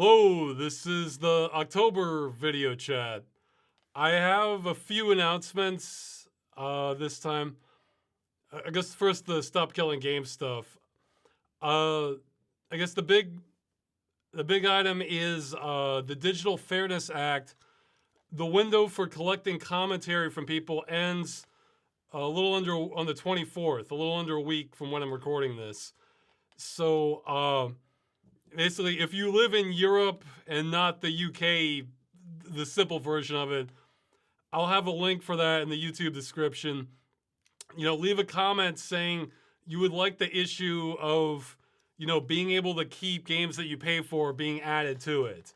Hello, this is the October video chat. I have a few announcements this time. I guess first the stop killing game stuff. Uh, I guess the big item is the Digital Fairness Act. The window for collecting commentary from people ends a little under on the 24th, a little under a week from when I'm recording this. So basically, if you live in Europe and not the UK, the simple version of it, I'll have a link for that in the YouTube description. Leave a comment saying you would like the issue of, being able to keep games that you pay for being added to it.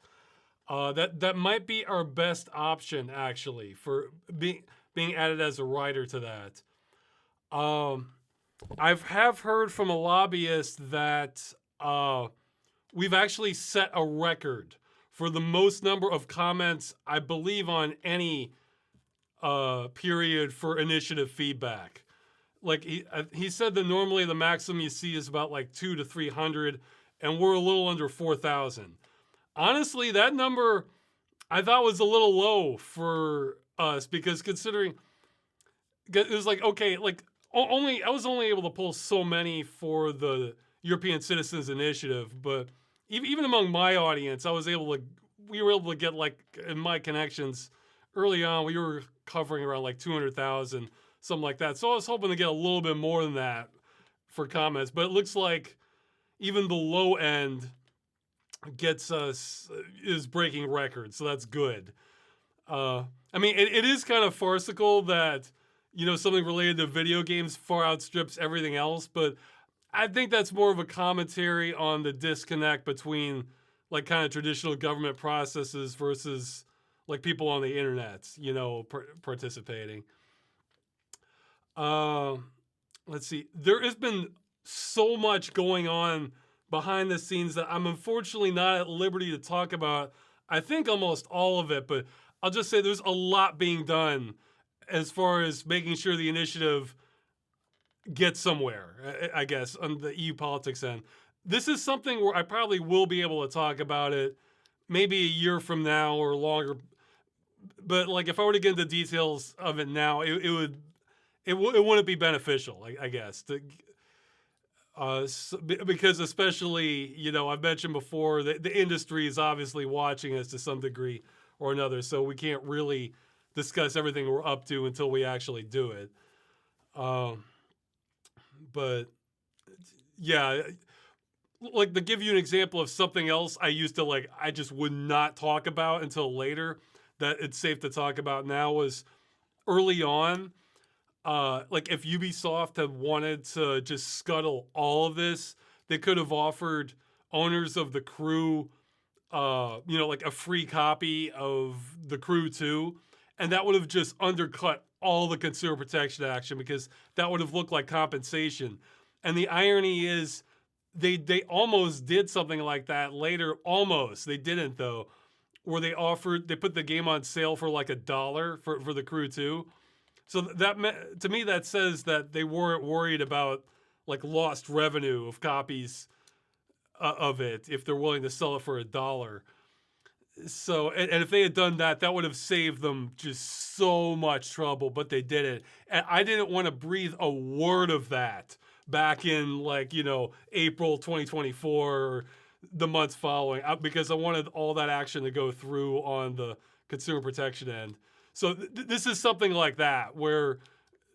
That might be our best option, actually, for being added as a writer to that. I have heard from a lobbyist that we've actually set a record for the most number of comments, I believe, on any period for initiative feedback. Like he said that normally the maximum you see is about like 200 to 300, and we're a little under 4,000. Honestly, that number I thought was a little low for us, because considering it was like, okay, like I was only able to pull so many for the European Citizens Initiative, but even among my audience, we were able to get, like, in my connections early on, we were covering around like 200,000, something like that. So I was hoping to get a little bit more than that for comments, but it looks like even the low end is breaking records, so that's good. I mean, it is kind of farcical that, something related to video games far outstrips everything else, but I think that's more of a commentary on the disconnect between, like, kind of traditional government processes versus, like, people on the internet, participating. Let's see. There has been so much going on behind the scenes that I'm unfortunately not at liberty to talk about. I think almost all of it, but I'll just say there's a lot being done as far as making sure the initiative gets somewhere, I guess, on the EU politics end. This is something where I probably will be able to talk about it maybe a year from now or longer. But, like, if I were to get into details of it now, it wouldn't be beneficial, I guess. Because especially, I've mentioned before that the industry is obviously watching us to some degree or another, so we can't really discuss everything we're up to until we actually do it. But yeah, like, to give you an example of something else I used to, like, I just would not talk about until later, that it's safe to talk about now, was early on. Like, if Ubisoft had wanted to just scuttle all of this, they could have offered owners of The Crew, like, a free copy of The Crew 2, and that would have just undercut all the consumer protection action, because that would have looked like compensation. And the irony is, they almost did something like that later. Almost. They didn't, though, where they put the game on sale for like $1 for The Crew 2. So that, to me, that says that they weren't worried about, like, lost revenue of copies of it if they're willing to sell it for $1. So, and if they had done that, that would have saved them just so much trouble, but they didn't. And I didn't want to breathe a word of that back in, like, April 2024 or the months following, because I wanted all that action to go through on the consumer protection end. So this is something like that, where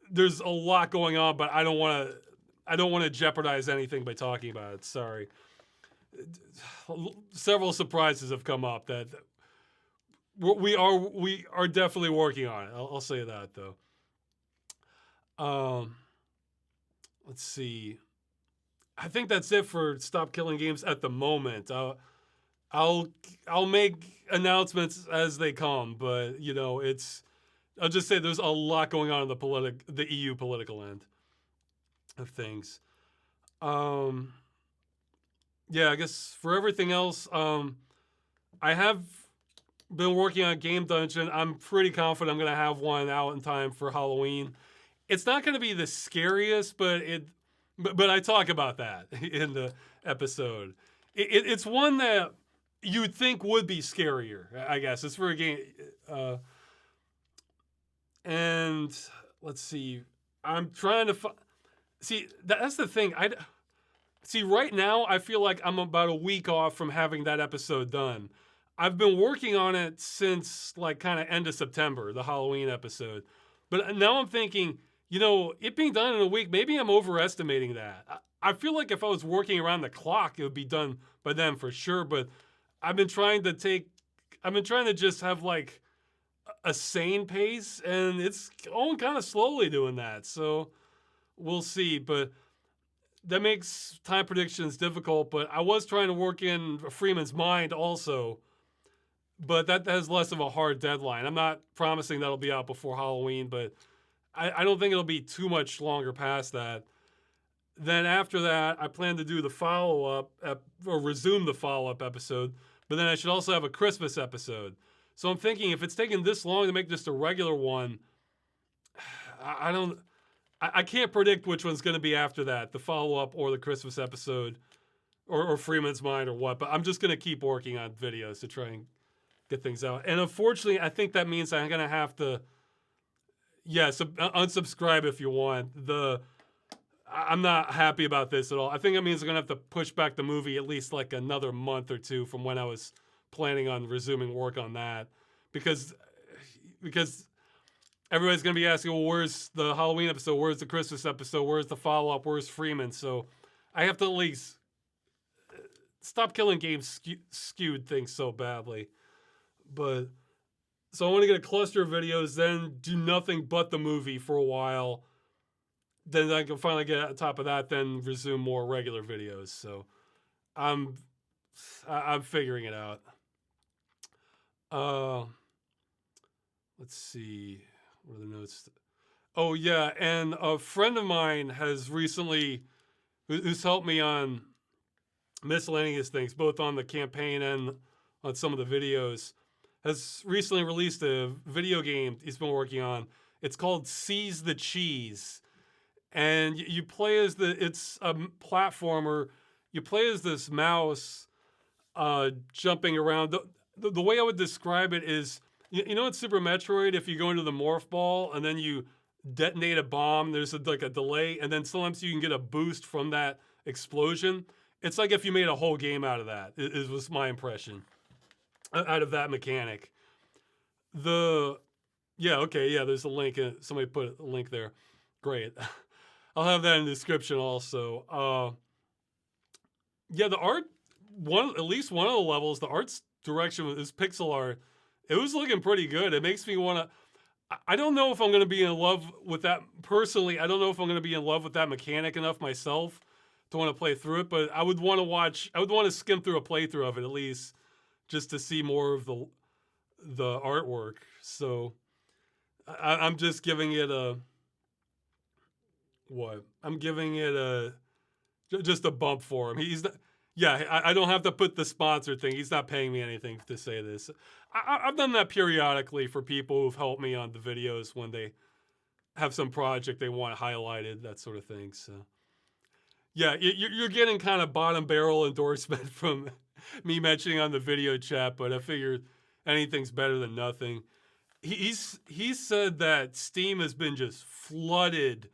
there's a lot going on, but I don't want to jeopardize anything by talking about it. Sorry. Several surprises have come up that we are definitely working on it. I'll say that, though. Let's see. I think that's it for Stop Killing Games at the moment. I'll make announcements as they come, but I'll just say there's a lot going on in the EU political end of things. Yeah, I guess for everything else, I have been working on Game Dungeon. I'm pretty confident I'm going to have one out in time for Halloween. It's not going to be the scariest, but I talk about that in the episode. It's one that you'd think would be scarier. I guess it's for a game. Uh, and let's see. I'm trying to see. That's the thing. I see right now. I feel like I'm about a week off from having that episode done. I've been working on it since like kind of end of September, the Halloween episode. But now I'm thinking, it being done in a week, maybe I'm overestimating that. I feel like if I was working around the clock, it would be done by then for sure. But I've been trying to just have like a sane pace, and it's going kind of slowly doing that. So we'll see. But that makes time predictions difficult. But I was trying to work in Freeman's Mind also, but that has less of a hard deadline. I'm not promising that'll be out before Halloween, but I don't think it'll be too much longer past that. Then after that, I plan to do the follow-up or resume the follow-up episode, but then I should also have a Christmas episode. So I'm thinking if it's taking this long to make just a regular one, I can't predict which one's going to be after that, the follow-up or the Christmas episode or Freeman's Mind or what, but I'm just going to keep working on videos to try and get things out. And unfortunately, I think that means I'm going to have to, unsubscribe if you want. I'm not happy about this at all. I think it means I'm going to have to push back the movie at least like another month or two from when I was planning on resuming work on that. Because everybody's going to be asking, well, where's the Halloween episode? Where's the Christmas episode? Where's the follow-up? Where's Freeman? So I have to at least stop killing games skewed things so badly. But so I want to get a cluster of videos, then do nothing but the movie for a while. Then I can finally get on top of that, then resume more regular videos. So I'm figuring it out. Let's see. What are the notes? Oh, yeah. And a friend of mine has recently, who's helped me on miscellaneous things, both on the campaign and on some of the videos, has recently released a video game he's been working on. It's called Seize the Cheese. And you play as it's a platformer. You play as this mouse jumping around. The way I would describe it is, in Super Metroid, if you go into the morph ball and then you detonate a bomb, there's like a delay, and then sometimes you can get a boost from that explosion. It's like if you made a whole game out of that, it was my impression, out of that mechanic. There's a link. Somebody put a link there. Great. I'll have that in the description also. The art, at least one of the levels, the art's direction is pixel art. It was looking pretty good. It makes me want to, I don't know if I'm going to be in love with that, personally, I don't know if I'm going to be in love with that mechanic enough myself to want to play through it, but I would want to skim through a playthrough of it at least, just to see more of the artwork. So I'm just giving it just a bump for him. He's not, I don't have to put the sponsor thing. He's not paying me anything to say this. I've done that periodically for people who've helped me on the videos when they have some project they want highlighted, that sort of thing. So yeah, you're getting kind of bottom barrel endorsement from me mentioning on the video chat, but I figured anything's better than nothing. He said that Steam has been just flooded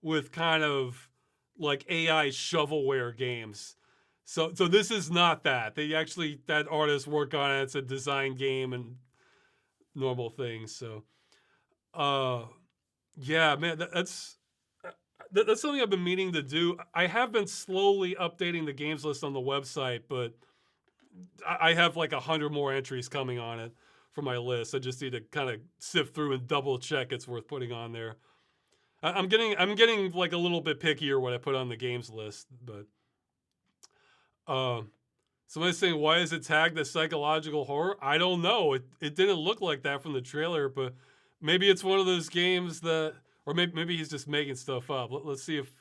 with kind of like AI shovelware games. So this is not that. That artist work on it. It's a design game and normal things. So, man, that's something I've been meaning to do. I have been slowly updating the games list on the website, but I have like 100 more entries coming on it for my list. I just need to kind of sift through and double check it's worth putting on there. I'm getting like a little bit pickier when I put on the games list, but somebody's saying, why is it tagged as psychological horror? I don't know. It didn't look like that from the trailer, but maybe it's one of those games that, or maybe he's just making stuff up. Let's see if,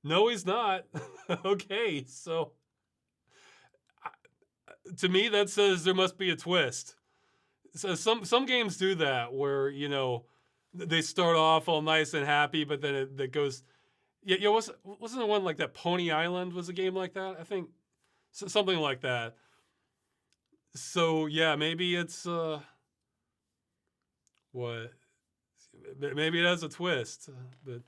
no, he's not. Okay, so to me that says there must be a twist. So some games do that where, they start off all nice and happy, but then it goes. Yeah, wasn't the one like that? Pony Island was a game like that, I think, something like that. So yeah, maybe it's what? Maybe it has a twist, but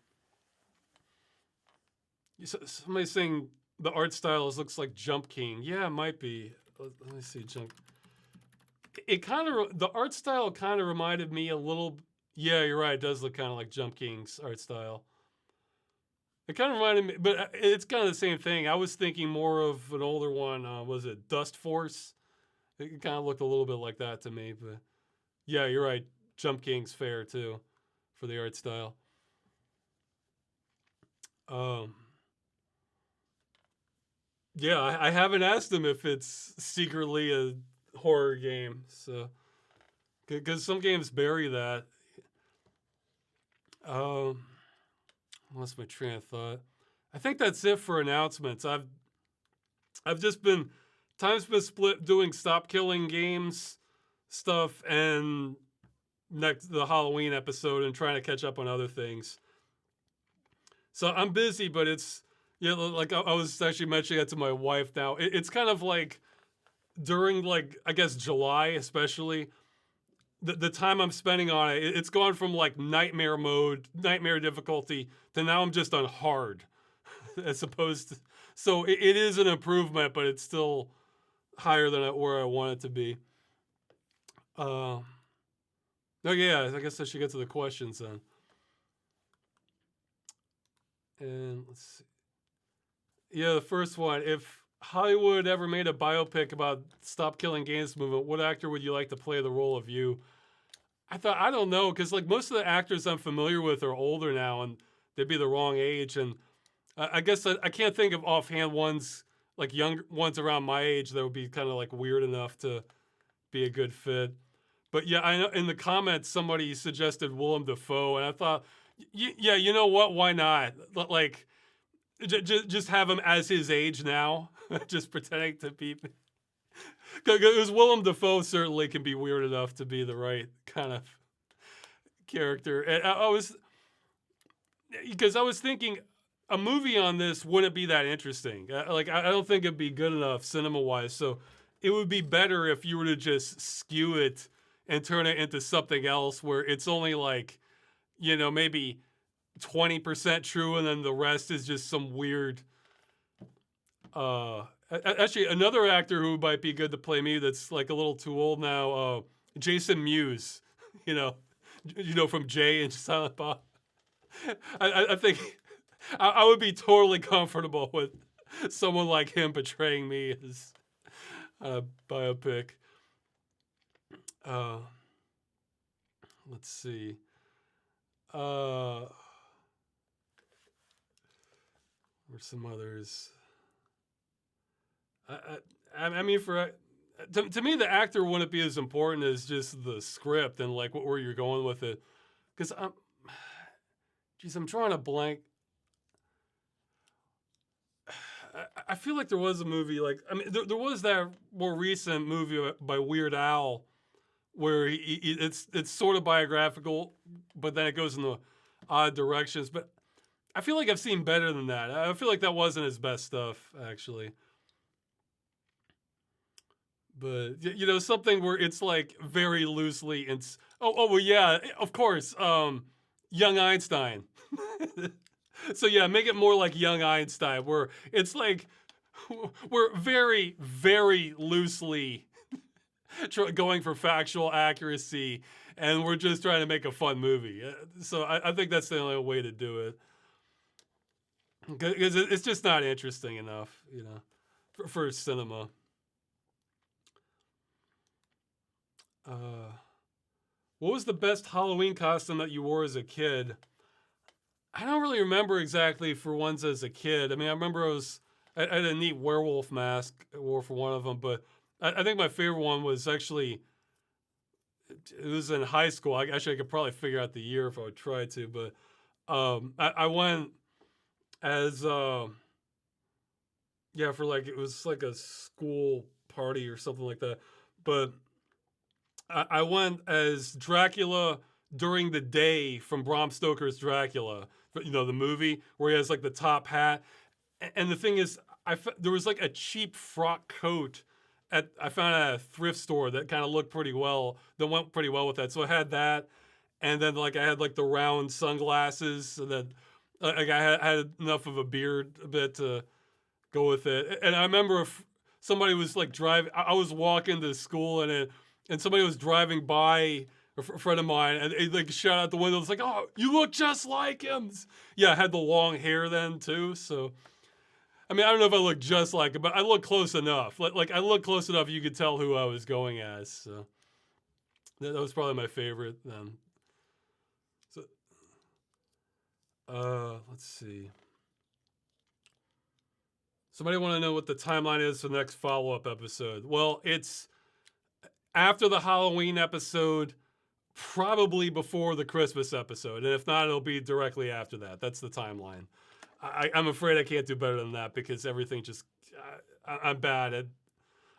somebody's saying the art style looks like Jump King. Yeah, it might be. Let me see, Jump. It kind of the art style kind of reminded me a little. Yeah, you're right. It does look kind of like Jump King's art style. It kind of reminded me, but it's kind of the same thing. I was thinking more of an older one. Was it Dust Force? It kind of looked a little bit like that to me. But yeah, you're right. Jump King's fair too for the art style. Um, yeah, I haven't asked him if it's secretly a horror game. So, because some games bury that. Um, Lost my train of thought. I think that's it for announcements. I've just been time's been split doing stop killing games stuff and next the Halloween episode and trying to catch up on other things. So I'm busy, but it's yeah, like I was actually mentioning that to my wife now. It's kind of like during like I guess July especially the time I'm spending on it, it's gone from like nightmare mode, nightmare difficulty to now I'm just on hard as opposed to so it is an improvement, but it's still higher than where I want it to be. Oh yeah, I guess I should get to the questions then. And let's see. Yeah, the first one. If Hollywood ever made a biopic about Stop Killing Games movement, what actor would you like to play the role of you? I don't know, because like most of the actors I'm familiar with are older now, and they'd be the wrong age. And I guess I can't think of offhand ones like young ones around my age that would be kind of like weird enough to be a good fit. But yeah, I know in the comments somebody suggested Willem Dafoe, and I thought, yeah, you know what? Why not? Like, just have him as his age now, just pretending to be. Because Willem Dafoe certainly can be weird enough to be the right kind of character. And I was because I was thinking a movie on this wouldn't be that interesting. Like I don't think it'd be good enough cinema wise. So it would be better if you were to just skew it and turn it into something else where it's only like, maybe 20% true and then the rest is just some weird actually another actor who might be good to play me that's like a little too old now, Jason Mewes, you know from Jay and Silent Bob. I think I would be totally comfortable with someone like him portraying me as a biopic. uh let's see. uh Or some others. I mean, to me, the actor wouldn't be as important as just the script and like where you're going with it. Because I'm drawing a blank. I feel like there was a movie like there was that more recent movie by Weird Al where it's sort of biographical, but then it goes in the odd directions. But I feel like I've seen better than that. I feel like that wasn't his best stuff actually. But something where it's like very loosely it's well yeah, of course, young Einstein. So yeah, make it more like young Einstein where it's like we're very very loosely going for factual accuracy and we're just trying to make a fun movie. So I think that's the only way to do it because it's just not interesting enough for cinema. What was the best Halloween costume that you wore as a kid? I don't really remember exactly for ones as a kid. I mean, I remember I had a neat werewolf mask I wore for one of them, but I think my favorite one was actually, it was in high school. I could probably figure out the year if I would try to, but I went as, yeah, for like, it was like a school party or something like that. But I went as Dracula during the day from Bram Stoker's Dracula, the movie where he has like the top hat. And the thing is, there was like a cheap frock coat I found at a thrift store that kind of looked pretty well, that went pretty well with that. So I had that, and then like I had like the round sunglasses, so that like I had enough of a beard a bit to go with it. And I remember if somebody was like driving, I was walking to school, and somebody was driving by a friend of mine, and they like shot out the window. It's like, oh, you look just like him. Yeah, I had the long hair then too. So I mean, I don't know if I look just like him, but I look close enough. Like I look close enough, you could tell who I was going as. So that was probably my favorite then. So let's see. Somebody want to know what the timeline is for the next follow-up episode. Well, it's after the Halloween episode, probably before the Christmas episode. And if not, it'll be directly after that. That's the timeline. I'm afraid I can't do better than that because everything just, I'm bad at,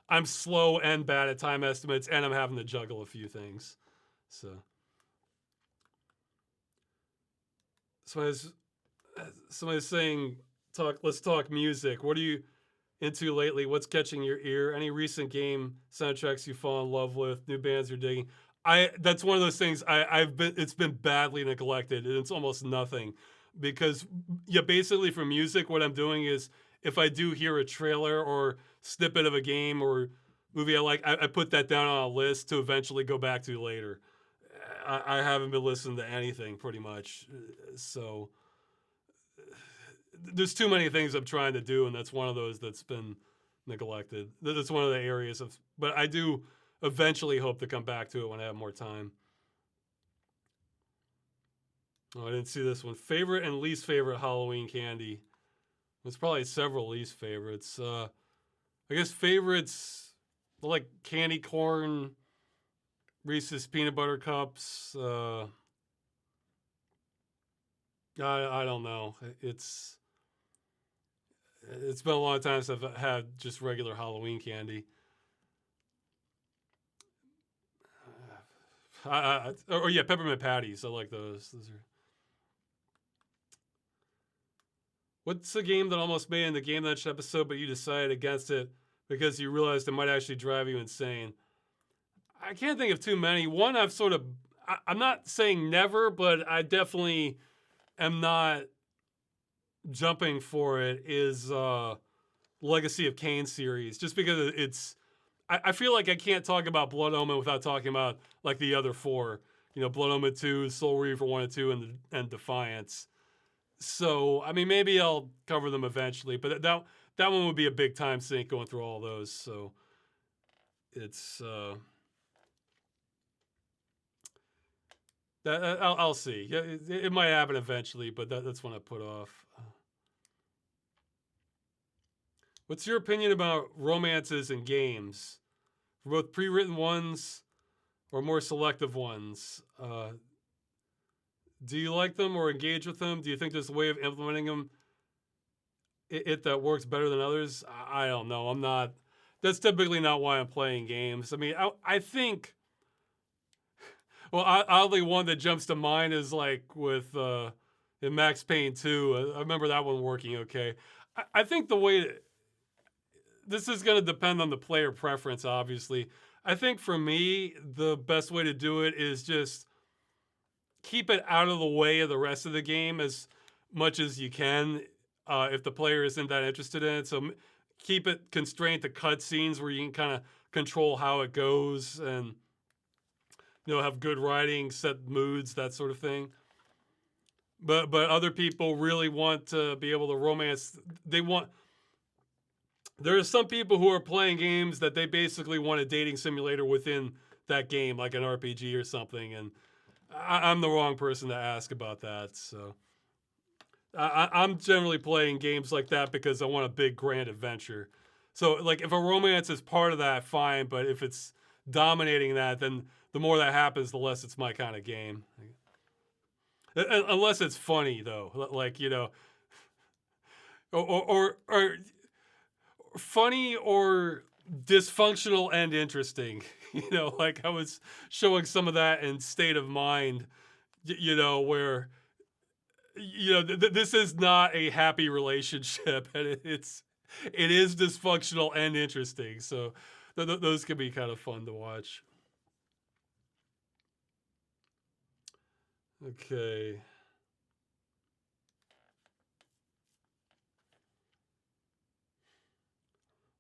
I'm slow and bad at time estimates, and I'm having to juggle a few things. So somebody's saying, let's talk music. What are you into lately? What's catching your ear? Any recent game soundtracks you fall in love with? New bands you're digging? That's one of those things it's been badly neglected, and it's almost nothing, because yeah, basically for music, what I'm doing is if I do hear a trailer or snippet of a game or movie I like, I put that down on a list to eventually go back to later. I haven't been listening to anything pretty much, so there's too many things I'm trying to do, and that's one of those that's been neglected. That's one of the areas of, but I do eventually hope to come back to it when I have more time. Oh, I didn't see this one. Favorite and least favorite Halloween candy. There's probably several least favorites. I guess favorites, like candy corn, Reese's peanut butter cups. I don't know. It's been a long time since I've had just regular Halloween candy. Or yeah, peppermint patties. I like those. Those are. What's the game that almost made it in the Game Lunch episode, but you decided against it because you realized it might actually drive you insane? I can't think of too many. One I've sort of, I'm not saying never, but I definitely am not jumping for it, is Legacy of Kain series, just because it's, I feel like I can't talk about Blood Omen without talking about like the other four, Blood Omen 2, Soul Reaver 1 and 2, and Defiance. So, I mean, maybe I'll cover them eventually, but that one would be a big time sink going through all those. So it's, I'll see. Yeah, it might happen eventually, but that's one I put off. What's your opinion about romances in games? For both pre-written ones or more selective ones? Do you like them or engage with them? Do you think there's a way of implementing them that works better than others? I don't know. I'm not. That's typically not why I'm playing games. I mean, I think. Well, oddly, one that jumps to mind is like with in Max Payne 2. I remember that one working okay. I think the way this is going to depend on the player preference, obviously. I think for me, the best way to do it is just keep it out of the way of the rest of the game as much as you can if the player isn't that interested in it. So keep it constrained to cutscenes where you can kind of control how it goes and have good writing, set moods, that sort of thing. But other people really want to be able to romance. There are some people who are playing games that they basically want a dating simulator within that game, like an RPG or something, and I'm the wrong person to ask about that. So I'm generally playing games like that because I want a big, grand adventure. So, like, if a romance is part of that, fine. But if it's dominating that, then the more that happens, the less it's my kind of game. Unless it's funny, though. Like, or funny or dysfunctional and interesting. Like I was showing some of that in State of Mind, where, this is not a happy relationship, and it is dysfunctional and interesting. So Those can be kind of fun to watch. Okay.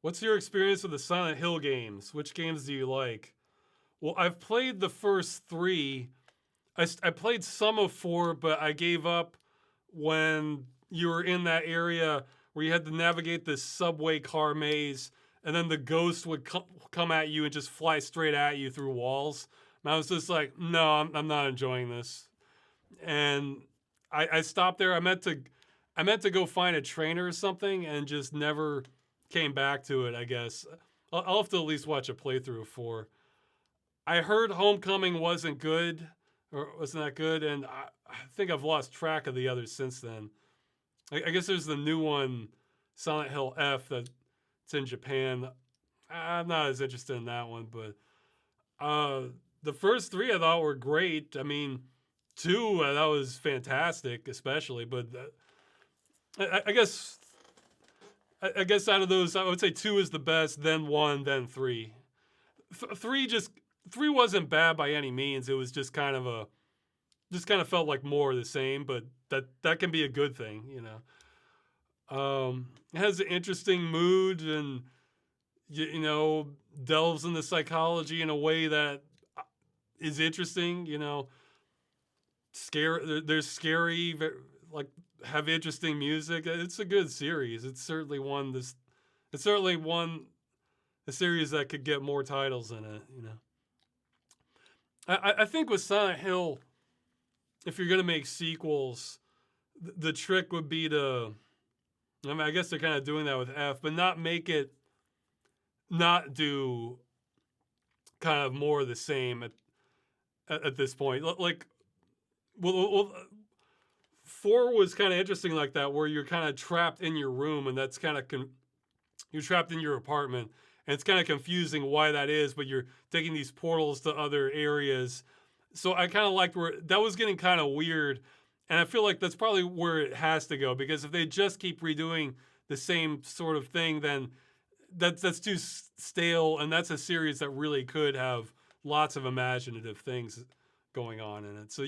What's your experience with the Silent Hill games? Which games do you like? Well, I've played the first three. I played some of four, but I gave up when you were in that area where you had to navigate this subway car maze, and then the ghost would come at you and just fly straight at you through walls. And I was just like, no, I'm not enjoying this. And I stopped there. I meant to go find a trainer or something, and just never came back to it. I guess I'll have to at least watch a playthrough of four. I heard Homecoming wasn't good, or wasn't that good, and I think I've lost track of the others since then. I guess there's the new one, Silent Hill F, that's in Japan. I'm not as interested in that one, but the first three I thought were great. I mean, two I thought was fantastic, especially. But I guess out of those, I would say two is the best, then one, then three. Three wasn't bad by any means. It was just kind of felt like more of the same, but that can be a good thing, you know. It has an interesting mood, and you know, delves into psychology in a way that is interesting. You know, scary. There's scary, like, have interesting music. It's a good series. It's certainly one a series that could get more titles in it. You know, I think with Silent Hill, if you're gonna make sequels, the trick would be to, I mean, I guess they're kind of doing that with F, but not do kind of more of the same at this point. Like, well, 4 was kind of interesting like that, where you're kind of trapped in your room, and that's kind of you're trapped in your apartment, and it's kind of confusing why that is, but you're taking these portals to other areas. So I kind of liked where that was getting kind of weird, and I feel like that's probably where it has to go, because if they just keep redoing the same sort of thing, then that's too stale, and that's a series that really could have lots of imaginative things going on in it. So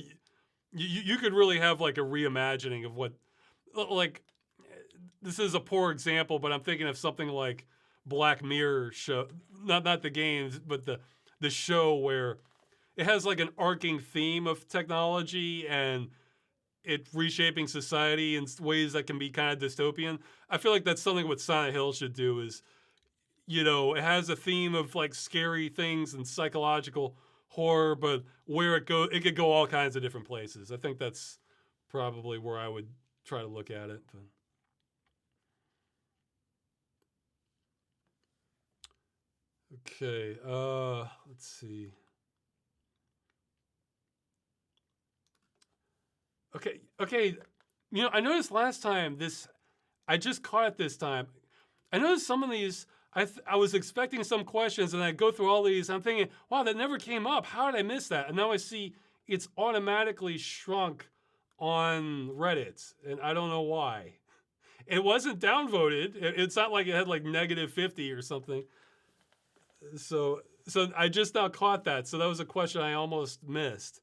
you could really have like a reimagining of what, like, this is a poor example, but I'm thinking of something like Black Mirror show, not the games, but the show, where it has like an arcing theme of technology and it reshaping society in ways that can be kind of dystopian. I feel like that's something what Silent Hill should do. Is, you know, it has a theme of like scary things and psychological horror, but where it could go all kinds of different places. I think that's probably where I would try to look at it. But. Okay, let's see. Okay. You know, I noticed last time I just caught it this time. I noticed some of these. I was expecting some questions, and I go through all these. I'm thinking, wow, that never came up. How did I miss that? And now I see it's automatically shrunk on Reddit, and I don't know why. It wasn't downvoted. It's not like it had like -50 or something. So I just now caught that. So that was a question I almost missed.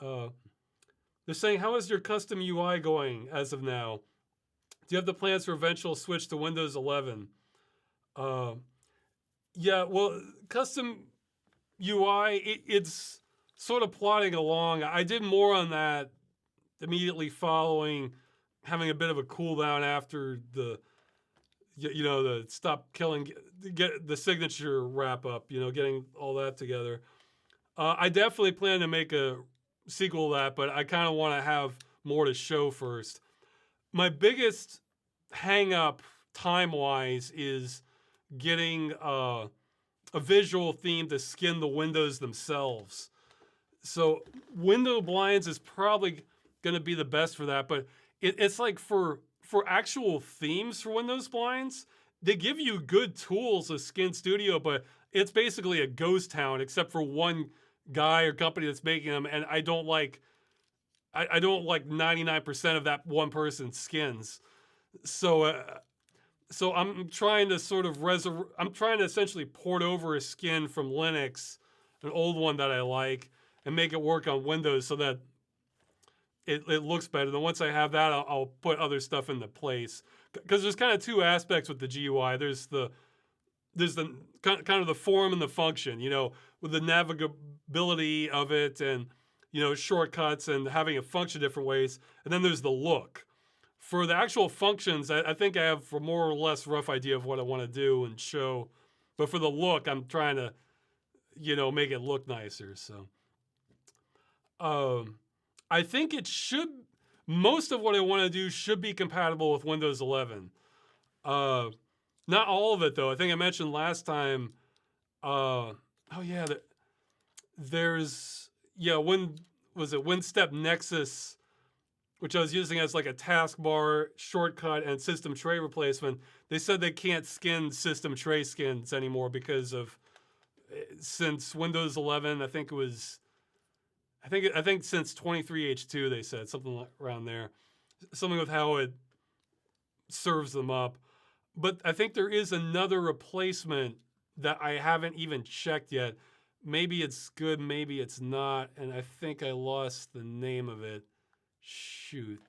They're saying, how is your custom UI going as of now? Do you have the plans for eventual switch to Windows 11? Yeah, well, custom UI, it's sort of plodding along. I did more on that immediately following having a bit of a cooldown after the stop killing, get the signature wrap up, getting all that together. I definitely plan to make a sequel to that, but I kind of want to have more to show first. My biggest hang up time-wise is getting a visual theme to skin the windows themselves. So window blinds is probably going to be the best for that, but it's like for actual themes for Windows blinds, they give you good tools of Skin Studio, but it's basically a ghost town except for one guy or company that's making them, and I don't like 99% of that one person's skins. So So I'm trying to sort of I'm trying to essentially port over a skin from Linux, an old one that I like, and make it work on Windows so that it looks better. Then once I have that, I'll put other stuff into place. Because there's kind of two aspects with the GUI. There's the kind of the form and the function. With the navigability of it, and shortcuts and having it function different ways. And then there's the look. For the actual functions, I think I have a more or less rough idea of what I want to do and show. But for the look, I'm trying to, make it look nicer. So, I think most of what I want to do should be compatible with Windows 11. Not all of it, though. I think I mentioned last time, oh yeah, WinStep Nexus, which I was using as like a taskbar shortcut and system tray replacement. They said they can't skin system tray skins anymore because of, since Windows 11, I think since 23H2 they said something around there, something with how it serves them up. But I think there is another replacement that I haven't even checked yet. Maybe it's good, maybe it's not, and I think I lost the name of it. Shoot.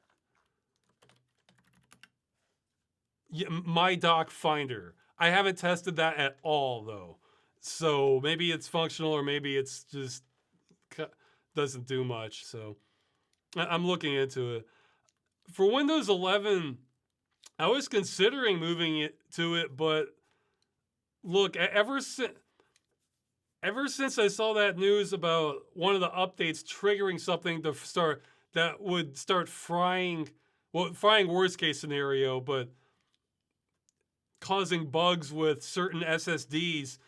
Yeah, My Doc Finder. I haven't tested that at all, though. So maybe it's functional, or maybe it's just doesn't do much. So I'm looking into it. For Windows 11, I was considering moving it to it, but look, ever since I saw that news about one of the updates triggering something that would start frying worst case scenario, but causing bugs with certain SSDs,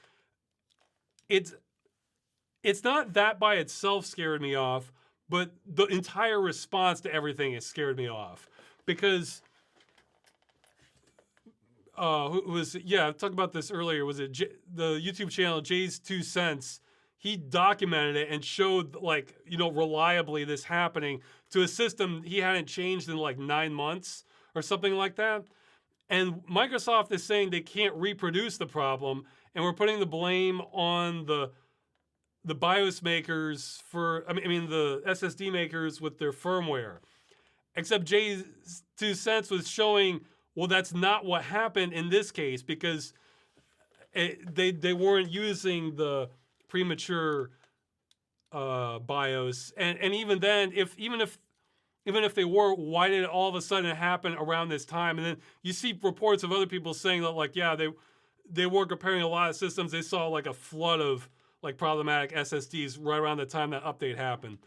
it's not that by itself scared me off, but the entire response to everything has scared me off. Because I talked about this earlier. Was it the YouTube channel Jay's 2 Cents? He documented it and showed, reliably this happening to a system he hadn't changed in like 9 months or something like that. And Microsoft is saying they can't reproduce the problem, and we're putting the blame on the BIOS makers the SSD makers with their firmware. Except Jay's 2 Cents was showing, well, that's not what happened in this case, because they weren't using the premature BIOS, and even then, even if they were, why did it all of a sudden happen around this time? And then you see reports of other people saying that, they were comparing a lot of systems. They saw like a flood of problematic SSDs right around the time that update happened.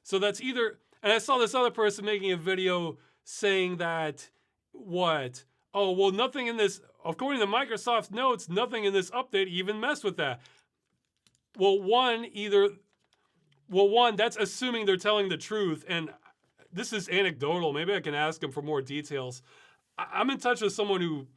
So that's either, and I saw this other person making a video saying that, nothing in this, according to Microsoft's notes, nothing in this update even messed with that. One, that's assuming they're telling the truth, and this is anecdotal. Maybe I can ask them for more details. I'm in touch with someone who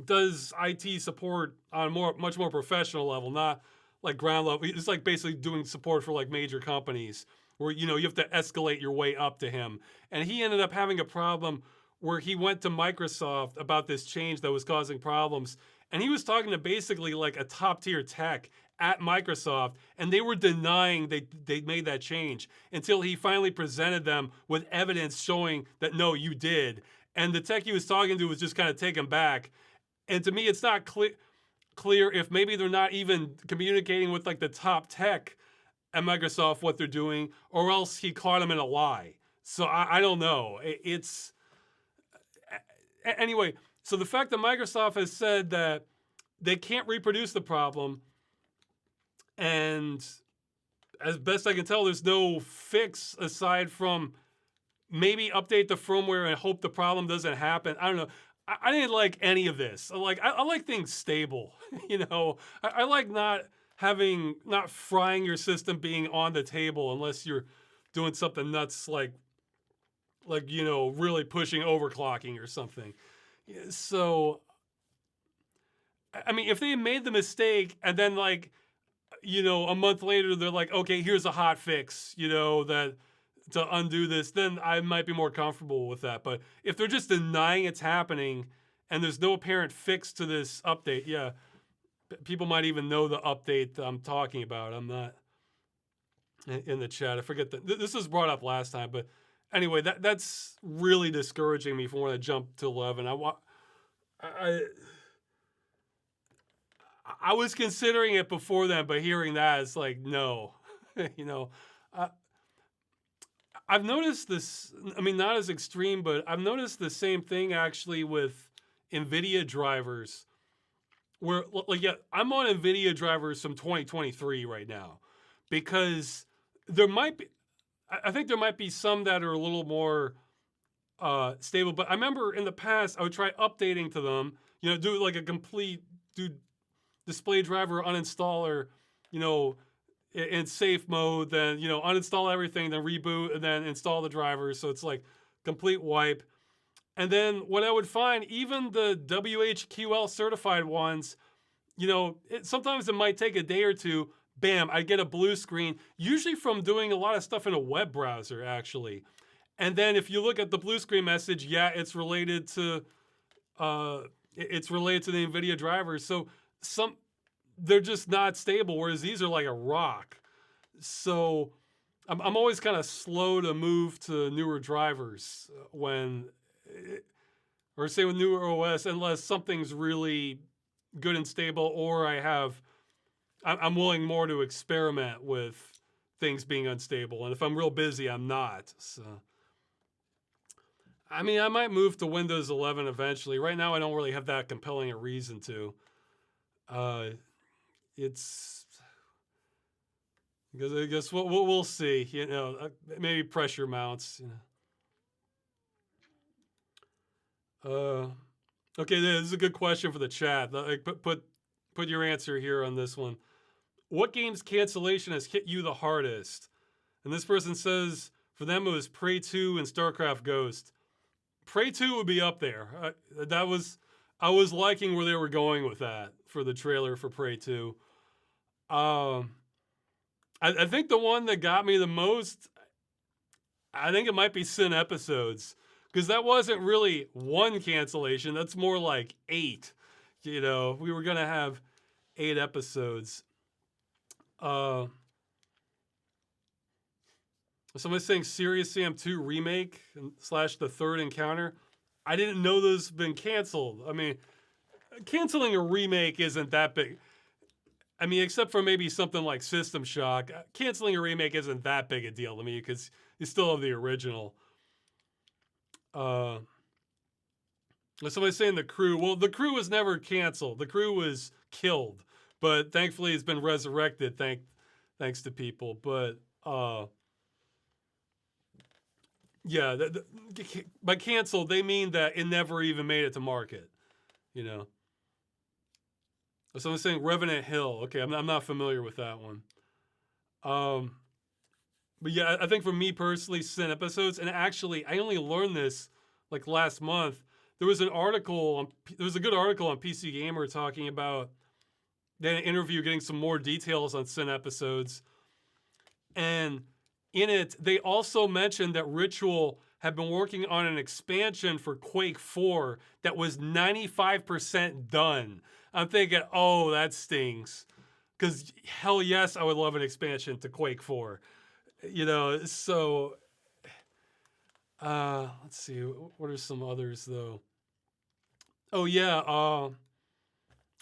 does IT support on a much more professional level, not like ground level. It's like basically doing support for like major companies where, you have to escalate your way up to him. And he ended up having a problem where he went to Microsoft about this change that was causing problems. And he was talking to basically like a top tier tech at Microsoft, and they were denying they made that change until he finally presented them with evidence showing that, no, you did. And the tech he was talking to was just kind of taken back. And to me, it's not clear if maybe they're not even communicating with like the top tech at Microsoft what they're doing, or else he caught him in a lie. So I don't know. Anyway, so the fact that Microsoft has said that they can't reproduce the problem, and as best I can tell, there's no fix aside from maybe update the firmware and hope the problem doesn't happen. I don't know. I didn't like any of this. I like things stable. I like not frying your system being on the table unless you're doing something nuts like really pushing overclocking or something. So, I mean, if they made the mistake and then a month later they're like, okay, here's a hot fix, that to undo this, then I might be more comfortable with that. But if they're just denying it's happening and there's no apparent fix to this update. Yeah, people might even know the update that I'm talking about. I'm not in the chat. I forget that this was brought up last time, but anyway, that's really discouraging me from when I jump to 11. I I was considering it before then, but hearing that, it's like no, you know. Uh, I've noticed this. I mean, not as extreme, but I've noticed the same thing actually with NVIDIA drivers. Where like yeah, I'm on NVIDIA drivers from 2023 right now, because there might be. I think there might be some that are a little more stable. But I remember in the past, I would try updating to them. You know, do like a complete do display driver uninstaller. You know, in safe mode, then you know uninstall everything, then reboot, and then install the drivers. So it's like complete wipe. And then what I would find, even the WHQL certified ones, you know, sometimes it might take a day or two. Bam, I get a blue screen, usually from doing a lot of stuff in a web browser, actually. And then if you look at the blue screen message, yeah, it's related to the NVIDIA drivers. So they're just not stable, whereas these are like a rock. So I'm always kind of slow to move to newer drivers or say with newer OS, unless something's really good and stable, or I'm willing more to experiment with things being unstable. And if I'm real busy, I'm not. So, I mean, I might move to Windows 11 eventually. Right now, I don't really have that compelling a reason to. It's because I guess we'll see. You know, maybe pressure mounts. You know. Okay, this is a good question for the chat. Like, put your answer here on this one. What game's cancellation has hit you the hardest? And this person says for them it was Prey 2 and StarCraft Ghost. Prey 2 would be up there. I was liking where they were going with that for the trailer for Prey 2. I think the one that got me the most, I think it might be Sin Episodes, because that wasn't really one cancellation. That's more like 8. You know, we were gonna have 8 episodes. Somebody's saying Serious Sam 2 remake / the third encounter. I didn't know those have been canceled. I mean, canceling a remake isn't that big. I mean, except for maybe something like System Shock, canceling a remake isn't that big a deal to me because you still have the original. Somebody's saying The Crew. Well, The Crew was never canceled. The Crew was killed, but thankfully it's been resurrected thanks to people. But yeah, by canceled they mean that it never even made it to market. You know. Someone's saying Revenant Hill. Okay, I'm not familiar with that one. But yeah, I think for me personally, Sin Episodes, and actually I only learned this like last month. There was a good article on PC Gamer talking about an interview getting some more details on Sin Episodes. And in it, they also mentioned that Ritual had been working on an expansion for Quake 4 that was 95% done. I'm thinking, oh, that stings. Because hell yes, I would love an expansion to Quake 4. You know, so let's see. What are some others, though? Oh, yeah. I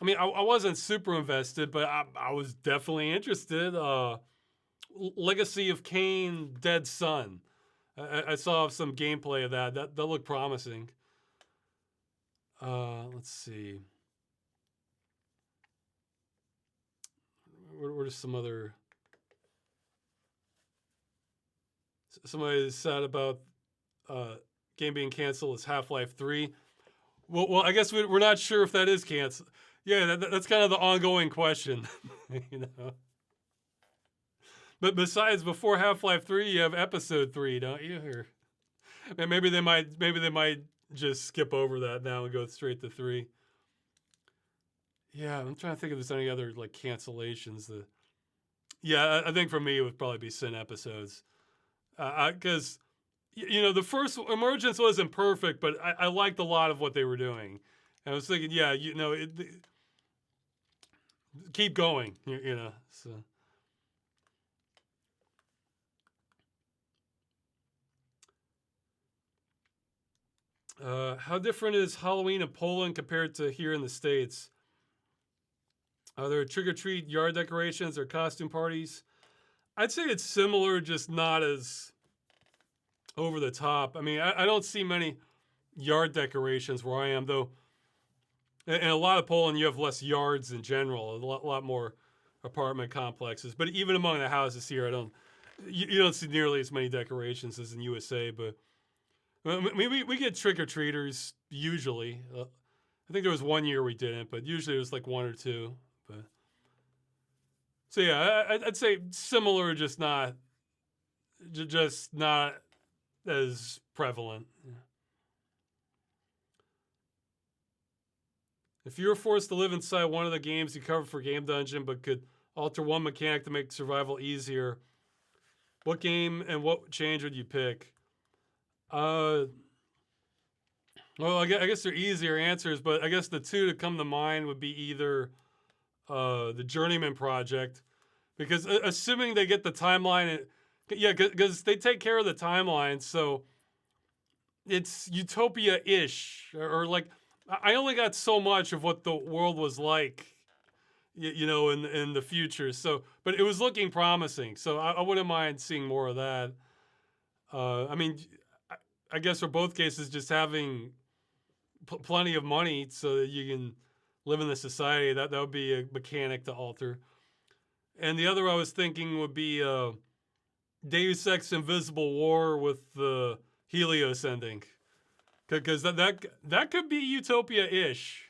mean, I wasn't super invested, but I was definitely interested. Legacy of Kain, Dead Son. I saw some gameplay of that. That looked promising. Let's see. What are some other... Somebody said about game being canceled is Half-Life 3. Well, I guess we're not sure if that is canceled. Yeah, that's kind of the ongoing question, you know. But besides, before Half-Life 3, you have Episode 3, don't you? Or maybe they might just skip over that now and go straight to 3. Yeah, I'm trying to think if there's any other like cancellations. Yeah, I think for me it would probably be Sin Episodes, because you know the first Emergence wasn't perfect, but I liked a lot of what they were doing, I was thinking, yeah, keep going, So, how different is Halloween in Poland compared to here in the States? Are there trick or treat yard decorations or costume parties? I'd say it's similar, just not as over the top. I mean, I don't see many yard decorations where I am, though. In a lot of Poland, you have less yards in general, a lot more apartment complexes. But even among the houses here, you don't see nearly as many decorations as in USA. But I mean, we get trick or treaters usually. I think there was one year we didn't, but usually it was like one or two. But so yeah, I'd say similar, just not as prevalent. Yeah. If you were forced to live inside one of the games you covered for Game Dungeon, but could alter one mechanic to make survival easier, what game and what change would you pick? Well, I guess they're easier answers, but I guess the two to come to mind would be either the Journeyman Project, because assuming they get the timeline, yeah, because they take care of the timeline, so it's utopia-ish, or like I only got so much of what the world was like, in the future. So, but it was looking promising. So I wouldn't mind seeing more of that. I mean, I guess for both cases, just having plenty of money so that you can live in the society, that would be a mechanic to alter. And the other I was thinking would be Deus Ex Invisible War with the Helios ending, because that could be utopia-ish,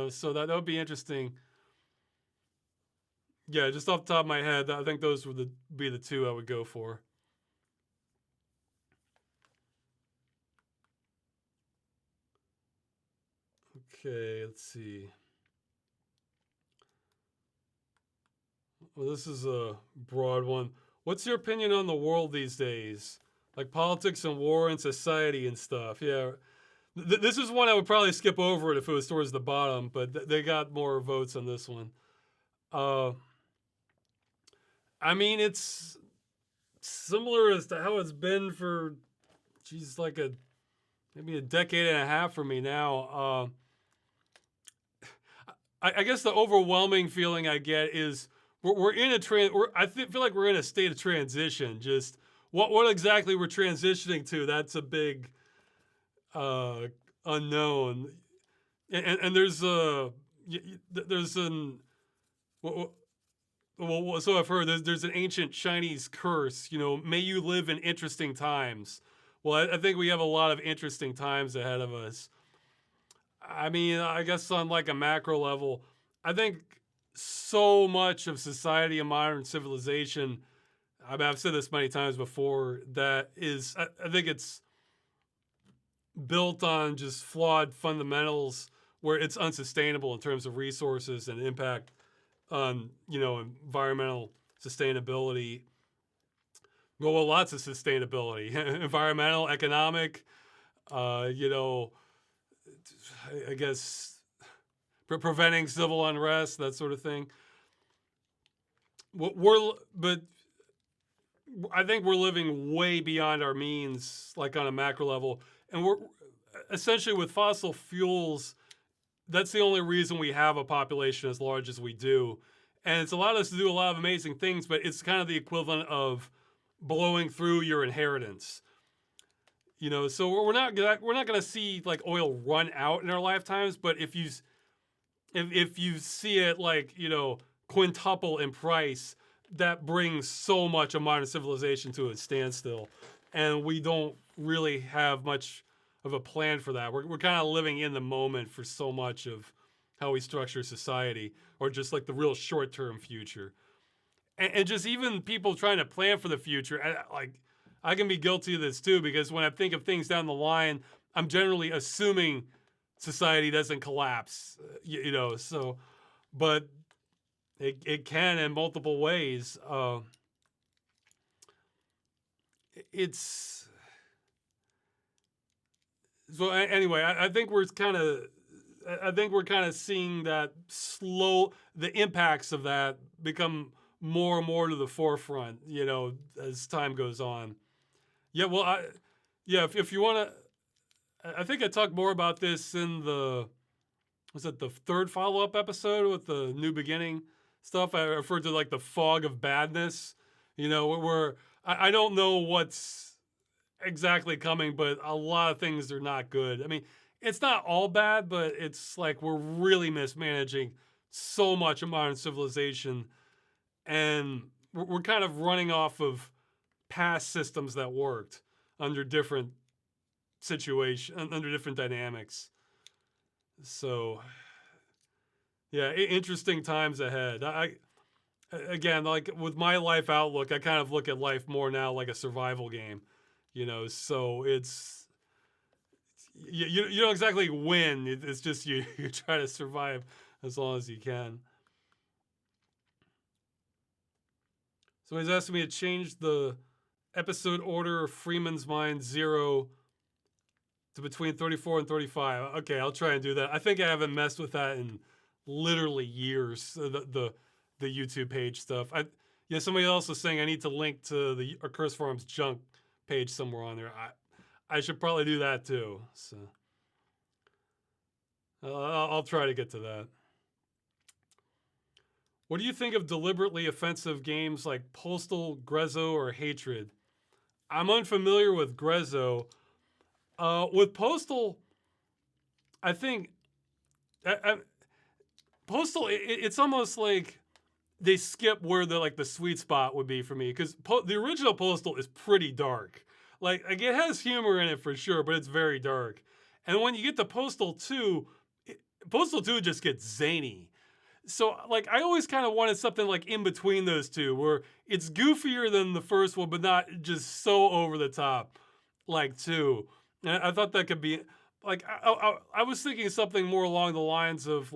So that would be interesting. Yeah, just off the top of my head, I think those would be the two I would go for. Okay, let's see. Well, this is a broad one. What's your opinion on the world these days? Like politics and war and society and stuff. Yeah. This is one I would probably skip over it if it was towards the bottom, but they got more votes on this one. I mean, it's similar as to how it's been for, geez, like maybe a decade and a half for me now. I guess the overwhelming feeling I get is we're in I feel like we're in a state of transition. Just what exactly we're transitioning to, that's a big unknown. And there's an well, so I've heard there's an ancient Chinese curse. May you live in interesting times. Well, I think we have a lot of interesting times ahead of us. I mean, I guess on like a macro level, I think so much of society and modern civilization, I mean, I've said this many times before, I think it's built on just flawed fundamentals where it's unsustainable in terms of resources and impact on, environmental sustainability. Well, lots of sustainability, environmental, economic, I guess preventing civil unrest, that sort of thing. But I think we're living way beyond our means, like on a macro level, and we're essentially with fossil fuels. That's the only reason we have a population as large as we do, and it's allowed us to do a lot of amazing things. But it's kind of the equivalent of blowing through your inheritance. So we're not going to see like oil run out in our lifetimes, but if you see it like quintuple in price, that brings so much of modern civilization to a standstill, and we don't really have much of a plan for that. We're kind of living in the moment for so much of how we structure society, or just like the real short-term future, and just even people trying to plan for the future. I can be guilty of this too, because when I think of things down the line, I'm generally assuming society doesn't collapse, so, but it can in multiple ways. It's so anyway, I think we're kind of I think we're kind of seeing that the impacts of that become more and more to the forefront, as time goes on. Yeah, well, yeah, if you want to, I think I talked more about this in was it the third follow up episode with the new beginning stuff? I referred to like the fog of badness, where I don't know what's exactly coming, but a lot of things are not good. I mean, it's not all bad, but it's like we're really mismanaging so much of modern civilization, and we're kind of running off of past systems that worked under different under different dynamics. So, yeah, interesting times ahead. Again, like with my life outlook, I kind of look at life more now like a survival game, So you don't exactly win. It's just you try to survive as long as you can. So he's asking me to change the episode order of Freeman's Mind 0 to between 34 and 35. Okay, I'll try and do that. I think I haven't messed with that in literally years. The YouTube page stuff. Somebody else was saying I need to link to the Curse Forums junk page somewhere on there. I should probably do that too. So I'll try to get to that. What do you think of deliberately offensive games like Postal, Grezzo, or Hatred? I'm unfamiliar with Grezzo. With Postal, I think Postal, it's almost like they skip where the sweet spot would be for me, because the original Postal is pretty dark. Like it has humor in it for sure, but it's very dark. And when you get to Postal 2, Postal 2 just gets zany. So I always kind of wanted something like in between those two, where it's goofier than the first one, but not just so over the top like 2. And I thought that could be I was thinking something more along the lines of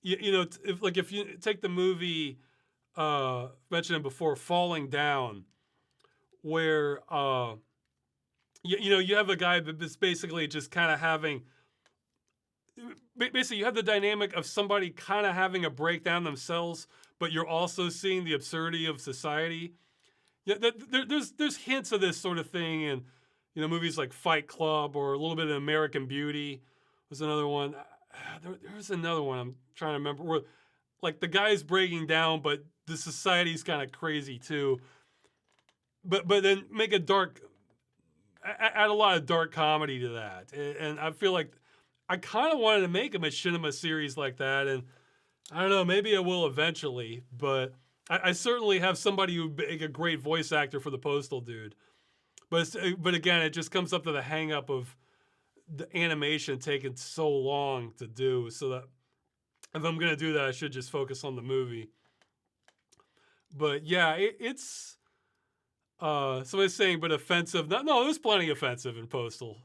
if you take the movie mentioned before, Falling Down, where you have a guy that's basically just kind of having. Basically, you have the dynamic of somebody kind of having a breakdown themselves, but you're also seeing the absurdity of society. Yeah, there's hints of this sort of thing in movies like Fight Club, or a little bit of American Beauty was another one. There's another one I'm trying to remember where the guy's breaking down, but the society's kind of crazy too. But then make add a lot of dark comedy to that, and I feel like I kind of wanted to make a machinima series like that, and I don't know, maybe I will eventually, but I certainly have somebody who would make a great voice actor for the Postal dude. But again, it just comes up to the hang up of the animation taking so long to do, so that if I'm going to do that, I should just focus on the movie. But yeah, it's somebody's saying, but offensive. No, there's plenty offensive in Postal.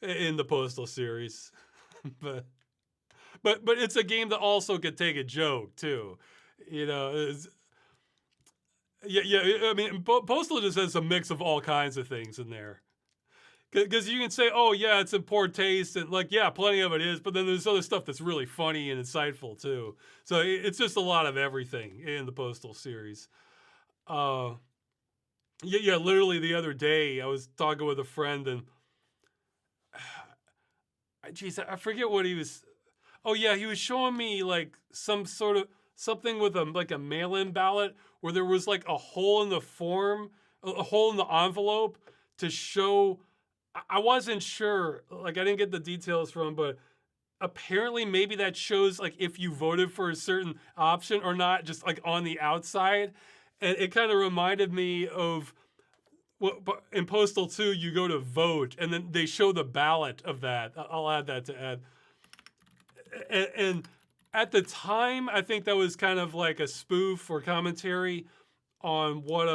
In the Postal series, but it's a game that also could take a joke too, Yeah. I mean, Postal just has a mix of all kinds of things in there, because you can say, oh yeah, it's in poor taste, and plenty of it is, but then there's other stuff that's really funny and insightful too. So it's just a lot of everything in the Postal series. Literally the other day I was talking with a friend, and geez, I forget what he was. Oh yeah, he was showing me some sort of something with a mail-in ballot where there was a hole in the form, a hole in the envelope to show. I wasn't sure. I didn't get the details from, but apparently maybe that shows if you voted for a certain option or not, just on the outside. And it kind of reminded me of. Well, in Postal 2, you go to vote, and then they show the ballot of that. I'll add that to add. And at the time, I think that was kind of like a spoof or commentary on what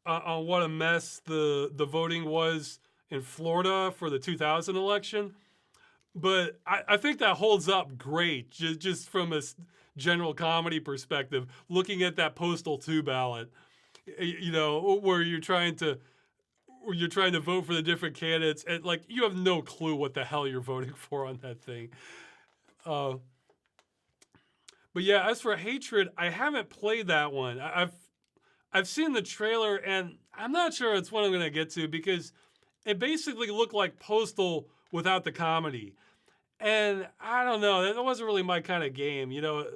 a mess the voting was in Florida for the 2000 election. But I think that holds up great, just from a general comedy perspective, looking at that Postal 2 ballot. Where you're trying to, where you're trying to vote for the different candidates, and like you have no clue what the hell you're voting for on that thing. Uh, but yeah, as for Hatred, I haven't played that one. I've seen the trailer, and I'm not sure it's one I'm gonna get to because it basically looked like Postal without the comedy. And I don't know, that wasn't really my kind of game, you know.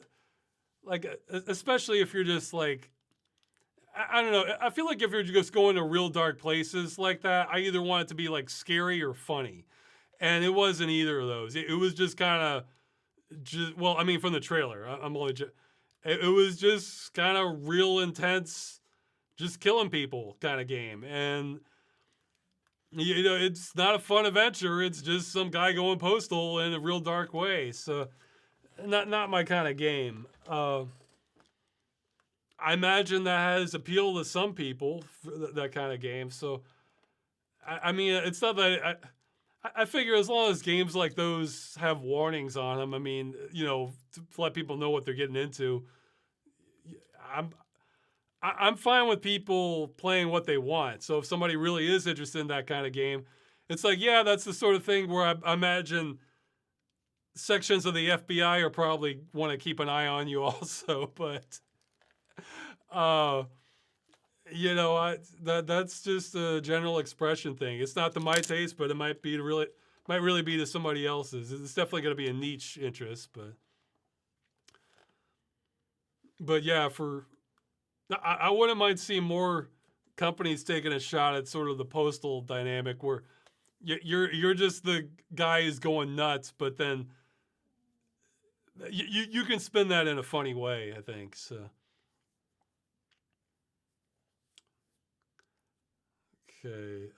Like, especially if you're just like, I don't know. I feel like if you're just going to real dark places like that, I either want it to be like scary or funny, and it wasn't either of those. It was just kind of, just well, I mean, from the trailer, I'm only, it was just kind of real intense, just killing people kind of game, and you know, it's not a fun adventure. It's just some guy going postal in a real dark way. So, not my kind of game. I imagine that has appeal to some people, that kind of game. So, I mean, it's not that I figure as long as games like those have warnings on them, I mean, you know, to let people know what they're getting into, I'm I'm fine with people playing what they want. So if somebody really is interested in that kind of game, it's like, yeah, that's the sort of thing where I imagine sections of the FBI are probably want to keep an eye on you also. But uh, you know, that's just a general expression thing. It's not to my taste, but it might really be to somebody else's. It's definitely going to be a niche interest, but yeah, I wouldn't mind seeing more companies taking a shot at sort of the postal dynamic where you're just the guy who's going nuts, but then you can spin that in a funny way, I think. So okay.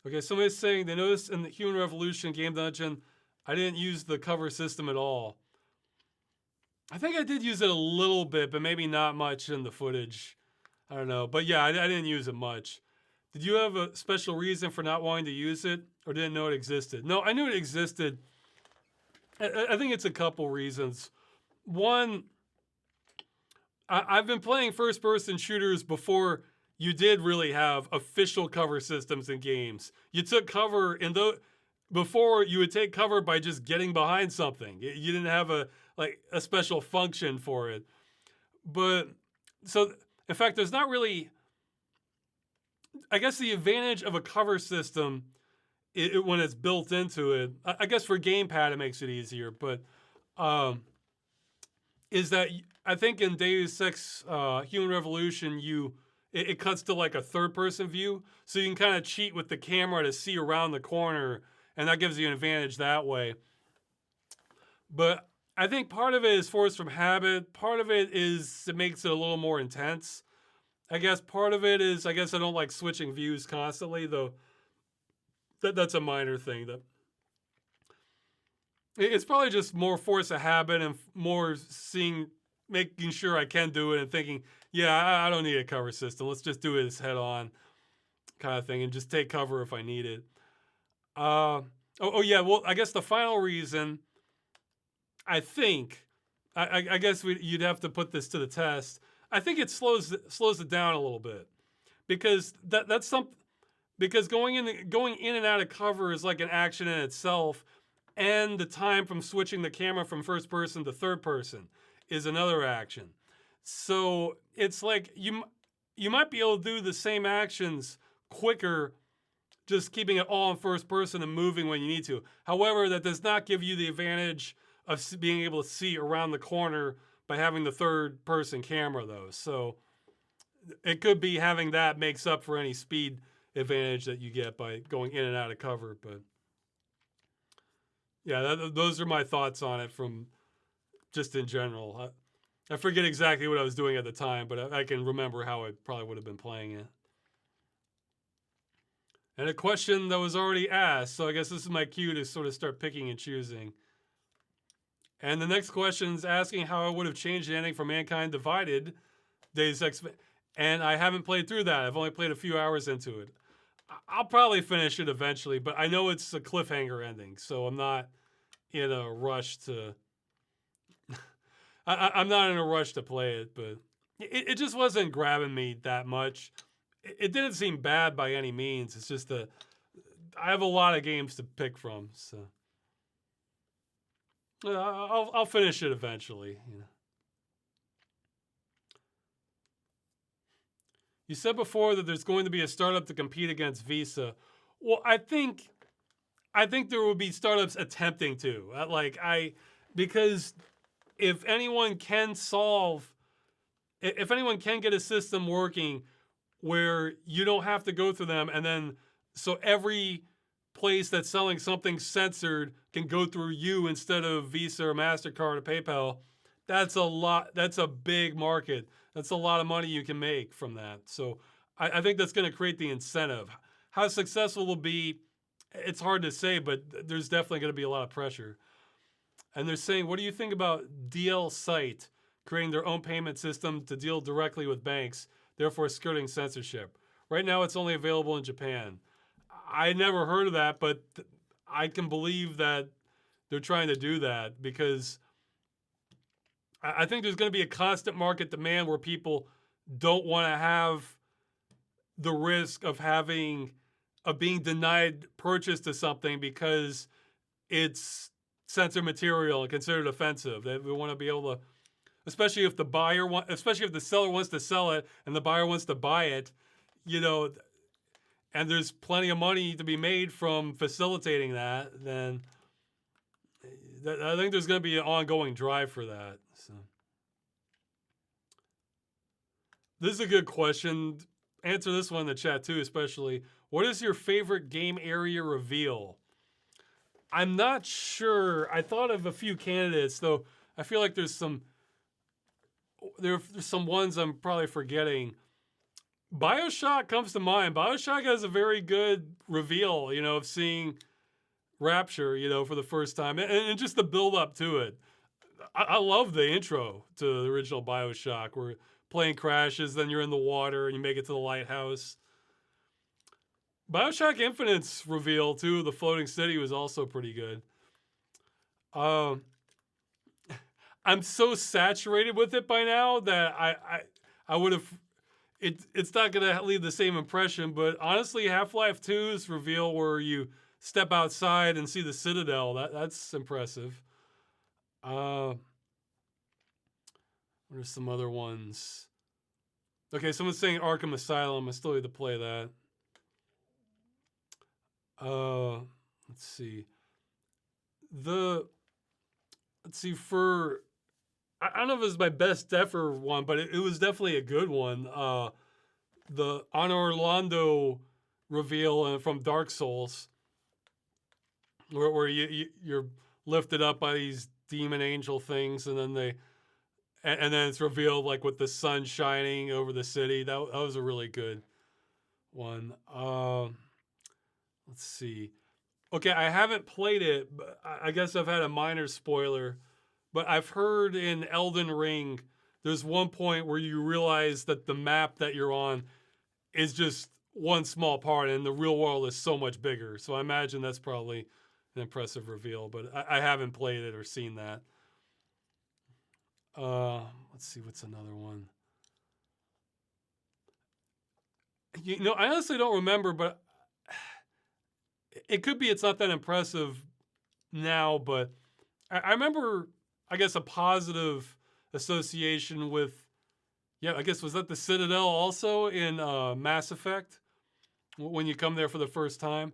Okay, somebody's saying they noticed in the Human Revolution game dungeon, I didn't use the cover system at all. I think I did use it a little bit, but maybe not much in the footage. I don't know. But yeah, I didn't use it much. Did you have a special reason for not wanting to use it or didn't know it existed? No, I knew it existed. I think it's a couple reasons. One, I've been playing first person shooters before you did really have official cover systems in games. You took cover in before you would take cover by just getting behind something. You didn't have a special function for it. But so in fact, there's not really, I guess the advantage of a cover system when it's built into it, I guess for gamepad it makes it easier, but um, is that I think in Deus Ex Human Revolution it cuts to like a third person view, so you can kind of cheat with the camera to see around the corner, and that gives you an advantage that way. But I think part of it is forced from habit. Part of it is it makes it a little more intense. I guess part of it is I guess I don't like switching views constantly, though. That's a minor thing. That it's probably just more force of habit and more making sure I can do it and thinking, yeah, I don't need a cover system. Let's just do it head on kind of thing and just take cover if I need it. Yeah. Well, I guess the final reason, I think, I guess you'd have to put this to the test. I think it slows it down a little bit because that's something. Because going in and out of cover is like an action in itself, and the time from switching the camera from first person to third person is another action. So it's like you might be able to do the same actions quicker, just keeping it all in first person and moving when you need to. However, that does not give you the advantage of being able to see around the corner by having the third person camera, though. So it could be having that makes up for any speed advantage that you get by going in and out of cover. But yeah, those are my thoughts on it from just in general. I forget exactly what I was doing at the time, but I can remember how I probably would have been playing it. And a question that was already asked, so I guess this is my cue to sort of start picking and choosing. And the next question is asking how I would have changed anything for Mankind Divided, Deus Ex, and I haven't played through that. I've only played a few hours into it. I'll probably finish it eventually, but I know it's a cliffhanger ending, so I'm not in a rush to. I'm not in a rush to play it, but it just wasn't grabbing me that much. It didn't seem bad by any means. It's just I have a lot of games to pick from, so I'll finish it eventually. You know. You said before that there's going to be a startup to compete against Visa. Well, I think there will be startups attempting to. Because if anyone can if anyone can get a system working where you don't have to go through them, and then so every place that's selling something censored can go through you instead of Visa or MasterCard or PayPal, that's a lot. That's a big market. That's a lot of money you can make from that. So I think that's going to create the incentive. How successful it'll be, it's hard to say, but there's definitely going to be a lot of pressure. And they're saying, what do you think about DL Site creating their own payment system to deal directly with banks, therefore skirting censorship? Right now, it's only available in Japan. I never heard of that, but I can believe that they're trying to do that because I think there's going to be a constant market demand where people don't want to have the risk of being denied purchase to something because it's censored material and considered offensive. They want to be able to, especially if the seller wants to sell it and the buyer wants to buy it, you know, and there's plenty of money to be made from facilitating that, then I think there's going to be an ongoing drive for that. So. This is a good question. Answer this one in the chat too, especially. What is your favorite game area reveal? I'm not sure. I thought of a few candidates, though. I feel like there's some ones I'm probably forgetting. BioShock comes to mind. BioShock has a very good reveal, you know, of seeing Rapture, you know, for the first time, and just the build up to it. I love the intro to the original BioShock, where plane crashes, then you're in the water, and you make it to the lighthouse. BioShock Infinite's reveal too, the floating city, was also pretty good. I'm so saturated with it by now that I would have. It's not gonna leave the same impression, but honestly, Half-Life 2's reveal where you step outside and see the Citadel, that's impressive. What are some other ones? Okay, someone's saying Arkham Asylum. I still need to play that. Let's see. I don't know if it was my best ever one, but it was definitely a good one. The Honor Orlando reveal from Dark Souls, where you're lifted up by these demon angel things, and then it's revealed like with the sun shining over the city. That was a really good one. Let's see. Okay, I haven't played it, but I guess I've had a minor spoiler. But I've heard in Elden Ring, there's one point where you realize that the map that you're on is just one small part, and the real world is so much bigger. So I imagine that's probably an impressive reveal, but I haven't played it or seen that. Let's see, what's another one? You know, I honestly don't remember, but it could be it's not that impressive now, but I remember, I guess, a positive association with, yeah, I guess, was that the Citadel also in Mass Effect? When you come there for the first time?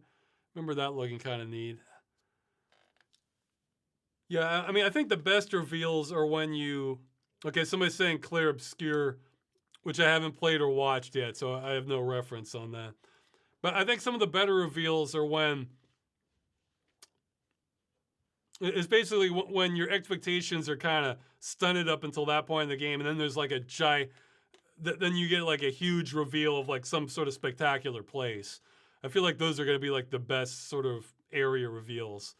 Remember that looking kind of neat. Yeah, I mean, I think the best reveals are when you... Okay, somebody's saying Claire Obscure, which I haven't played or watched yet, so I have no reference on that. But I think some of the better reveals are when... It's basically when your expectations are kind of stunted up until that point in the game, and then there's like a giant... Then you get like a huge reveal of like some sort of spectacular place. I feel like those are going to be like the best sort of area reveals,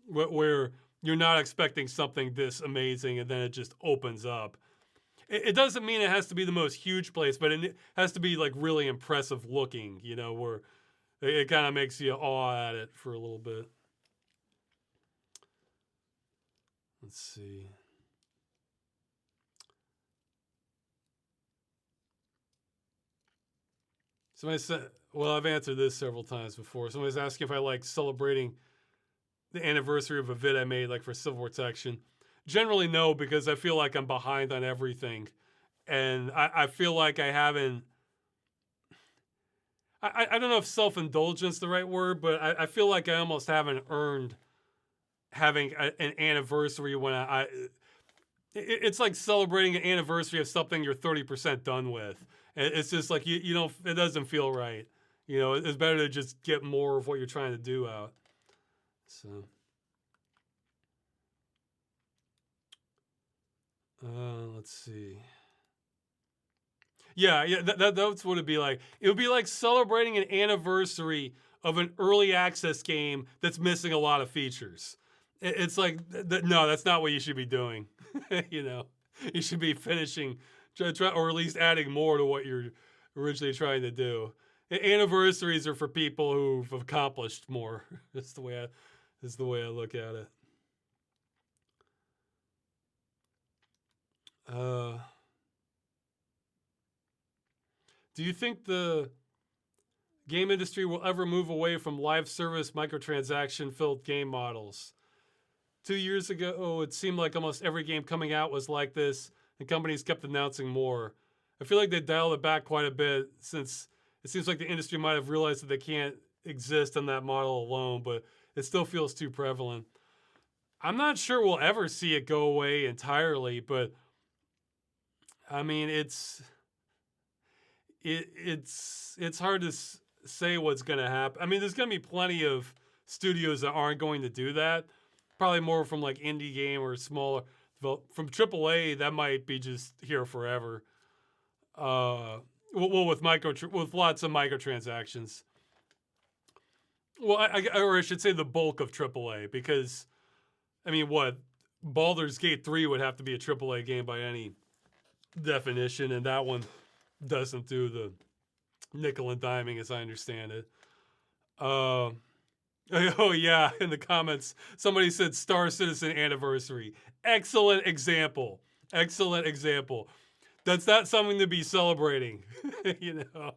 where you're not expecting something this amazing and then it just opens up. It doesn't mean it has to be the most huge place, but it has to be like really impressive looking, you know, where it kind of makes you awe at it for a little bit. Let's see. Somebody said, well, I've answered this several times before. Somebody's asking if I like celebrating the anniversary of a vid I made, like for civil protection. Generally, no, because I feel like I'm behind on everything. And I feel like I haven't. I don't know if self-indulgence is the right word, but I feel like I almost haven't earned having an anniversary when it's like celebrating an anniversary of something you're 30% done with. It's just like you don't. It doesn't feel right. You know, it's better to just get more of what you're trying to do out. So, let's see. Yeah, that's what it'd be like. It would be like celebrating an anniversary of an early access game that's missing a lot of features. It's like, no, that's not what you should be doing. You know, you should be finishing, or at least adding more to what you're originally trying to do. Anniversaries are for people who've accomplished more. That's the way I look at it. Do you think the game industry will ever move away from live service microtransaction filled game models? 2 years ago, it seemed like almost every game coming out was like this, and companies kept announcing more. I feel like they dialed it back quite a bit, since it seems like the industry might have realized that they can't exist on that model alone, but it still feels too prevalent. I'm not sure we'll ever see it go away entirely, but I mean, it's hard to say what's going to happen. I mean, there's going to be plenty of studios that aren't going to do that. Probably more from like indie game or smaller. From AAA, that might be just here forever. Well, with lots of microtransactions. Well, or I should say the bulk of AAA, because I mean, what Baldur's Gate 3 would have to be a AAA game by any definition, and that one doesn't do the nickel and diming as I understand it. Oh yeah, in the comments, somebody said Star Citizen anniversary. Excellent example. Excellent example. That's not something to be celebrating. You know,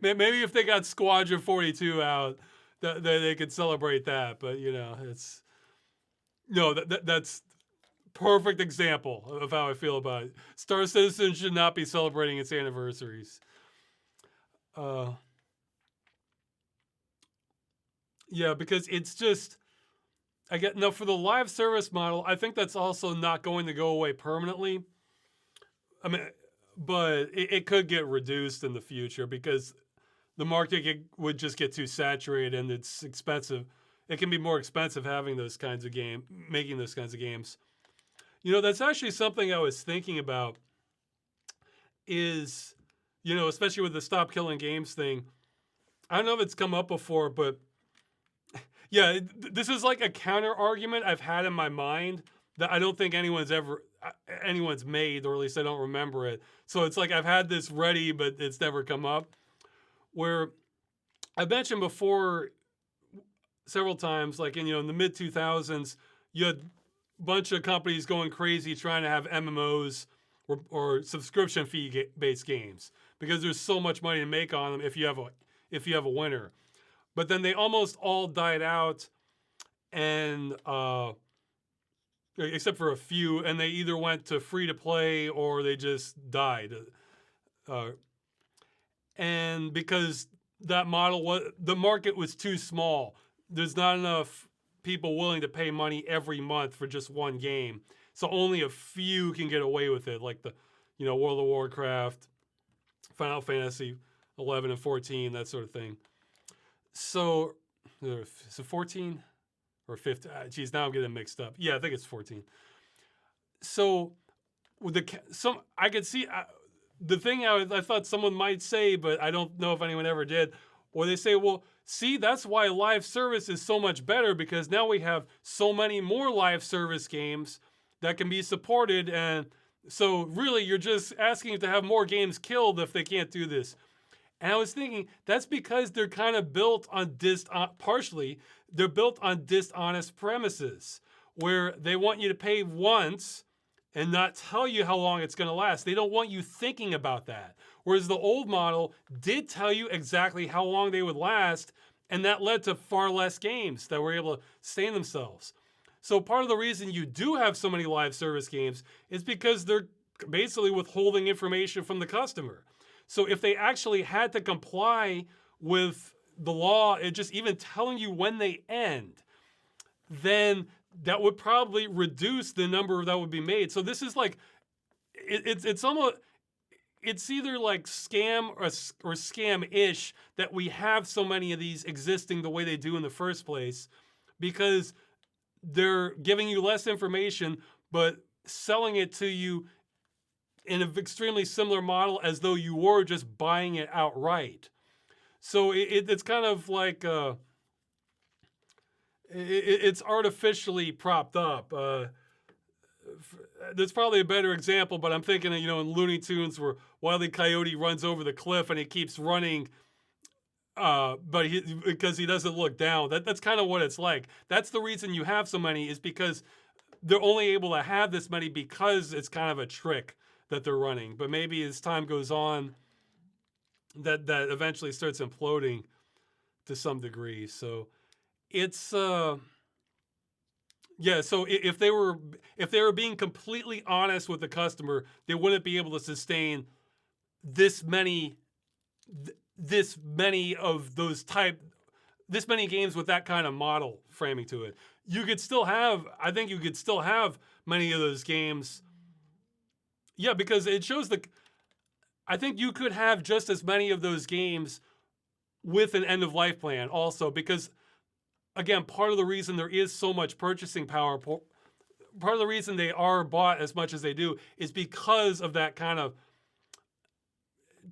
maybe if they got Squadron 42 out, they could celebrate that. But you know, it's no, that's perfect example of how I feel about it. Star Citizen should not be celebrating its anniversaries. Yeah, because it's just, I get no, for the live service model, I think that's also not going to go away permanently. I mean, but it could get reduced in the future because the market would just get too saturated, and it's expensive. It can be more expensive making those kinds of games. You know, that's actually something I was thinking about is, you know, especially with the stop killing games thing. I don't know if it's come up before, but yeah, this is like a counter argument I've had in my mind that I don't think anyone's made, or at least I don't remember it. So it's like I've had this ready, but it's never come up. Where I mentioned before several times, like in the mid 2000s, you had a bunch of companies going crazy trying to have MMOs or subscription fee based games because there's so much money to make on them if you have a winner. But then they almost all died out, and except for a few, and they either went to free to play or they just died. And because the market was too small, there's not enough people willing to pay money every month for just one game. So only a few can get away with it, like the World of Warcraft, Final Fantasy 11 and 14, that sort of thing. So 14 or 15? Geez, now I'm getting mixed up. Yeah, I think it's 14. So I could see the thing I thought someone might say, but I don't know if anyone ever did. Or they say, well, see, that's why live service is so much better, because now we have so many more live service games that can be supported. And so really, you're just asking to have more games killed if they can't do this. And I was thinking, that's because they're kind of built on they're built on dishonest premises, where they want you to pay once and not tell you how long it's going to last. They don't want you thinking about that. Whereas the old model did tell you exactly how long they would last, and that led to far less games that were able to sustain themselves. So part of the reason you do have so many live service games is because they're basically withholding information from the customer. So if they actually had to comply with the law and just even telling you when they end, then that would probably reduce the number that would be made. So this is like, it's almost, it's either like scam or scam-ish that we have so many of these existing the way they do in the first place, because they're giving you less information, but selling it to you in an extremely similar model as though you were just buying it outright. So it's kind of like, it's artificially propped up. There's probably a better example, but I'm thinking of, in Looney Tunes where Wile E. Coyote runs over the cliff and he keeps running, because he doesn't look down. That's kind of what it's like. That's the reason you have so many, is because they're only able to have this many because it's kind of a trick that they're running. But maybe as time goes on, that eventually starts imploding to some degree. So it's yeah. So if they were being completely honest with the customer, they wouldn't be able to sustain this many of those this many games with that kind of model framing to it. You could still have, I think you could still have many of those games. Yeah, because it shows I think you could have just as many of those games with an end of life plan also, because again, part of the reason there is so much purchasing power, part of the reason they are bought as much as they do, is because of that kind of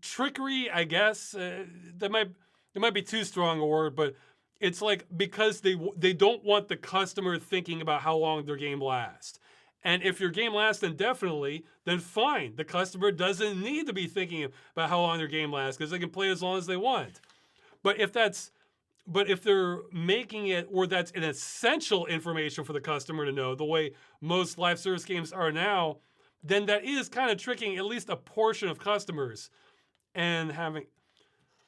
trickery, I guess. That might be too strong a word, but it's like, because they don't want the customer thinking about how long their game lasts. And if your game lasts indefinitely, then fine. The customer doesn't need to be thinking about how long their game lasts, because they can play as long as they want. But if they're making it, or that's an essential information for the customer to know, the way most live service games are now, then that is kind of tricking at least a portion of customers. And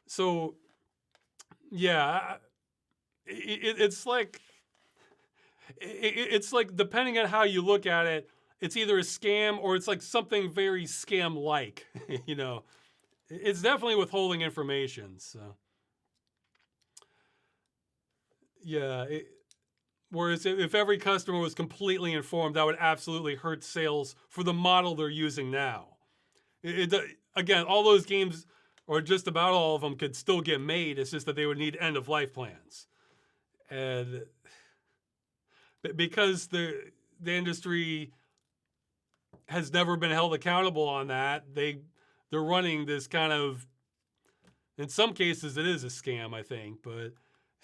so yeah, it's like, depending on how you look at it, it's either a scam or it's like something very scam-like. It's definitely withholding information. So yeah, whereas if every customer was completely informed, that would absolutely hurt sales for the model they're using now. Again, all those games, or just about all of them, could still get made. It's just that they would need end-of-life plans. And because the industry has never been held accountable on that, they're running this kind of, in some cases it is a scam, I think, but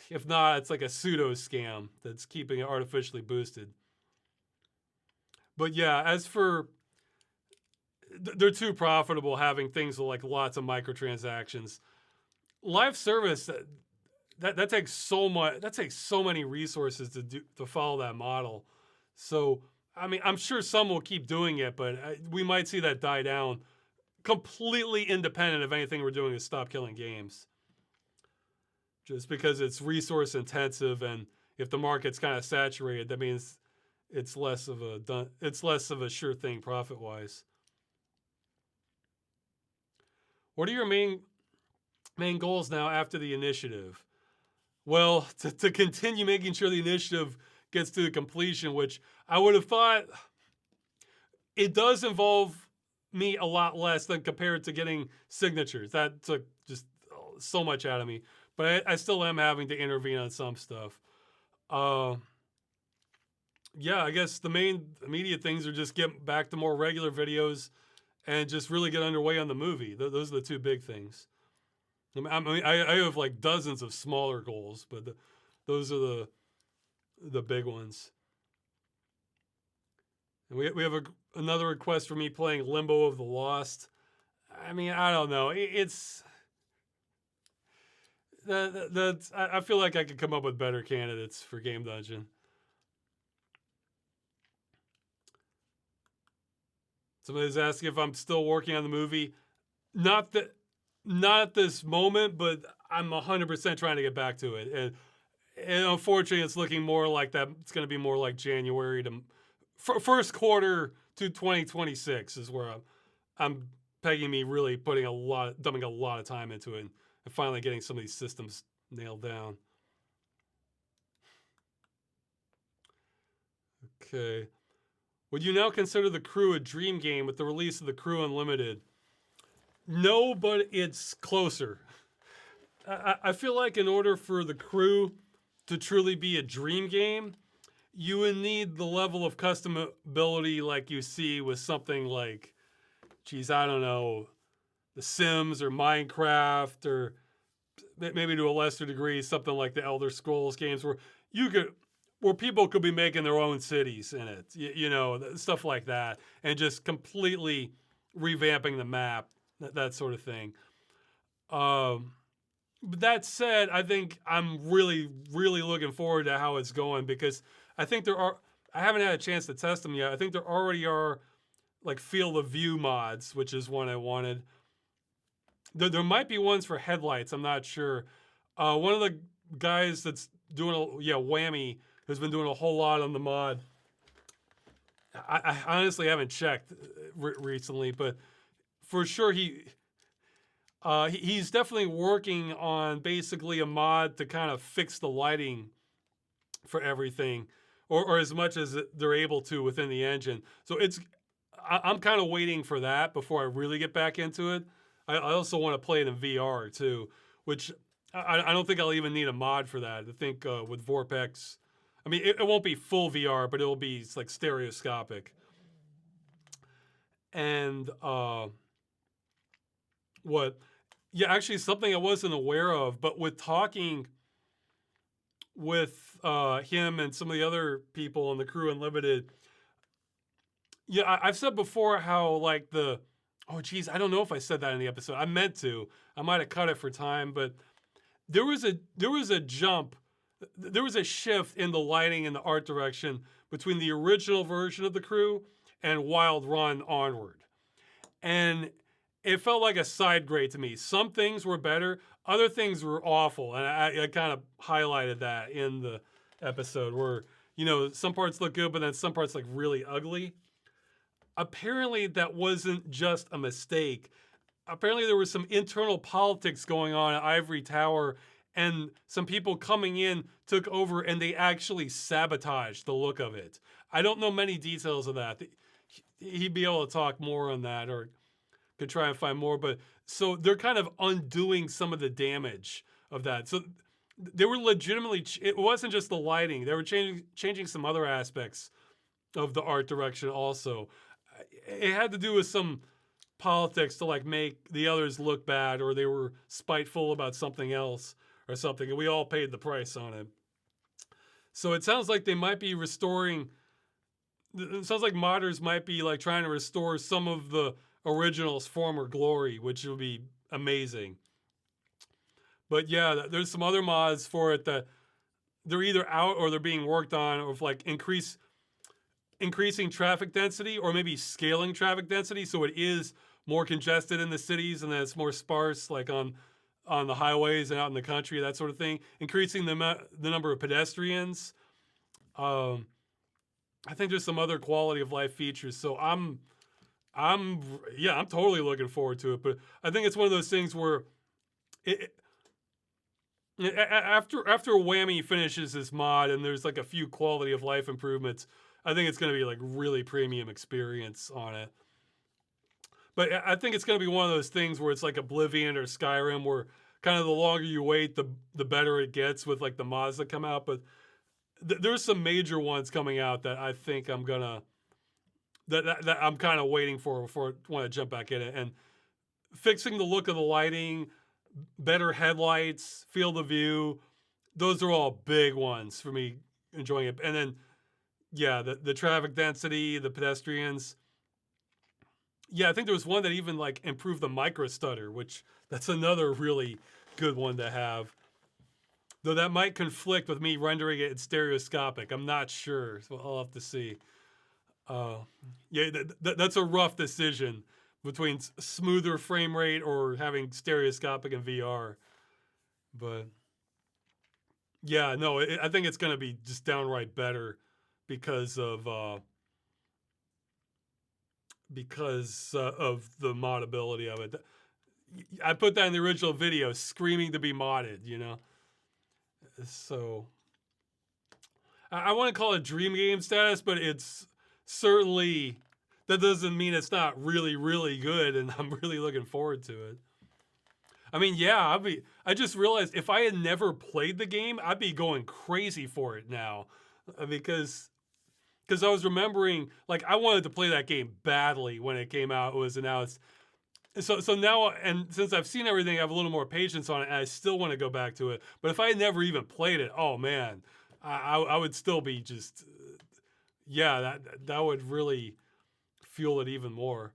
if not, it's like a pseudo scam that's keeping it artificially boosted. But yeah, as for, they're too profitable having things with like lots of microtransactions. Live service, that takes so much. That takes so many resources to follow that model. So I mean, I'm sure some will keep doing it, but we might see that die down, completely independent of anything we're doing to stop killing games. Just because it's resource intensive, and if the market's kind of saturated, that means it's less of a sure thing profit wise. What are your main goals now after the initiative? Well, to continue making sure the initiative gets to completion, which I would have thought it does involve me a lot less than compared to getting signatures. That took just so much out of me. But I still am having to intervene on some stuff. Yeah, I guess the main immediate things are just get back to more regular videos and just really get underway on the movie. Those are the two big things. I mean, I have like dozens of smaller goals, but those are the big ones. And we have another request for me playing Limbo of the Lost. I mean, I don't know. It's I feel like I could come up with better candidates for Game Dungeon. Somebody's asking if I'm still working on the movie. Not that, not at this moment, but I'm 100% trying to get back to it. And unfortunately, it's looking more like that. It's going to be more like January to first quarter to 2026 is where I'm pegging me really dumping a lot of time into it and finally getting some of these systems nailed down. Okay. Would you now consider The Crew a dream game with the release of The Crew Unlimited? No, but it's closer. I feel like in order for The Crew to truly be a dream game, you would need the level of customability like you see with something like, geez, I don't know, The Sims or Minecraft, or maybe to a lesser degree something like the Elder Scrolls games where people could be making their own cities in it, you know, stuff like that, and just completely revamping the map, that sort of thing. But that said, I think I'm really, really looking forward to how it's going, because I think I haven't had a chance to test them yet. I think there already are like field of view mods, which is one I wanted. There might be ones for headlights. I'm not sure. One of the guys that's doing Whammy, who's been doing a whole lot on the mod. I honestly haven't checked recently, but for sure he's definitely working on basically a mod to kind of fix the lighting for everything, or as much as they're able to within the engine. So I'm kind of waiting for that before I really get back into it. I also want to play it in VR too, which I don't think I'll even need a mod for that. I think with Vorpex, I mean, it won't be full VR, but it'll be like stereoscopic. And actually something I wasn't aware of, but with talking with him and some of the other people on The Crew Unlimited, I've said before how like oh geez, I don't know if I said that in the episode. I meant to. I might have cut it for time, but there was a jump. There was a shift in the lighting and the art direction between the original version of The Crew and Wild Run onward. And it felt like a side grade to me. Some things were better, other things were awful. And I kind of highlighted that in the episode where, some parts look good, but then some parts like really ugly. Apparently that wasn't just a mistake. Apparently there was some internal politics going on at Ivory Tower, and some people coming in took over and they actually sabotaged the look of it. I don't know many details of that. He'd be able to talk more on that, or could try and find more, but so they're kind of undoing some of the damage of that. So they were legitimately, it wasn't just the lighting, they were changing some other aspects of the art direction also. It had to do with some politics to like make the others look bad, or they were spiteful about something else or something, and we all paid the price on it. So it sounds like they might be restoring, it sounds like modders might be like trying to restore some of the original's former glory, which would be amazing. But yeah, there's some other mods for it that they're either out or they're being worked on, of like increasing traffic density, or maybe scaling traffic density so it is more congested in the cities and then it's more sparse like on the highways and out in the country, that sort of thing. Increasing the number of pedestrians. I think there's some other quality of life features. So I'm totally looking forward to it. But I think it's one of those things where after Whammy finishes this mod and there's like a few quality of life improvements, I think it's going to be like really premium experience on it. But I think it's going to be one of those things where it's like Oblivion or Skyrim, where kind of the longer you wait, the better it gets with like the mods that come out. But there's some major ones coming out that I think I'm gonna that I'm kind of waiting for before I want to jump back in it. And fixing the look of the lighting, better headlights, field of view, those are all big ones for me enjoying it. And then the traffic density, the pedestrians. Yeah, I think there was one that even like improved the micro stutter, which that's another really good one to have. Though that might conflict with me rendering it in stereoscopic. I'm not sure, so I'll have to see. Uh, yeah, that's a rough decision between smoother frame rate or having stereoscopic in VR. But yeah, no, I think it's going to be just downright better because of the modability of it. I put that in the original video, screaming to be modded. So I want to call it dream game status, but it's certainly, that doesn't mean it's not really really good, and I'm really looking forward to it. I mean, yeah, I just realized if I had never played the game, I'd be going crazy for it now, because I was remembering, like, I wanted to play that game badly when it came out. It was announced. So now, and since I've seen everything, I have a little more patience on it, and I still want to go back to it. But if I had never even played it, oh man, I would still be just, yeah, that would really fuel it even more.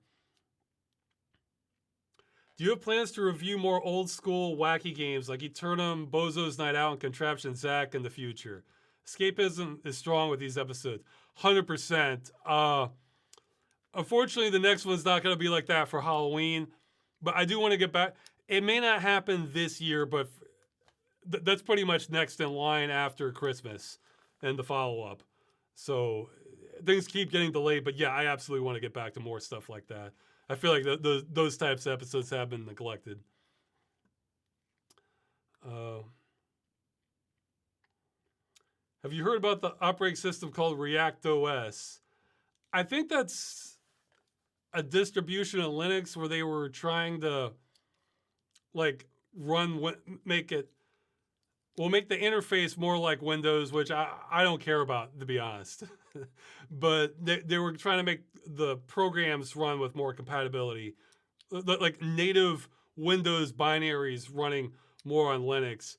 Do you have plans to review more old school wacky games like Eternum, Bozo's Night Out, and Contraption Zack in the future? Escapism is strong with these episodes. 100%. Unfortunately, the next one's not going to be like that for Halloween, but I do want to get back. It may not happen this year, but that's pretty much next in line after Christmas and the follow up. So things keep getting delayed, but yeah, I absolutely want to get back to more stuff like that. I feel like those types of episodes have been neglected. Have you heard about the operating system called React OS? I think that's a distribution of Linux where they were trying to like make the interface more like Windows, which I don't care about, to be honest. But they were trying to make the programs run with more compatibility, like native Windows binaries running more on Linux.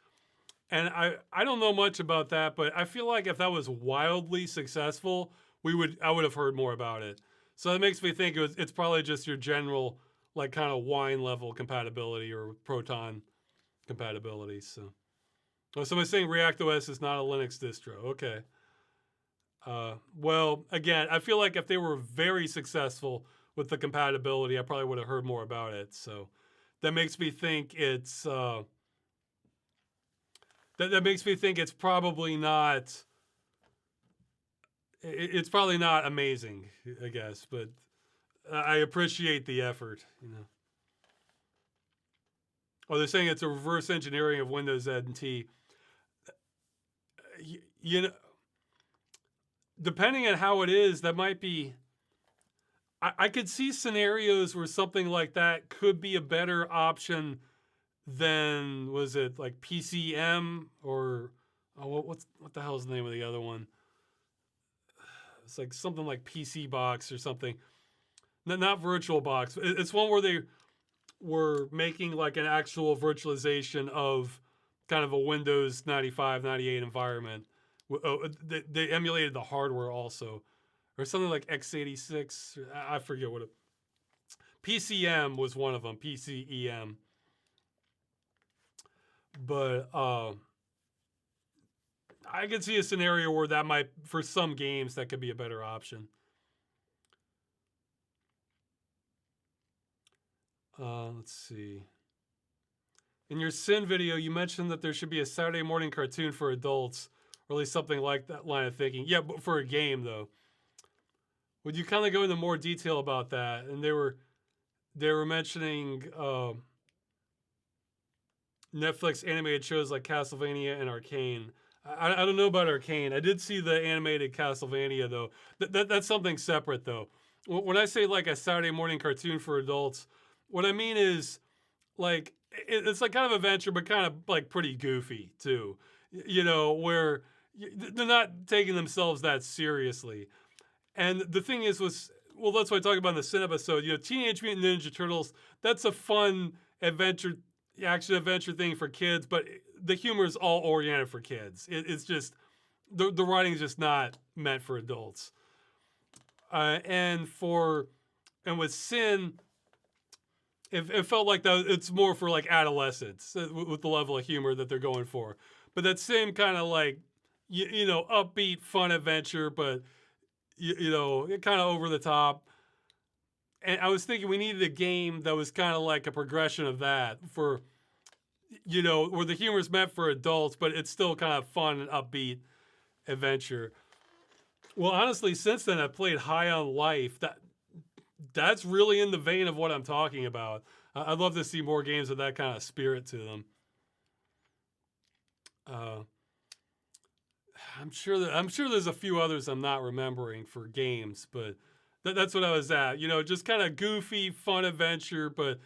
And I don't know much about that, but I feel like if that was wildly successful, I would have heard more about it. So that makes me think it's probably just your general, like, kind of wine level compatibility or Proton compatibility. So, oh, somebody's saying React OS is not a Linux distro. Okay. Well, again, I feel like if they were very successful with the compatibility, I probably would have heard more about it. So that makes me think that makes me think it's probably not. It's probably not amazing, I guess, but I appreciate the effort. Oh, they're saying it's a reverse engineering of Windows NT. You know, depending on how it is, that might be. I could see scenarios where something like that could be a better option than, was it like PCM or what the hell is the name of the other one? It's like something like PC Box or something. Not VirtualBox. It's one where they were making like an actual virtualization of kind of a Windows 95, 98 environment. They emulated the hardware also. Or something like x86. I forget what it. PCM was one of them. PCEM. But I could see a scenario where that might, for some games, that could be a better option. Let's see. In your Sin video, you mentioned that there should be a Saturday morning cartoon for adults, or at least something like that line of thinking. Yeah, but for a game, though. Would you kind of go into more detail about that? And they were mentioning Netflix animated shows like Castlevania and Arcane. I don't know about Arcane. I did see the animated Castlevania, though. That's something separate, though. When I say like a Saturday morning cartoon for adults, what I mean is like it's like kind of adventure, but kind of like pretty goofy too. Where they're not taking themselves that seriously. And the thing is, that's what I talk about in the Sin episode. Teenage Mutant Ninja Turtles. That's a fun action adventure thing for kids, but the humor is all oriented for kids. It's just the writing is just not meant for adults. And with Sin, it felt like that it's more for like adolescents with the level of humor that they're going for. But that same kind of like upbeat fun adventure, but you know, kind of over the top. And I was thinking we needed a game that was kind of like a progression of that for, you know, where the humor is meant for adults, but it's still kind of fun and upbeat adventure. Well, honestly, since then I've played High on Life. That's really in the vein of what I'm talking about. I'd love to see more games with that kind of spirit to them. Uh, I'm sure there's a few others I'm not remembering for games, but that's what I was at. You know, just kind of goofy, fun adventure, but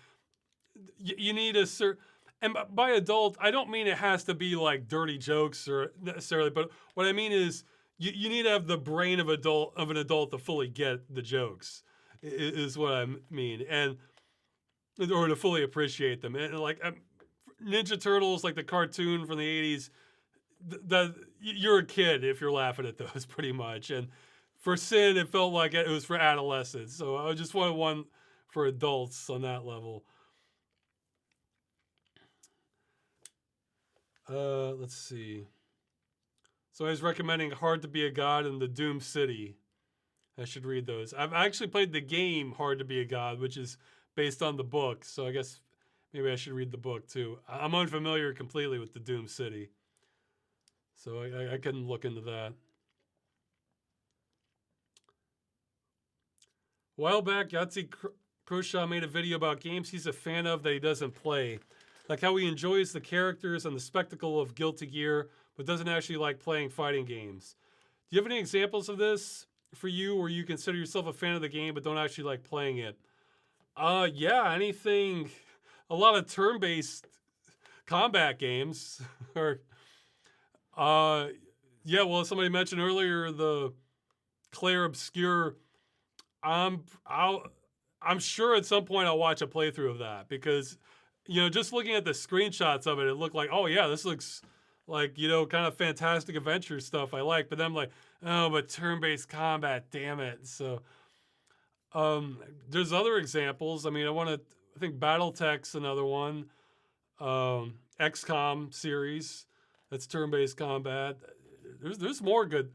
you need a certain. And by adult, I don't mean it has to be like dirty jokes or necessarily, but what I mean is you need to have the brain of an adult to fully get the jokes. Is what I mean, and or to fully appreciate them. And like Ninja Turtles, like the cartoon from the '80s, you're a kid if you're laughing at those, pretty much. And for Sin, it felt like it was for adolescents. So I just wanted one for adults on that level. Let's see. So I was recommending Hard to Be a God and The Doom City. I should read those. I've actually played the game Hard to Be a God, which is based on the book. So I guess maybe I should read the book too. I'm unfamiliar completely with the Doom City. So I couldn't look into that. A while back, Yahtzee Croshaw made a video about games he's a fan of that he doesn't play. Like how he enjoys the characters and the spectacle of Guilty Gear, but doesn't actually like playing fighting games. Do you have any examples of this for you where you consider yourself a fan of the game but don't actually like playing it? Yeah, anything, a lot of turn-based combat games. Or, yeah, well, somebody mentioned earlier the Claire Obscure. I'm sure at some point I'll watch a playthrough of that because, you know, just looking at the screenshots of it, it looked like, oh yeah, this looks like, you know, kind of fantastic adventure stuff I like. But then I'm like, oh, but turn-based combat, damn it. So, there's other examples. I mean, I think BattleTech's another one. XCOM series, that's turn-based combat. There's more good.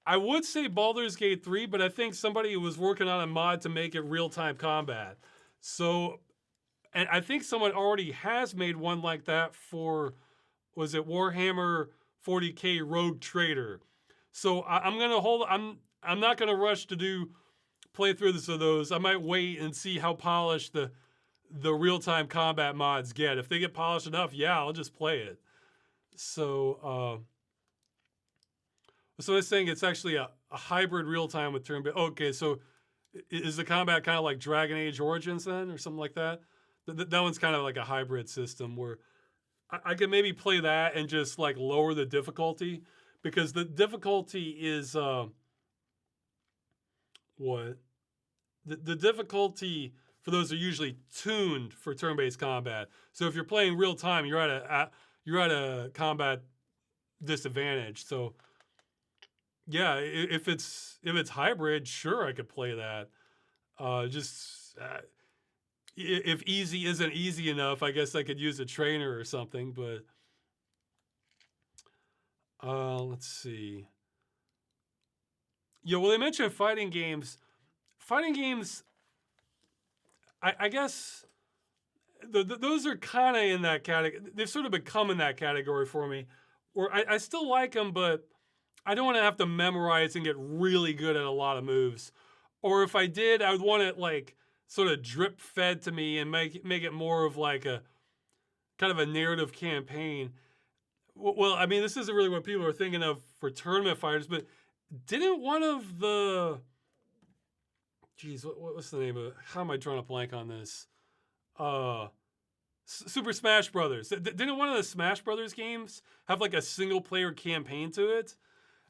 I would say Baldur's Gate 3, but I think somebody was working on a mod to make it real-time combat. So, and I think someone already has made one like that for, was it Warhammer 40K Rogue Trader? So I'm gonna hold. I'm not gonna rush to do playthroughs of those. I might wait and see how polished the real-time combat mods get. If they get polished enough, yeah, I'll just play it. So, so I was saying it's actually a hybrid real-time with turn-based. Okay, so is the combat kind of like Dragon Age Origins then, or something like that? That one's kind of like a hybrid system where I can maybe play that and just like lower the difficulty, because the difficulty is what the difficulty for those are usually tuned for turn-based combat. So if you're playing real time, you're at a combat disadvantage. So yeah, if it's hybrid, sure I could play that. If easy isn't easy enough, I guess I could use a trainer or something. But let's see. Yeah, well, they mentioned fighting games. Fighting games, I guess those are kind of in that category. They've sort of become in that category for me, where I still like them, but I don't want to have to memorize and get really good at a lot of moves. Or if I did, I would want it like sort of drip fed to me and make it more of like a kind of a narrative campaign. Well, I mean, this isn't really what people are thinking of for tournament fighters, but didn't one of the, geez, what's the name of it? How am I drawing a blank on this? Super Smash Brothers. Didn't one of the Smash Brothers games have like a single player campaign to it?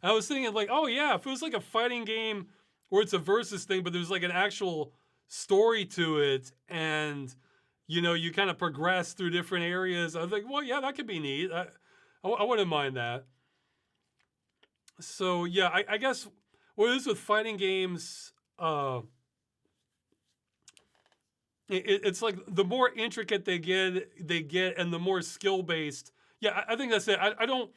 I was thinking like, oh yeah, if it was like a fighting game where it's a versus thing, but there's like an actual story to it, and you know, you kind of progress through different areas. I was like, well, yeah, that could be neat. I wouldn't mind that. So yeah, I guess what it is with fighting games, it's like the more intricate they get, and the more skill based. Yeah, I think that's it. I don't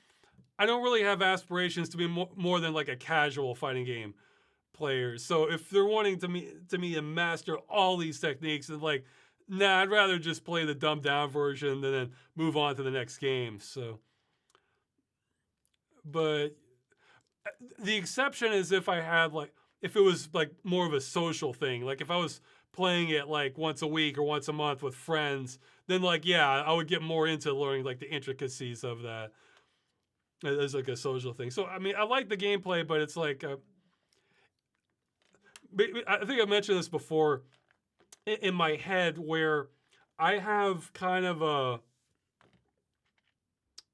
really have aspirations to be more than like a casual fighting game. players. So if they're wanting to master all these techniques, and like, nah, I'd rather just play the dumbed down version than then move on to the next game. So, but the exception is if I had like, if it was like more of a social thing, like if I was playing it like once a week or once a month with friends, then like, yeah, I would get more into learning like the intricacies of that as like a social thing. So, I mean, I like the gameplay, but it's like, I think I mentioned this before in my head where I have kind of a,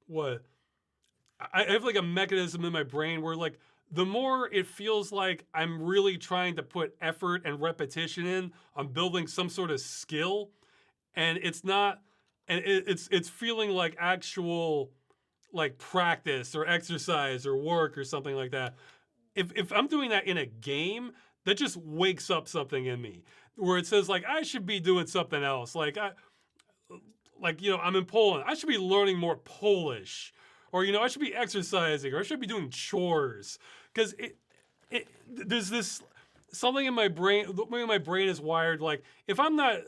what? I have like a mechanism in my brain where like the more it feels like I'm really trying to put effort and repetition in on building some sort of skill, and it's not, and it's feeling like actual like practice or exercise or work or something like that. If I'm doing that in a game, that just wakes up something in me where it says like I should be doing something else. Like, you know, I'm in Poland. I should be learning more Polish, or you know, I should be exercising, or I should be doing chores, because there's this something in my brain. The way my brain is wired, like if I'm not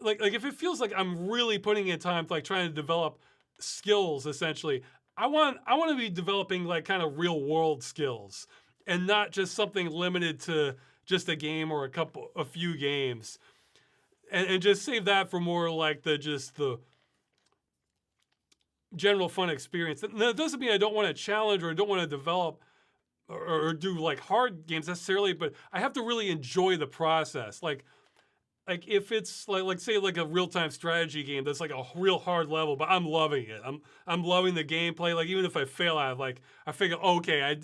like if it feels like I'm really putting in time, like trying to develop skills, essentially, I want to be developing like kind of real world skills, and not just something limited to just a game or a few games, and just save that for more like the general fun experience. That doesn't mean I don't want to challenge or don't want to develop or do like hard games necessarily, but I have to really enjoy the process. Like if it's like say like a real time strategy game that's like a real hard level, but I'm loving it. I'm loving the gameplay. Like even if I fail at it, like I figure okay,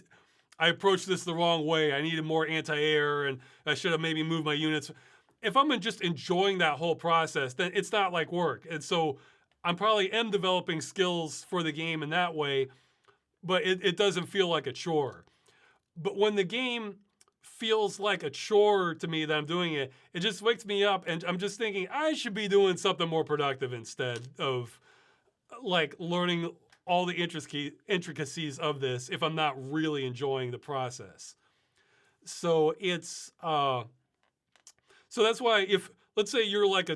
I approached this the wrong way. I needed more anti-air, and I should have maybe moved my units. If I'm just enjoying that whole process, then it's not like work. And so I'm probably am developing skills for the game in that way, but it doesn't feel like a chore. But when the game feels like a chore to me that I'm doing it, it just wakes me up, and I'm just thinking I should be doing something more productive instead of like learning all the intricacies of this if I'm not really enjoying the process. So it's so that's why if let's say you're like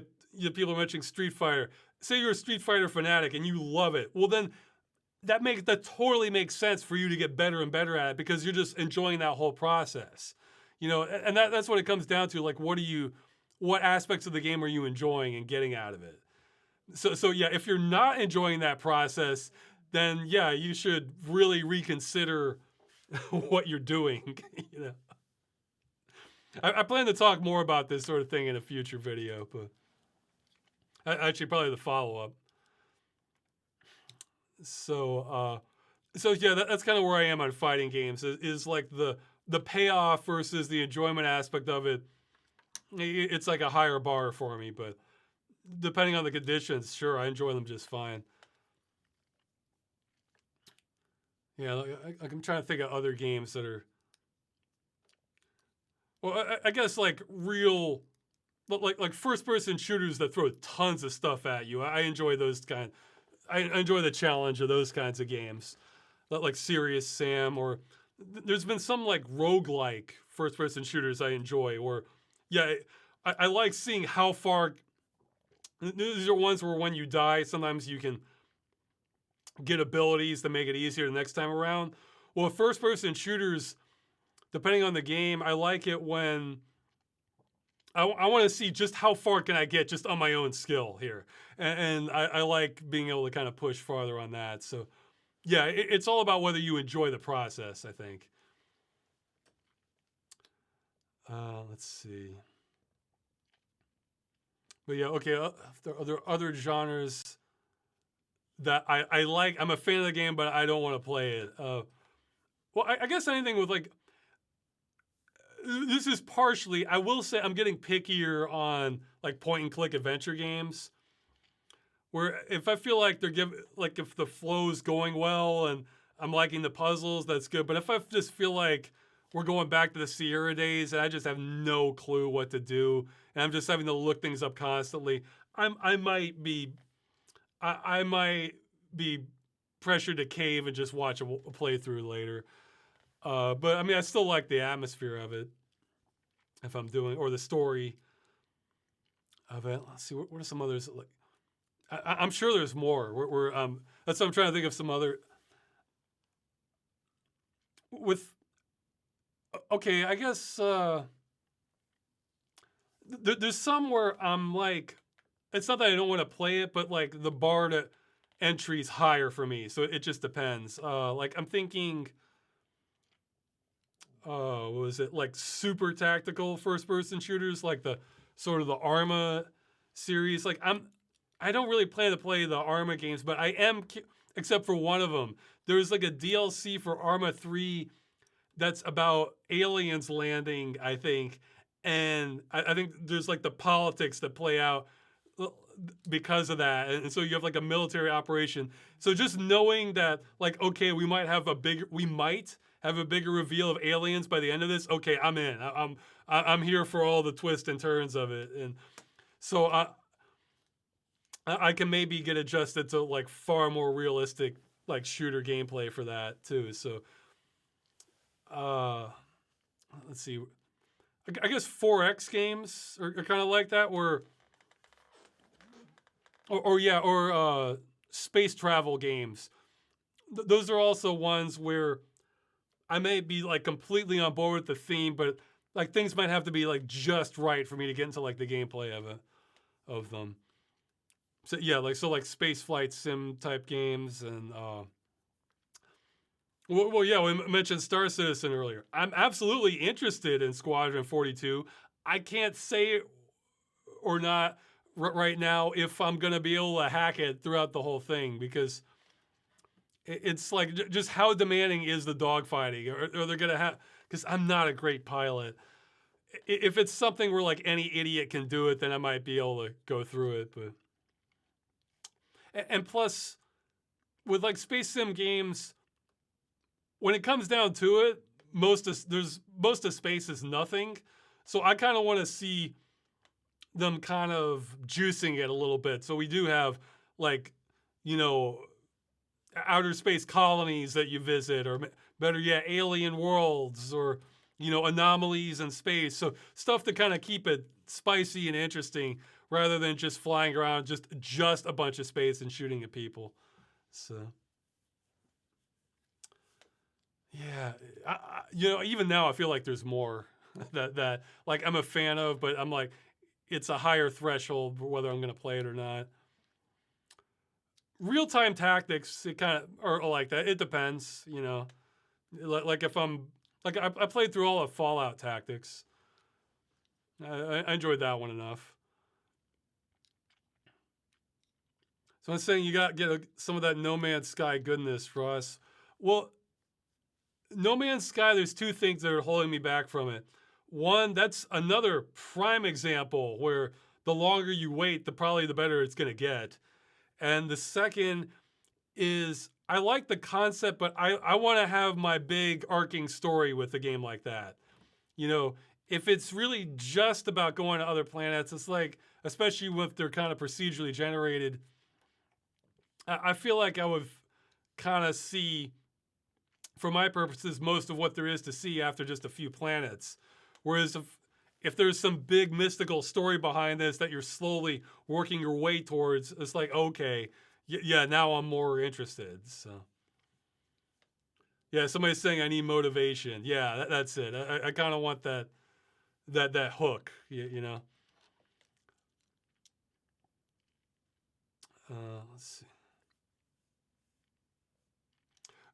people are mentioning Street Fighter, say you're a Street Fighter fanatic and you love it, well then that totally makes sense for you to get better and better at it because you're just enjoying that whole process. You know, and that's what it comes down to. Like, what aspects of the game are you enjoying and getting out of it? So yeah, if you're not enjoying that process, then yeah, you should really reconsider what you're doing. You know, I plan to talk more about this sort of thing in a future video, but actually probably the follow up. So yeah, that's kind of where I am on fighting games. Is like the payoff versus the enjoyment aspect of it. It's like a higher bar for me, but depending on the conditions, sure, I enjoy them just fine. Yeah, like I'm trying to think of other games that are. Well, I guess like real, like first person shooters that throw tons of stuff at you. I enjoy those kind. I enjoy the challenge of those kinds of games, like Serious Sam, or there's been some like roguelike first person shooters I enjoy. Or yeah, I like seeing how far. These are ones where when you die, sometimes you can get abilities to make it easier the next time around. Well, first person shooters, depending on the game, I like it when I want to see just how far can I get just on my own skill here, and I like being able to kind of push farther on that. So yeah, it's all about whether you enjoy the process, I think. Let's see. But yeah, okay. Are there other genres that I like? I'm a fan of the game, but I don't want to play it. Well, I guess anything with like this is partially. I will say I'm getting pickier on like point and click adventure games. Where if I feel like like if the flow's going well and I'm liking the puzzles, that's good. But if I just feel like we're going back to the Sierra days and I just have no clue what to do and I'm just having to look things up constantly, I might be I might be pressured to cave and just watch a playthrough later. But I mean, I still like the atmosphere of it if I'm doing, or the story of it. Let's see, what are some others? Like, I'm sure there's more. That's what I'm trying to think of some other with. Okay, I guess there's some where I'm like, it's not that I don't want to play it, but like the bar to entry's higher for me, so it just depends. Like I'm thinking, what was it, like super tactical first person shooters, like the sort of the Arma series. Like I don't really plan to play the Arma games, but I am, except for one of them. There's like a DLC for Arma 3 that's about aliens landing, I think. And I think there's like the politics that play out because of that. And so you have like a military operation. So just knowing that, like, okay, we might have a bigger reveal of aliens by the end of this. Okay, I'm in. I'm here for all the twists and turns of it. And so I can maybe get adjusted to like far more realistic like shooter gameplay for that too. So uh let's see. I guess 4X games are kind of like that, where or yeah, or space travel games. Those are also ones where I may be like completely on board with the theme, but like things might have to be like just right for me to get into like the gameplay of them. So yeah, like space flight sim type games. And well, yeah, we mentioned Star Citizen earlier. I'm absolutely interested in Squadron 42. I can't say or not right now if I'm gonna be able to hack it throughout the whole thing, because it's like just how demanding is the dogfighting? Or they're gonna have, because I'm not a great pilot. If it's something where like any idiot can do it, then I might be able to go through it. But and plus, with like space sim games, when it comes down to it, most of space is nothing. So I kind of want to see them kind of juicing it a little bit. So we do have like, you know, outer space colonies that you visit, or better yet, alien worlds, or anomalies in space. So stuff to kind of keep it spicy and interesting, rather than just flying around just a bunch of space and shooting at people. So yeah, even now I feel like there's more that like I'm a fan of, but I'm like, it's a higher threshold for whether I'm going to play it or not. Real time tactics, it kind of are like that. It depends, Like if I'm like I played through all of Fallout Tactics. I enjoyed that one enough. So I'm saying you got to get some of that No Man's Sky goodness, Ross. Well, No Man's Sky, there's two things that are holding me back from it. One, that's another prime example where the longer you wait, the better it's going to get. And the second is, I like the concept, but I want to have my big arcing story with a game like that. If it's really just about going to other planets, it's like, especially if they're kind of procedurally generated, I feel like I would kind of see, for my purposes, most of what there is to see after just a few planets. Whereas if there's some big mystical story behind this that you're slowly working your way towards, it's like, okay, yeah, now I'm more interested. So yeah, somebody's saying I need motivation. Yeah, that's it. I kind of want that hook. Let's see.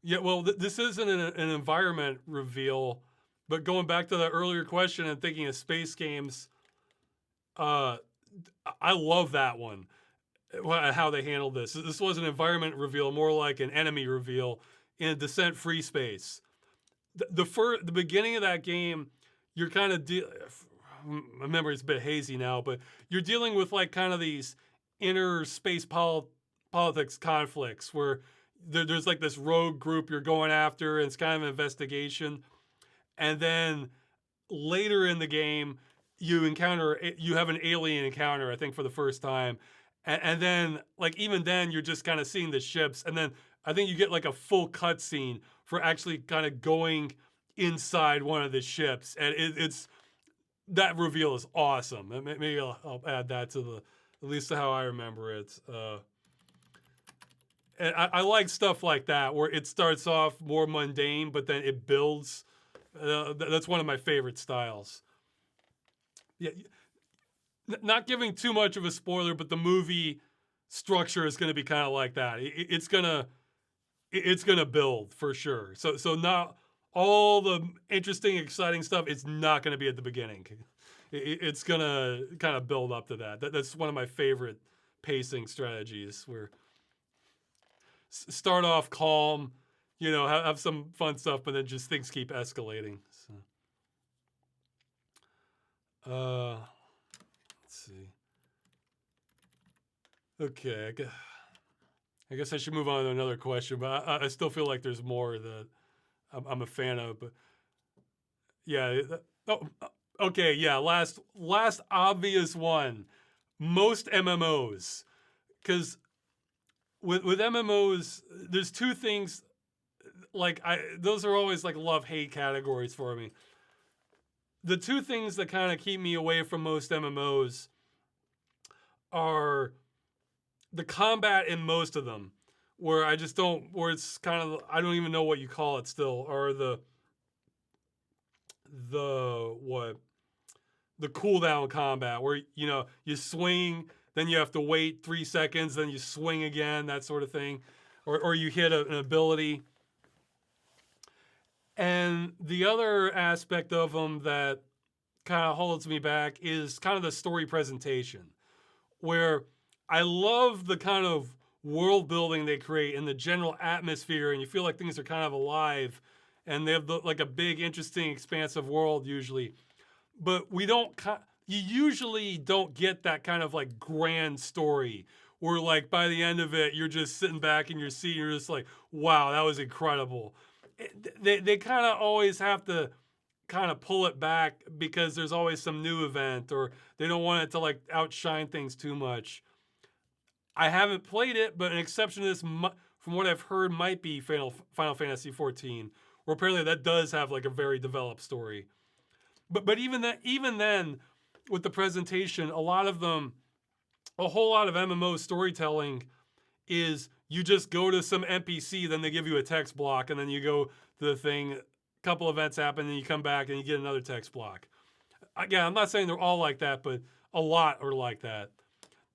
Yeah, well, this isn't an environment reveal, but going back to the earlier question and thinking of space games, uh, I love that one. How they handled this. This was an environment reveal, more like an enemy reveal in a Descent Free Space. The beginning of that game, you're kind of my memory's a bit hazy now, but you're dealing with like kind of these inner space politics conflicts where there's like this rogue group you're going after, and it's kind of an investigation. And then later in the game, you have an alien encounter, I think, for the first time. And then, like, even then, you're just kind of seeing the ships. And then I think you get like a full cutscene for actually kind of going inside one of the ships, and it's that reveal is awesome. Maybe I'll add that to the at least to how I remember it. And I like stuff like that where it starts off more mundane, but then it builds. That's one of my favorite styles. Yeah, not giving too much of a spoiler, but the movie structure is going to be kind of like that. It's gonna build for sure. So not all the interesting, exciting stuff. It's not going to be at the beginning. It's gonna kind of build up to that. That's one of my favorite pacing strategies where start off calm, have some fun stuff, but then just things keep escalating. So, let's see. Okay, I guess I should move on to another question, but I still feel like there's more that I'm a fan of. But yeah, oh, okay, yeah. Last obvious one, most MMOs, because with MMOs, there's two things. Like those are always like love-hate categories for me. The two things that kind of keep me away from most MMOs are the combat in most of them, where I just don't, where it's kind of, I don't even know what you call it still, or the what, the cooldown combat, where, you swing, then you have to wait 3 seconds, then you swing again, that sort of thing, or you hit an ability. And the other aspect of them that kind of holds me back is kind of the story presentation, where I love the kind of world building they create and the general atmosphere, and you feel like things are kind of alive, and they have like a big, interesting, expansive world usually. But you usually don't get that kind of like grand story where like by the end of it, you're just sitting back in your seat and you're just like, wow, that was incredible. They kind of always have to kind of pull it back because there's always some new event, or they don't want it to like outshine things too much. I haven't played it, but an exception to this, from what I've heard, might be Final Fantasy 14, where apparently that does have like a very developed story. But even then, with the presentation, a whole lot of MMO storytelling is you just go to some NPC, then they give you a text block, and then you go to the thing, a couple events happen, and you come back and you get another text block. Again, I'm not saying they're all like that, but a lot are like that.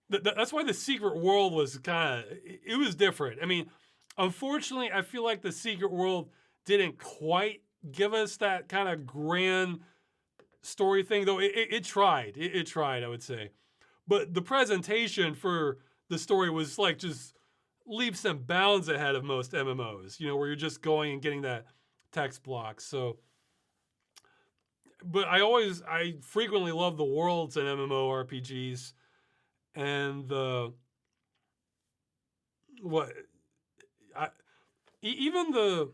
That's why the Secret World was it was different. I mean, unfortunately, I feel like the Secret World didn't quite give us that kind of grand story thing, though it tried. It tried, I would say. But the presentation for the story was like just leaps and bounds ahead of most MMOs, where you're just going and getting that text block. So, but I frequently love the worlds in MMORPGs, and even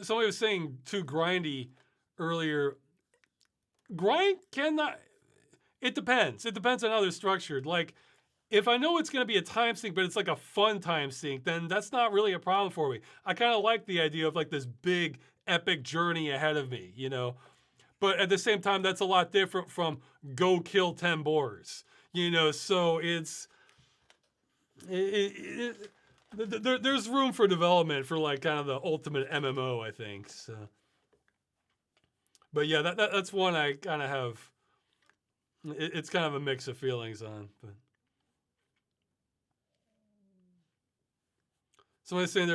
somebody was saying too grindy earlier. Grind cannot. It depends. It depends on how they're structured. Like, if I know it's going to be a time sink, but it's like a fun time sink, then that's not really a problem for me. I kind of like the idea of like this big epic journey ahead of me, But at the same time, that's a lot different from go kill 10 boars, So there's room for development for like kind of the ultimate MMO, I think. So, but yeah, that's one I kind of have. It's kind of a mix of feelings on, but. Somebody's saying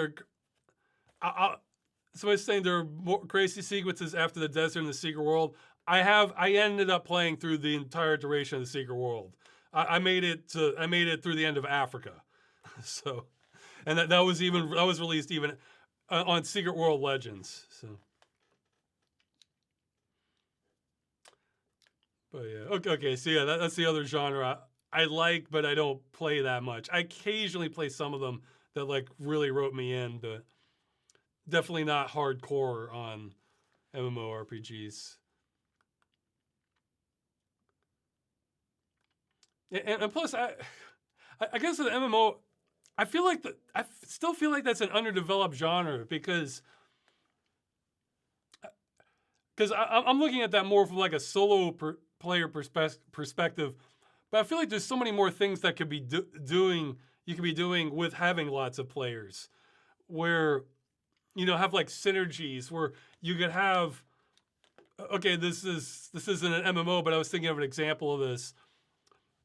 there are more crazy sequences after the desert in the Secret World. I ended up playing through the entire duration of the Secret World. I made it through the end of Africa, so, and that was released even on Secret World Legends. So, but yeah, okay. So yeah, that's the other genre I like, but I don't play that much. I occasionally play some of them that like really wrote me in, but definitely not hardcore on MMORPGs. And plus, I guess with MMO, I still feel like that's an underdeveloped genre because because I'm looking at that more from like a solo player perspective, but I feel like there's so many more things that could be doing. You could be doing with having lots of players, where have like synergies where you could have. Okay, this isn't an MMO, but I was thinking of an example of this.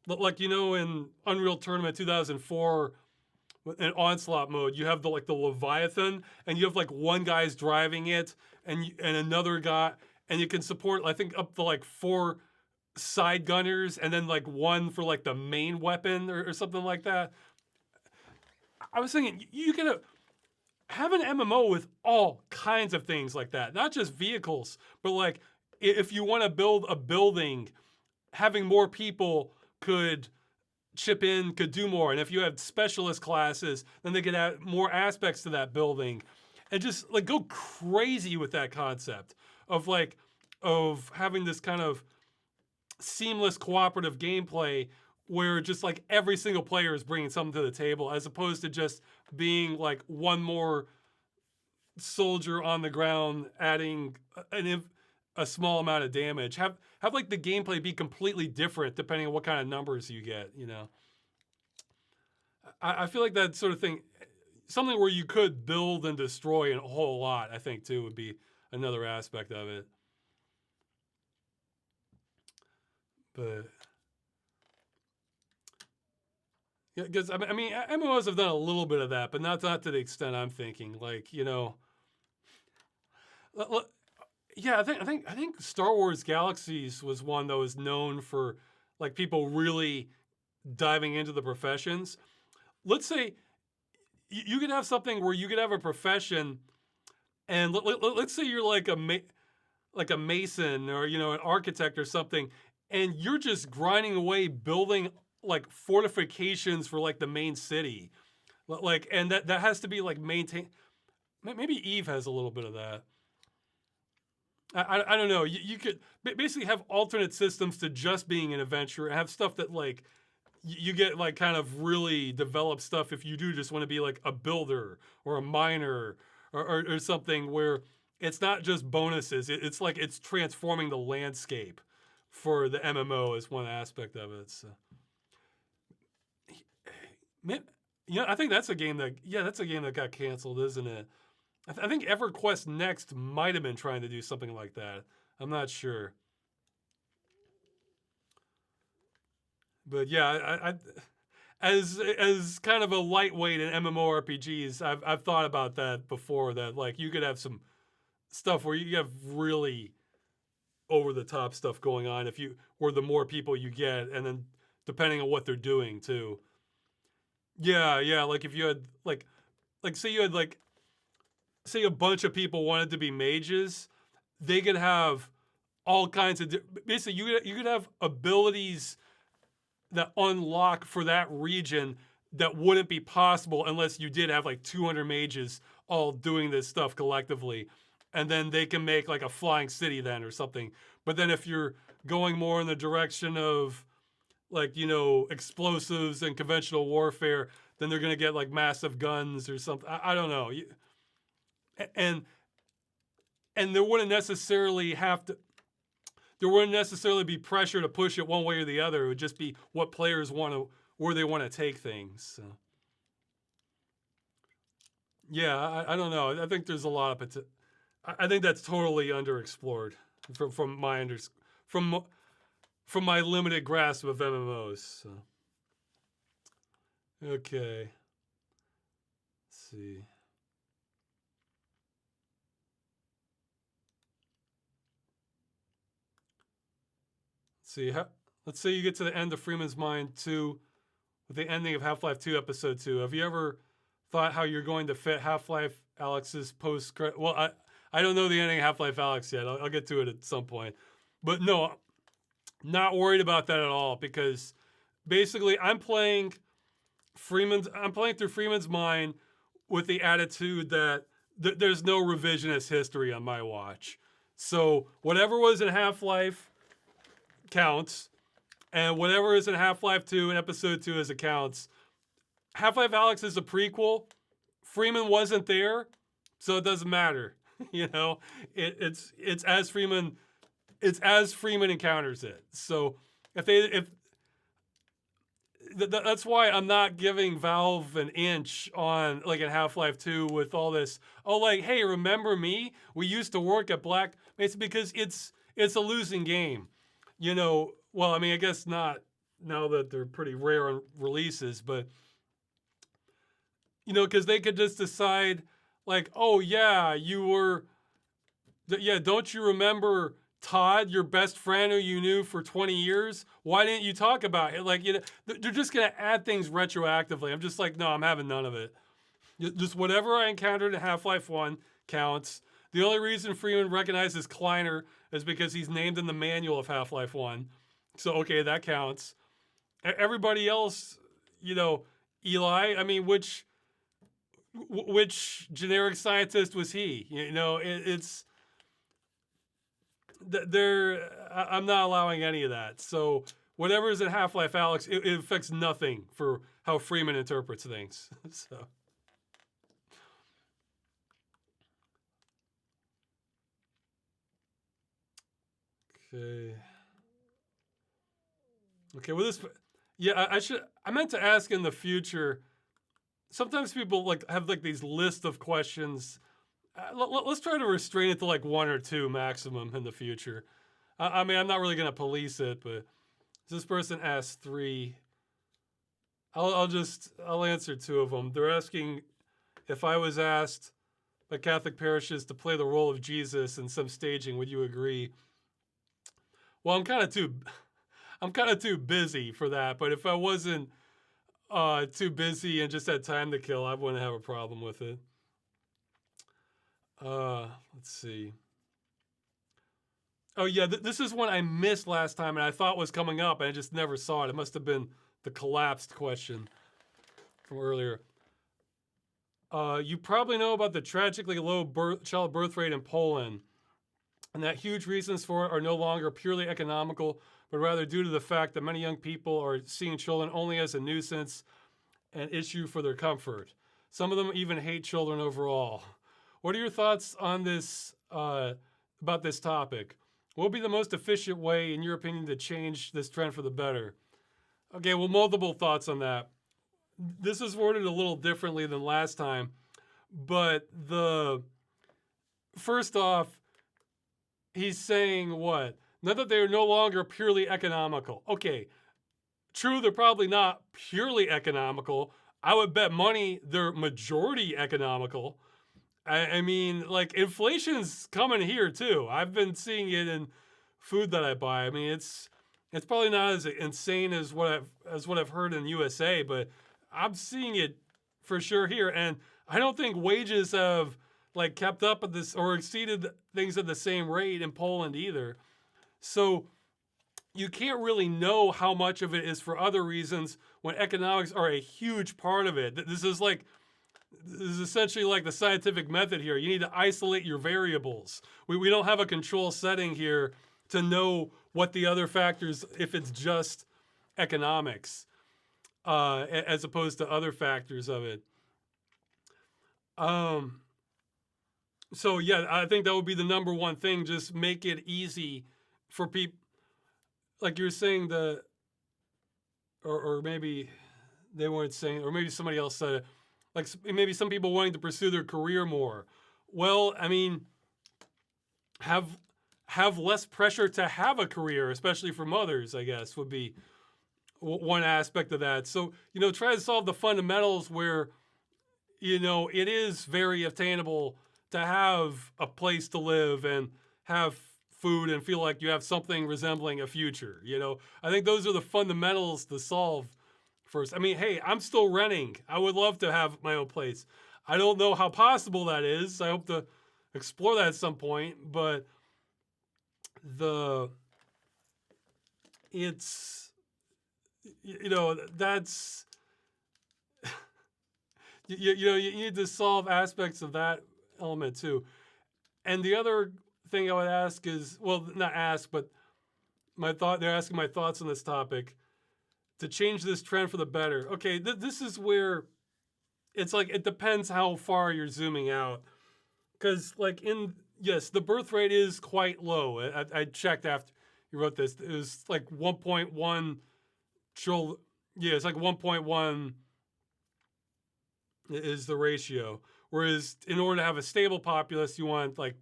Like in Unreal Tournament 2004, in Onslaught mode, you have the Leviathan, and you have like one guy's driving it, and another guy, and you can support I think up to like 4 side gunners, and then like one for like the main weapon or something like that. I was thinking you could have an MMO with all kinds of things like that, not just vehicles, but like if you want to build a building, having more people could chip in, could do more. And if you have specialist classes, then they could add more aspects to that building, and just like go crazy with that concept of having this kind of seamless cooperative gameplay where just like every single player is bringing something to the table, as opposed to just being like one more soldier on the ground adding a small amount of damage. Have like the gameplay be completely different depending on what kind of numbers you get. I feel like that sort of thing, something where you could build and destroy a whole lot, I think too would be another aspect of it. But yeah, because I mean, MMOs have done a little bit of that, but not to the extent I'm thinking. Like yeah, I think Star Wars Galaxies was one that was known for like people really diving into the professions. Let's say you could have something where you could have a profession, and let's say you're like a mason or an architect or something, and you're just grinding away building like fortifications for like the main city, like, and that has to be like maintained. Maybe Eve has a little bit of that. I don't know. You could basically have alternate systems to just being an adventurer, and have stuff that like you get like kind of really developed stuff if you do just want to be like a builder or a miner or something where it's not just bonuses. It's like it's transforming the landscape for the MMO is one aspect of it. So, I think that's a game that got canceled, isn't it? I think EverQuest Next might have been trying to do something like that. I'm not sure. But yeah, as kind of a lightweight in MMORPGs, I've thought about that before. That like you could have some stuff where you have really over the top stuff going on or the more people you get, and then depending on what they're doing too. Yeah, like if you had like say you had like say a bunch of people wanted to be mages, they could have all kinds of basically you could have abilities that unlock for that region that wouldn't be possible unless you did have like 200 mages all doing this stuff collectively, and then they can make like a flying city then or something. But then if you're going more in the direction of like explosives and conventional warfare, then they're going to get like massive guns or something. I don't know. And there wouldn't necessarily be pressure to push it one way or the other. It would just be what players want to, where they want to take things. So. Yeah, I don't know. I think there's a lot of potential. I think that's totally underexplored from my limited grasp of MMOs. So. Okay. Let's see. Let's say you get to the end of Freeman's Mind 2 with the ending of Half-Life 2 Episode 2. Have you ever thought how you're going to fit Half-Life Alyx's post-credit? Well, I don't know the ending of Half-Life Alyx yet. I'll get to it at some point. But no, not worried about that at all, because basically I'm playing through Freeman's Mind with the attitude that there's no revisionist history on my watch. So whatever was in Half-Life counts, and whatever is in Half-Life 2 and Episode 2 as it counts. Half-Life Alyx is a prequel. Freeman wasn't there, so it doesn't matter. You know, it's as Freeman encounters it. So if that's why I'm not giving Valve an inch on like in Half-Life 2 with all this. Oh, like, hey, remember me? We used to work at Black. It's because it's a losing game. You know, well, I mean, I guess not now that they're pretty rare releases, but you know, because they could just decide, like, oh yeah, yeah, don't you remember Todd, your best friend who you knew for 20 years? Why didn't you talk about it? Like, you know, they're just gonna add things retroactively. I'm just like, no, I'm having none of it. Just whatever I encountered in Half-Life 1 counts. The only reason Freeman recognizes Kleiner is because he's named in the manual of Half-Life 1. So, okay, that counts. Everybody else, you know, Eli, I mean, which generic scientist was he? You know, it's I'm not allowing any of that. So whatever is in Half-Life Alyx, it affects nothing for how Freeman interprets things. So okay, okay. Well, yeah, I meant to ask in the future. Sometimes people like have like these list of questions. Let's try to restrain it to like one or two maximum in the future. I mean, I'm not really gonna police it, but this person asked three. I'll answer two of them. They're asking if I was asked by Catholic parishes to play the role of Jesus in some staging, would you agree? Well, I'm kind of too busy for that. But if I wasn't too busy and just had time to kill, I wouldn't have a problem with it. Let's see. Oh yeah, this is one I missed last time, and I thought was coming up, and I just never saw it. It must have been the collapsed question from earlier. You probably know about the tragically low child birth rate in Poland, and that huge reasons for it are no longer purely economical, but rather due to the fact that many young people are seeing children only as a nuisance and issue for their comfort. Some of them even hate children overall. What are your thoughts on this, about this topic? What would be the most efficient way, in your opinion, to change this trend for the better? Okay, well, multiple thoughts on that. This is worded a little differently than last time, but first off, he's saying what? Not that they're no longer purely economical. Okay, true, they're probably not purely economical. I would bet money they're majority economical. I mean, like, inflation's coming here too. I've been seeing it in food that I buy. I mean, it's probably not as insane as what I've heard in the USA, but I'm seeing it for sure here. And I don't think wages have like kept up at this or exceeded things at the same rate in Poland either. So you can't really know how much of it is for other reasons when economics are a huge part of it. This is essentially like the scientific method here. You need to isolate your variables. We don't have a control setting here to know what the other factors, if it's just economics, as opposed to other factors of it. So yeah, I think that would be the number one thing. Just make it easy for people, like you're saying, or maybe they weren't saying, or maybe somebody else said it. Like maybe some people wanting to pursue their career more. Well, I mean, have less pressure to have a career, especially for mothers, I guess, would be one aspect of that. So, you know, try to solve the fundamentals where, you know, it is very attainable to have a place to live and have food and feel like you have something resembling a future. You know, I think those are the fundamentals to solve first. I mean, hey, I'm still renting. I would love to have my own place. I don't know how possible that is. I hope to explore that at some point, but it's, you know, that's, you know, you need to solve aspects of that element too. And the other thing I would ask is, well, not ask, but they're asking my thoughts on this topic to change this trend for the better. Okay, this is where it's like, it depends how far you're zooming out. because like in yes, the birth rate is quite low. I checked after you wrote this. It was like 1.1 trillion. Yeah, it's like 1.1 is the ratio. Whereas in order to have a stable populace, you want like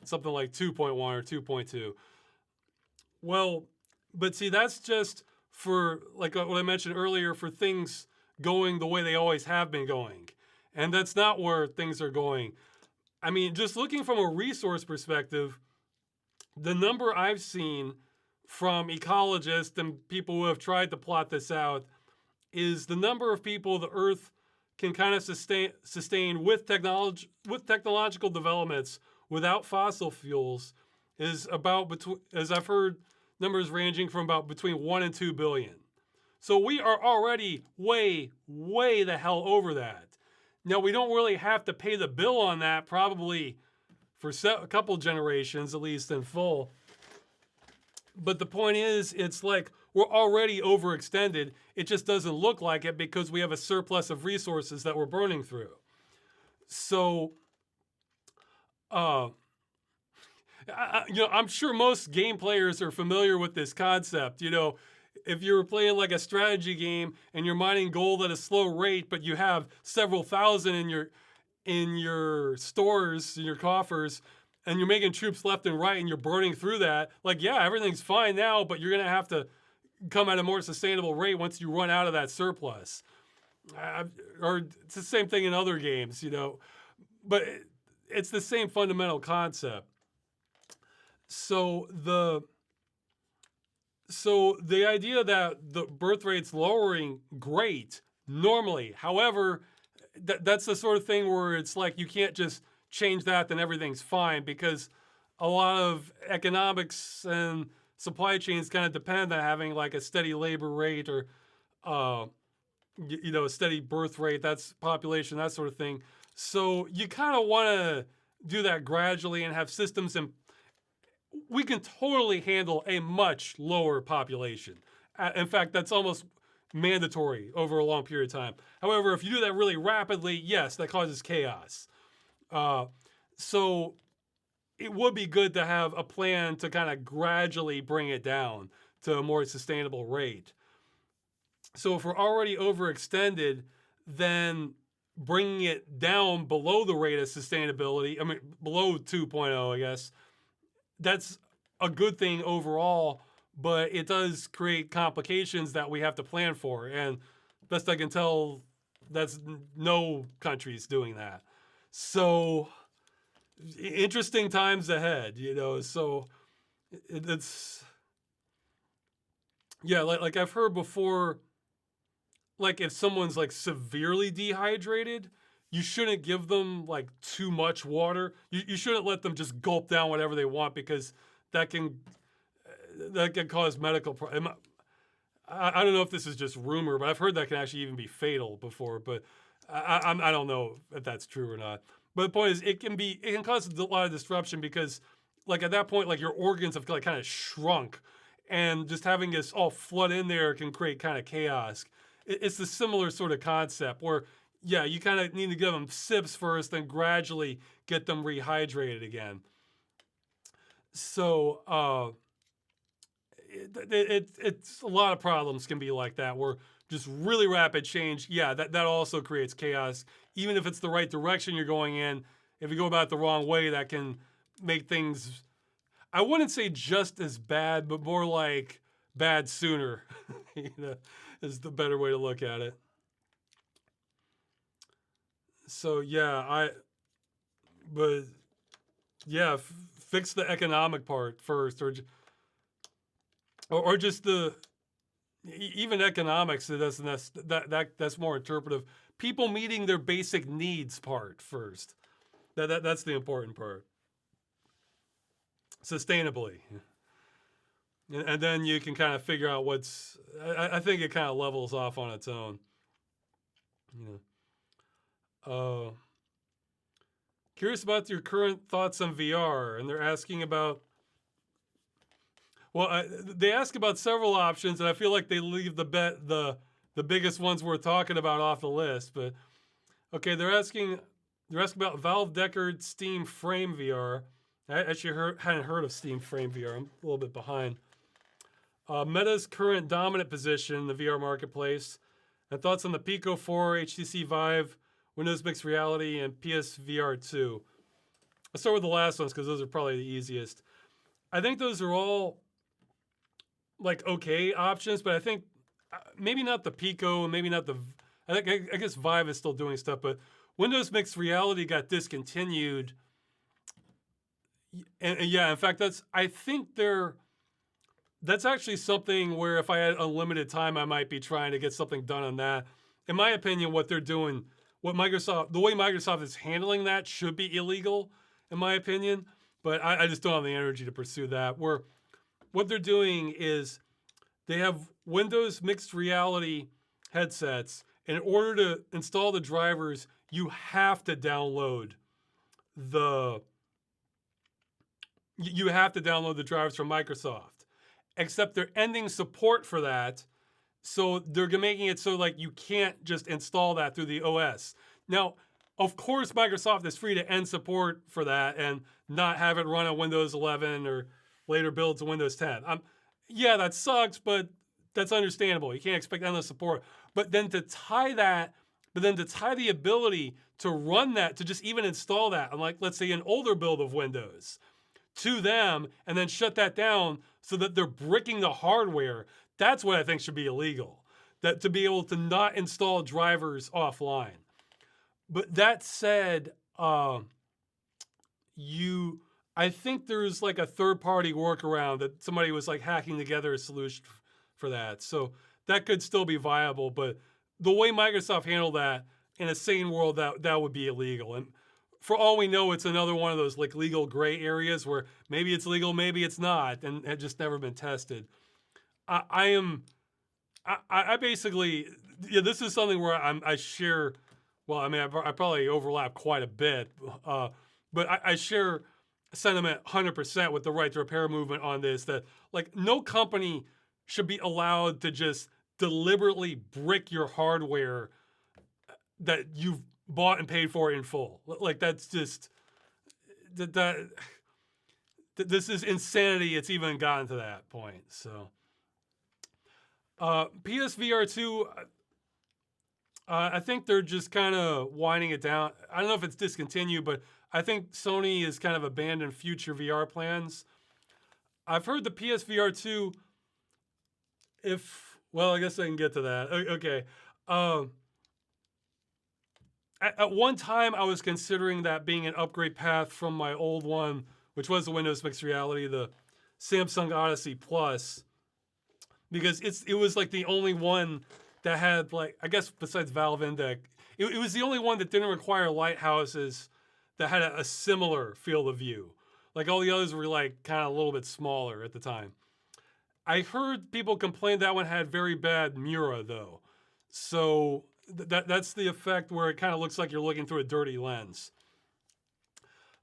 something like 2.1 or 2.2. Well, but see, that's just for like what I mentioned earlier for things going the way they always have been going. And that's not where things are going. I mean, just looking from a resource perspective, the number I've seen from ecologists and people who have tried to plot this out is the number of people the Earth can kind of sustain with technological developments without fossil fuels is about between, as I've heard, numbers ranging from about between 1 and 2 billion. So we are already way, way the hell over that. Now, we don't really have to pay the bill on that, probably for a couple generations, at least in full. But the point is, it's like we're already overextended. It just doesn't look like it because we have a surplus of resources that we're burning through. So, I'm sure most game players are familiar with this concept. If you're playing like a strategy game and you're mining gold at a slow rate, but you have several thousand in your stores, in your coffers, and you're making troops left and right and you're burning through that, like, yeah, everything's fine now, but you're going to have to come at a more sustainable rate once you run out of that surplus. Or it's the same thing in other games, but it's the same fundamental concept. So the idea that the birth rate's lowering, great, normally. However, that's the sort of thing where it's like you can't just change that, then everything's fine, because a lot of economics and supply chains kind of depend on having like a steady labor rate or, a steady birth rate, that's population, that sort of thing. So you kind of want to do that gradually and have systems in. We can totally handle a much lower population. In fact, that's almost mandatory over a long period of time. However, if you do that really rapidly, yes, that causes chaos. So it would be good to have a plan to kind of gradually bring it down to a more sustainable rate. So if we're already overextended, then bringing it down below the rate of sustainability, below 2.0, I guess, that's a good thing overall, but it does create complications that we have to plan for. And best I can tell, that's no country's doing that. So interesting times ahead, so it's, yeah, like I've heard before, like if someone's like severely dehydrated, you shouldn't give them like too much water. You shouldn't let them just gulp down whatever they want, because that can cause medical problems. I don't know if this is just rumor, but I've heard that can actually even be fatal before. But I don't know if that's true or not. But the point is, it can cause a lot of disruption, because like at that point, like your organs have like kind of shrunk, and just having this all flood in there can create kind of chaos. It's the similar sort of concept where, yeah, you kind of need to give them sips first, then gradually get them rehydrated again. So it's a lot of problems can be like that, where just really rapid change, yeah, that also creates chaos. Even if it's the right direction you're going in, if you go about it the wrong way, that can make things, I wouldn't say just as bad, but more like bad sooner, is the better way to look at it. So yeah, fix the economic part first, or just even economics. That's more interpretive. People meeting their basic needs part first. That's the important part. Sustainably, and then you can kind of figure out what's. I think it kind of levels off on its own. Curious about your current thoughts on VR, and they're asking about. Well, they ask about several options, and I feel like they leave the biggest ones we're talking about off the list. But okay, they're You're asking about Valve Deckard Steam Frame VR. I actually hadn't heard of Steam Frame VR. I'm a little bit behind. Meta's current dominant position in the VR marketplace, and thoughts on the Pico 4, HTC Vive, Windows Mixed Reality, and PSVR 2. I'll start with the last ones because those are probably the easiest. I think those are all like okay options, but I think maybe not the Pico, maybe not the. I guess Vive is still doing stuff, but Windows Mixed Reality got discontinued. And yeah, in fact, I think that's actually something where if I had unlimited time, I might be trying to get something done on that. In my opinion, what they're doing, the way Microsoft is handling that should be illegal, in my opinion. But I just don't have the energy to pursue that. Where what they're doing is they have Windows Mixed Reality headsets. In order to install the drivers, you have to download the drivers from Microsoft. Except they're ending support for that, so they're making it so like you can't just install that through the OS. Now, of course, Microsoft is free to end support for that and not have it run on Windows 11 or later builds of Windows 10. Yeah, that sucks, but that's understandable. You can't expect endless support. But then to tie the ability to run that, to just even install that on, like, let's say an older build of Windows to them and then shut that down so that they're bricking the hardware, that's what I think should be illegal. That to be able to not install drivers offline. But that said, I think there's like a third-party workaround that somebody was like hacking together a solution for that. So that could still be viable, but the way Microsoft handled that, in a sane world, that would be illegal. And for all we know, it's another one of those like legal gray areas where maybe it's legal, maybe it's not, and it just never been tested. I basically, yeah, this is something where I share, well, I mean, I probably overlap quite a bit, but I share sentiment 100% with the right to repair movement on this, that like no company should be allowed to just deliberately brick your hardware that you've bought and paid for in full. Like that's just, this is insanity. It's even gotten to that point. So PSVR 2, I think they're just kind of winding it down. I don't know if it's discontinued, but I think Sony has kind of abandoned future VR plans. I've heard the PSVR 2, well, I guess I can get to that. Okay. At one time, I was considering that being an upgrade path from my old one, which was the Windows Mixed Reality, the Samsung Odyssey Plus, because it was like the only one that had, like, I guess besides Valve Index, it was the only one that didn't require lighthouses that had a similar field of view. Like all the others were like kind of a little bit smaller at the time. I heard people complain that one had very bad Mura though. So that's the effect where it kind of looks like you're looking through a dirty lens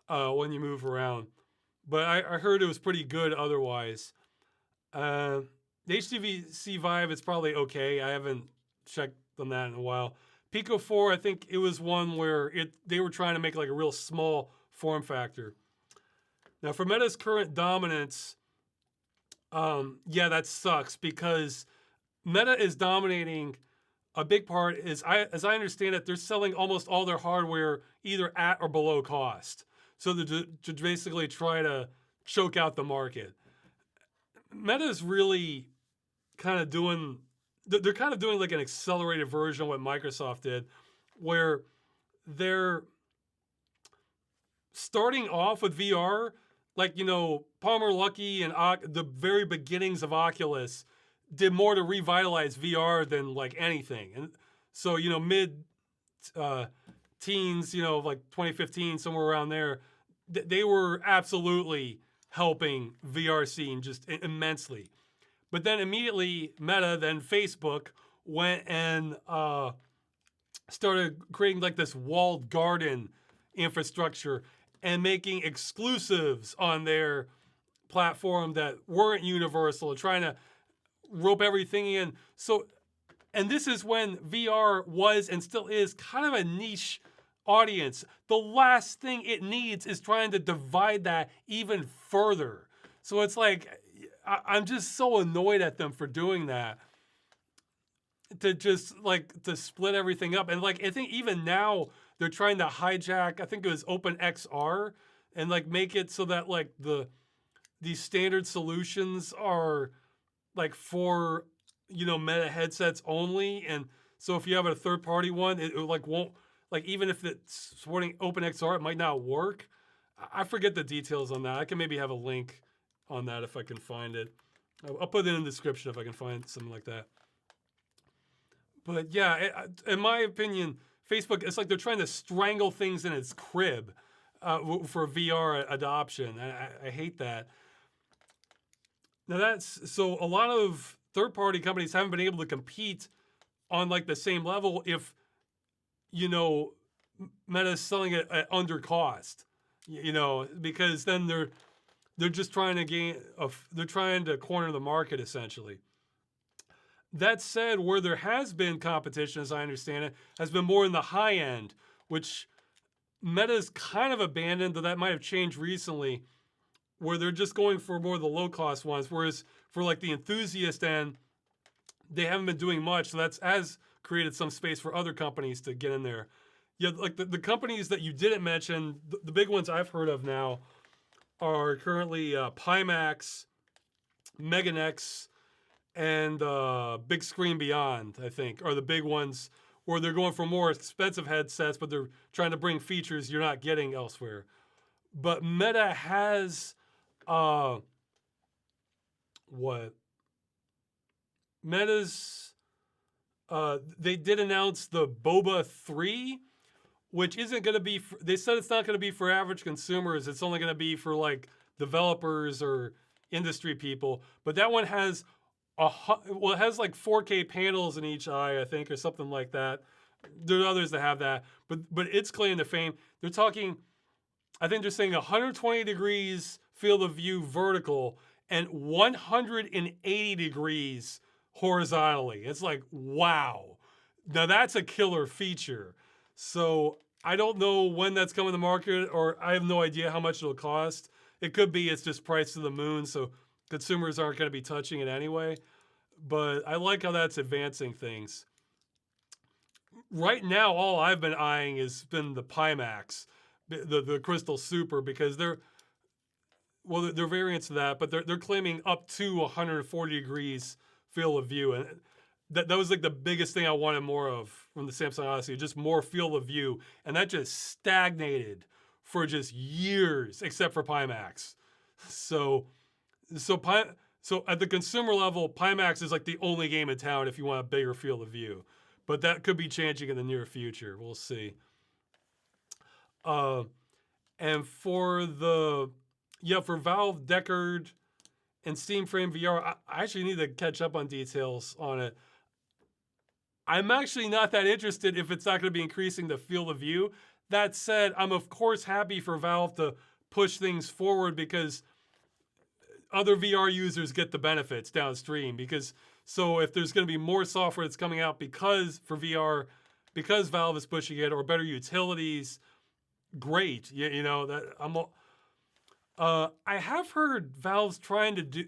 when you move around. But I heard it was pretty good otherwise. The HTC Vive, it's probably okay. I haven't checked on that in a while. Pico 4, I think it was one where they were trying to make like a real small form factor. Now for Meta's current dominance, yeah, that sucks because Meta is dominating. A big part is, as I understand it, they're selling almost all their hardware either at or below cost. So to basically try to choke out the market. Meta's really kind of doing, they're kind of doing like an accelerated version of what Microsoft did, where they're starting off with VR, like, you know, Palmer Luckey and the very beginnings of Oculus did more to revitalize VR than like anything. And so, you know, mid teens, you know, like 2015, somewhere around there, they were absolutely helping VR scene just immensely. But then immediately Meta, then Facebook, went and started creating like this walled garden infrastructure and making exclusives on their platform that weren't universal, trying to rope everything in. So, and this is when VR was and still is kind of a niche audience. The last thing it needs is trying to divide that even further. So it's like, I'm just so annoyed at them for doing that. To just like to split everything up. And like I think even now they're trying to hijack, I think it was OpenXR, and like make it so that like these standard solutions are like for, you know, Meta headsets only. And so if you have a third party one, it like won't, like even if it's supporting OpenXR, it might not work. I forget the details on that. I can maybe have a link on that if I can find it. I'll put it in the description if I can find something like that. But yeah, in my opinion, Facebook, it's like they're trying to strangle things in its crib for VR adoption. I hate that. Now that's, so a lot of third-party companies haven't been able to compete on like the same level if, you know, Meta's selling it at under cost, you know, because then they're just trying to they're trying to corner the market essentially. That said, where there has been competition, as I understand it, has been more in the high end, which Meta's kind of abandoned, though that might have changed recently, where they're just going for more of the low cost ones. Whereas for like the enthusiast end, they haven't been doing much. So that's has created some space for other companies to get in there. Yeah, like the companies that you didn't mention, the big ones I've heard of now are currently Pimax, Meganex, and Big Screen Beyond, I think, are the big ones where they're going for more expensive headsets, but they're trying to bring features you're not getting elsewhere. But Meta has what? Meta's they did announce the Boba 3, which isn't going to be, they said it's not going to be for average consumers. It's only going to be for like developers or industry people. But that one has it has like 4K panels in each eye, I think, or something like that. There are others that have that, but its claim to fame, they're talking, I think they're saying 120 degrees field of view vertical and 180 degrees horizontally. It's like, wow. Now that's a killer feature. So I don't know when that's coming to market, or I have no idea how much it'll cost. It could be it's just priced to the moon, so consumers aren't going to be touching it anyway. But I like how that's advancing things. Right now, all I've been eyeing has been the Pimax, the Crystal Super, because they're variants of that, but they're claiming up to 140 degrees field of view, and that was like the biggest thing I wanted more of from the Samsung Odyssey, just more field of view, and that just stagnated for just years, except for Pimax. So at the consumer level, Pimax is like the only game in town if you want a bigger field of view, but that could be changing in the near future. We'll see. And for for Valve Deckard and Steam Frame VR, I actually need to catch up on details on it. I'm actually not that interested if it's not going to be increasing the field of view. That said, I'm of course happy for Valve to push things forward because other VR users get the benefits downstream. Because so if there's going to be more software that's coming out for VR, because Valve is pushing it, or better utilities, great. You know that I have heard Valve's trying to do.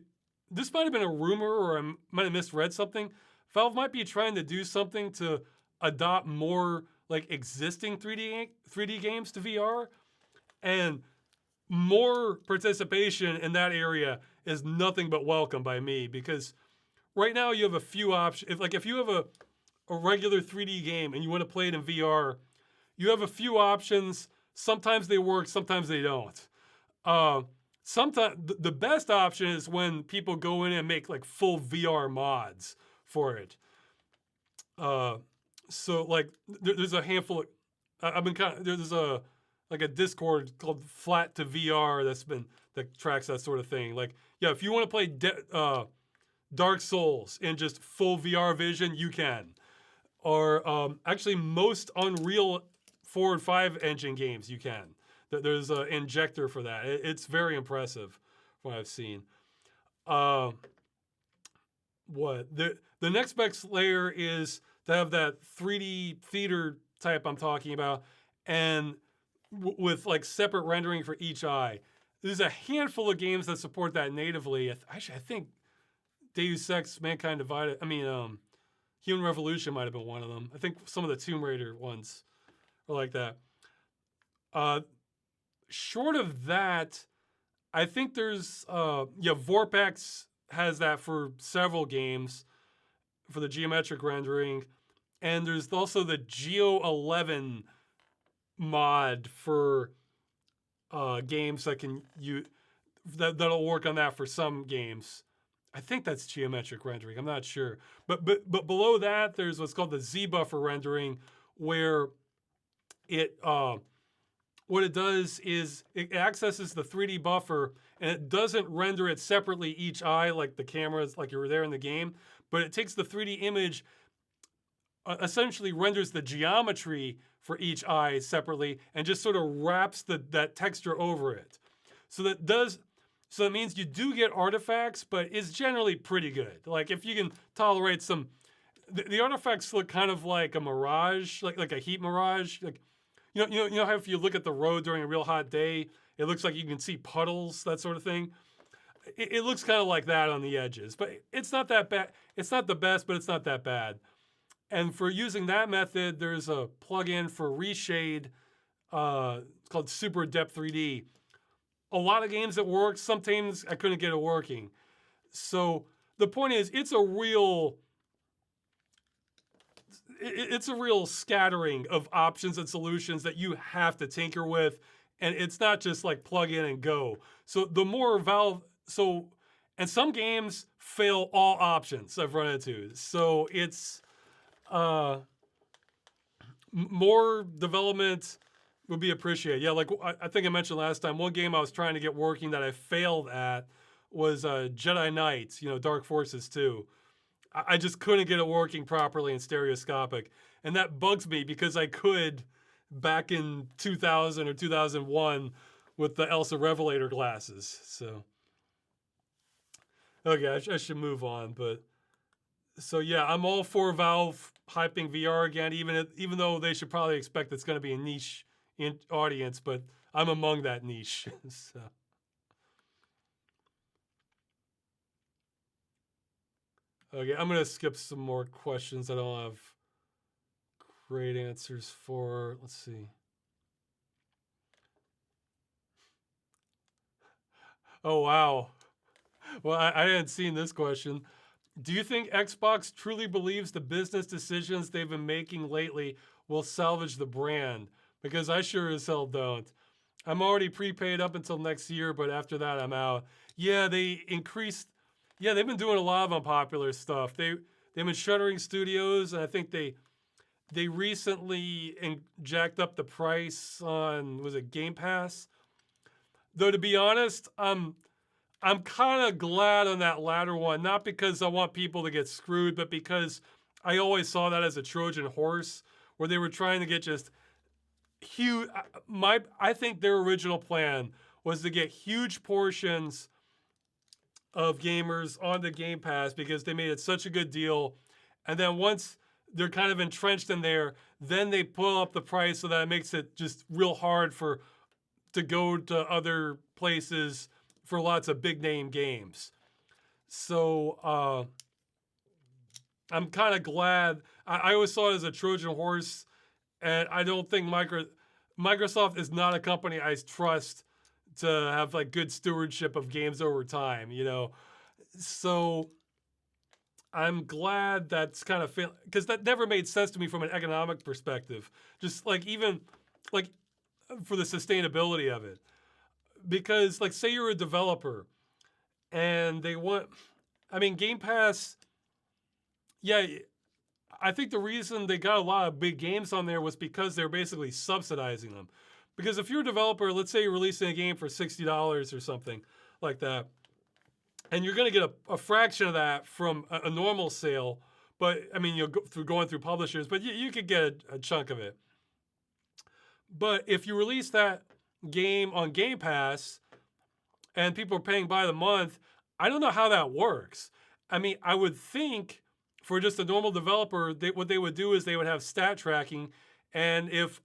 This might have been a rumor, or I might have misread something. Valve might be trying to do something to adopt more like existing 3D games to VR, and more participation in that area is nothing but welcome by me, because right now you have a few options. If you have a regular 3D game and you want to play it in VR, you have a few options. Sometimes they work, sometimes they don't. Sometimes the best option is when people go in and make like full VR mods for it. So like there's a handful of, I've been there's a Discord called Flat to VR that tracks that sort of thing. Like, yeah, if you want to play Dark Souls in just full VR vision, you can. Or actually most Unreal 4 and 5 engine games you can. There's an injector for that. It's very impressive from what I've seen. The next best layer is to have that 3D theater type I'm talking about, and with like separate rendering for each eye. There's a handful of games that support that natively. Actually, I think Deus Ex: Mankind Divided. Human Revolution might have been one of them. I think some of the Tomb Raider ones are like that. Uh, Short of that, I think there's Vorpex has that for several games for the geometric rendering, and there's also the Geo 11 mod for games that can that'll work on that for some games. I think that's geometric rendering. I'm not sure, but below that there's what's called the Z buffer rendering, where it what it does is it accesses the 3D buffer and it doesn't render it separately each eye like the cameras, like you were there in the game, but it takes the 3D image, essentially renders the geometry for each eye separately and just sort of wraps that texture over it. So that means you do get artifacts, but it's generally pretty good. Like if you can tolerate some, the artifacts look kind of like a mirage, like a heat mirage. Like you know how if you look at the road during a real hot day, it looks like you can see puddles, that sort of thing. It looks kind of like that on the edges, but it's not that bad. It's not the best, but it's not that bad. And for using that method, there's a plugin for reshade called Super Depth 3D. A lot of games it works. Sometimes I couldn't get it working. So the point is, it's a real scattering of options and solutions that you have to tinker with, and it's not just like plug in and go. So the more and some games fail all options I've run into. So it's more development would be appreciated. Yeah, like I think I mentioned last time, one game I was trying to get working that I failed at was Jedi Knight, Dark Forces 2. I just couldn't get it working properly and stereoscopic. And that bugs me because I could back in 2000 or 2001 with the Elsa Revelator glasses. So, okay, I should move on. But so yeah, I'm all for Valve hyping VR again, even though they should probably expect it's going to be a niche audience, but I'm among that niche. So. Okay, I'm gonna skip some more questions I don't have great answers for. Let's see. Oh wow. Well, I hadn't seen this question. Do you think Xbox truly believes the business decisions they've been making lately will salvage the brand? Because I sure as hell don't. I'm already prepaid up until next year, but after that, I'm out. Yeah, they've been doing a lot of unpopular stuff. They've been shuttering studios, and I think they recently jacked up the price on, was it Game Pass? Though to be honest, I'm kind of glad on that latter one, not because I want people to get screwed, but because I always saw that as a Trojan horse, where they were trying to get just huge. I think their original plan was to get huge portions of gamers onto Game Pass because they made it such a good deal, and then once they're kind of entrenched in there, then they pull up the price so that it makes it just real hard to go to other places for lots of big name games. So I'm kind of glad. I always saw it as a Trojan horse, and I don't think Microsoft is not a company I trust to have like good stewardship of games over time, So I'm glad that's kind of because that never made sense to me from an economic perspective. Just like even like for the sustainability of it. Because like say you're a developer and Game Pass, yeah, I think the reason they got a lot of big games on there was because they're basically subsidizing them. Because if you're a developer, let's say you're releasing a game for $60 or something like that, and you're going to get a fraction of that from a normal sale, but you'll go through going through publishers, but you could get a chunk of it. But if you release that game on Game Pass and people are paying by the month, I don't know how that works. I would think for just a normal developer, what they would do is they would have stat tracking, and if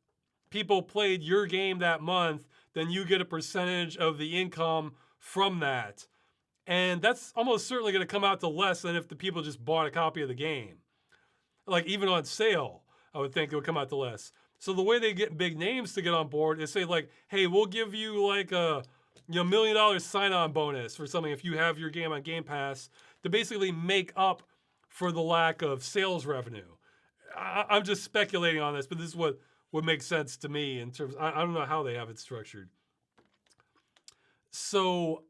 people played your game that month, then you get a percentage of the income from that. And that's almost certainly going to come out to less than if the people just bought a copy of the game. Like even on sale, I would think it would come out to less. So the way they get big names to get on board is say like, hey, we'll give you like a $1 million sign-on bonus for something if you have your game on Game Pass to basically make up for the lack of sales revenue. I'm just speculating on this, but this is what would make sense to me in terms. I don't know how they have it structured. So,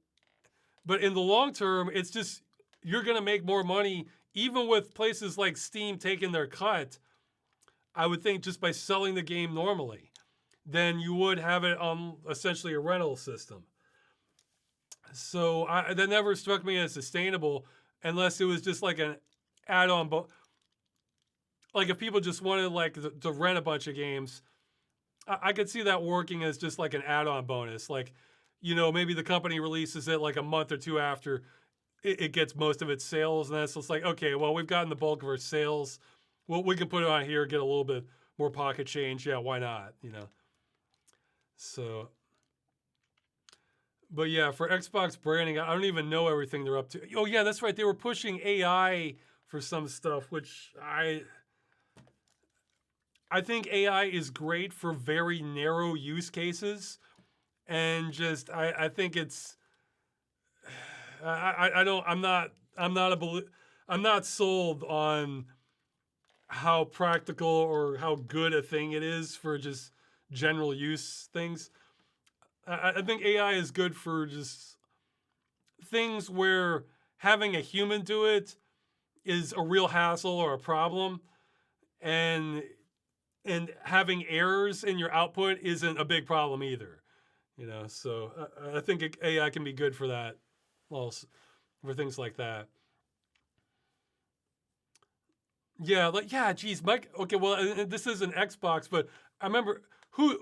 but in the long term, it's just you're going to make more money even with places like Steam taking their cut. I would think just by selling the game normally, than you would have it on essentially a rental system. So that never struck me as sustainable unless it was just like an add-on. Like if people just wanted like to rent a bunch of games, I could see that working as just like an add-on bonus. Like, maybe the company releases it like a month or two after it gets most of its sales. And that's just like, okay, well, we've gotten the bulk of our sales. Well, we can put it on here, get a little bit more pocket change. Yeah, why not? So, but yeah, for Xbox branding, I don't even know everything they're up to. Oh yeah, that's right. They were pushing AI for some stuff, which I think AI is great for very narrow use cases. And just, I think it's, I'm not sold on how practical or how good a thing it is for just general use things. I think AI is good for just things where having a human do it is a real hassle or a problem, and having errors in your output isn't a big problem either. So I think AI can be good for that, well, for things like that. Yeah, geez, Mike. Okay, well, this is an Xbox, but I remember who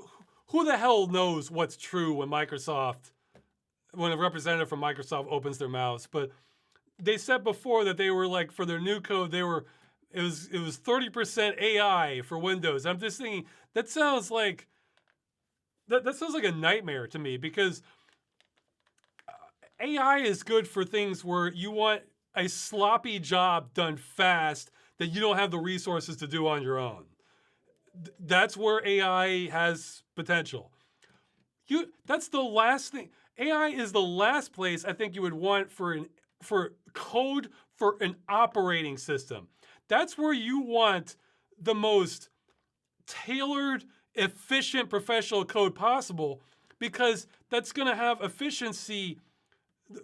the hell knows what's true when a representative from Microsoft opens their mouths. But they said before that they were like, for their new code, it was 30% AI for Windows. I'm just thinking that sounds like a nightmare to me, because AI is good for things where you want a sloppy job done fast that you don't have the resources to do on your own. That's where AI has potential. That's the last thing. AI is the last place I think you would want for code for an operating system. That's where you want the most tailored, efficient professional code possible, because that's going to have efficiency,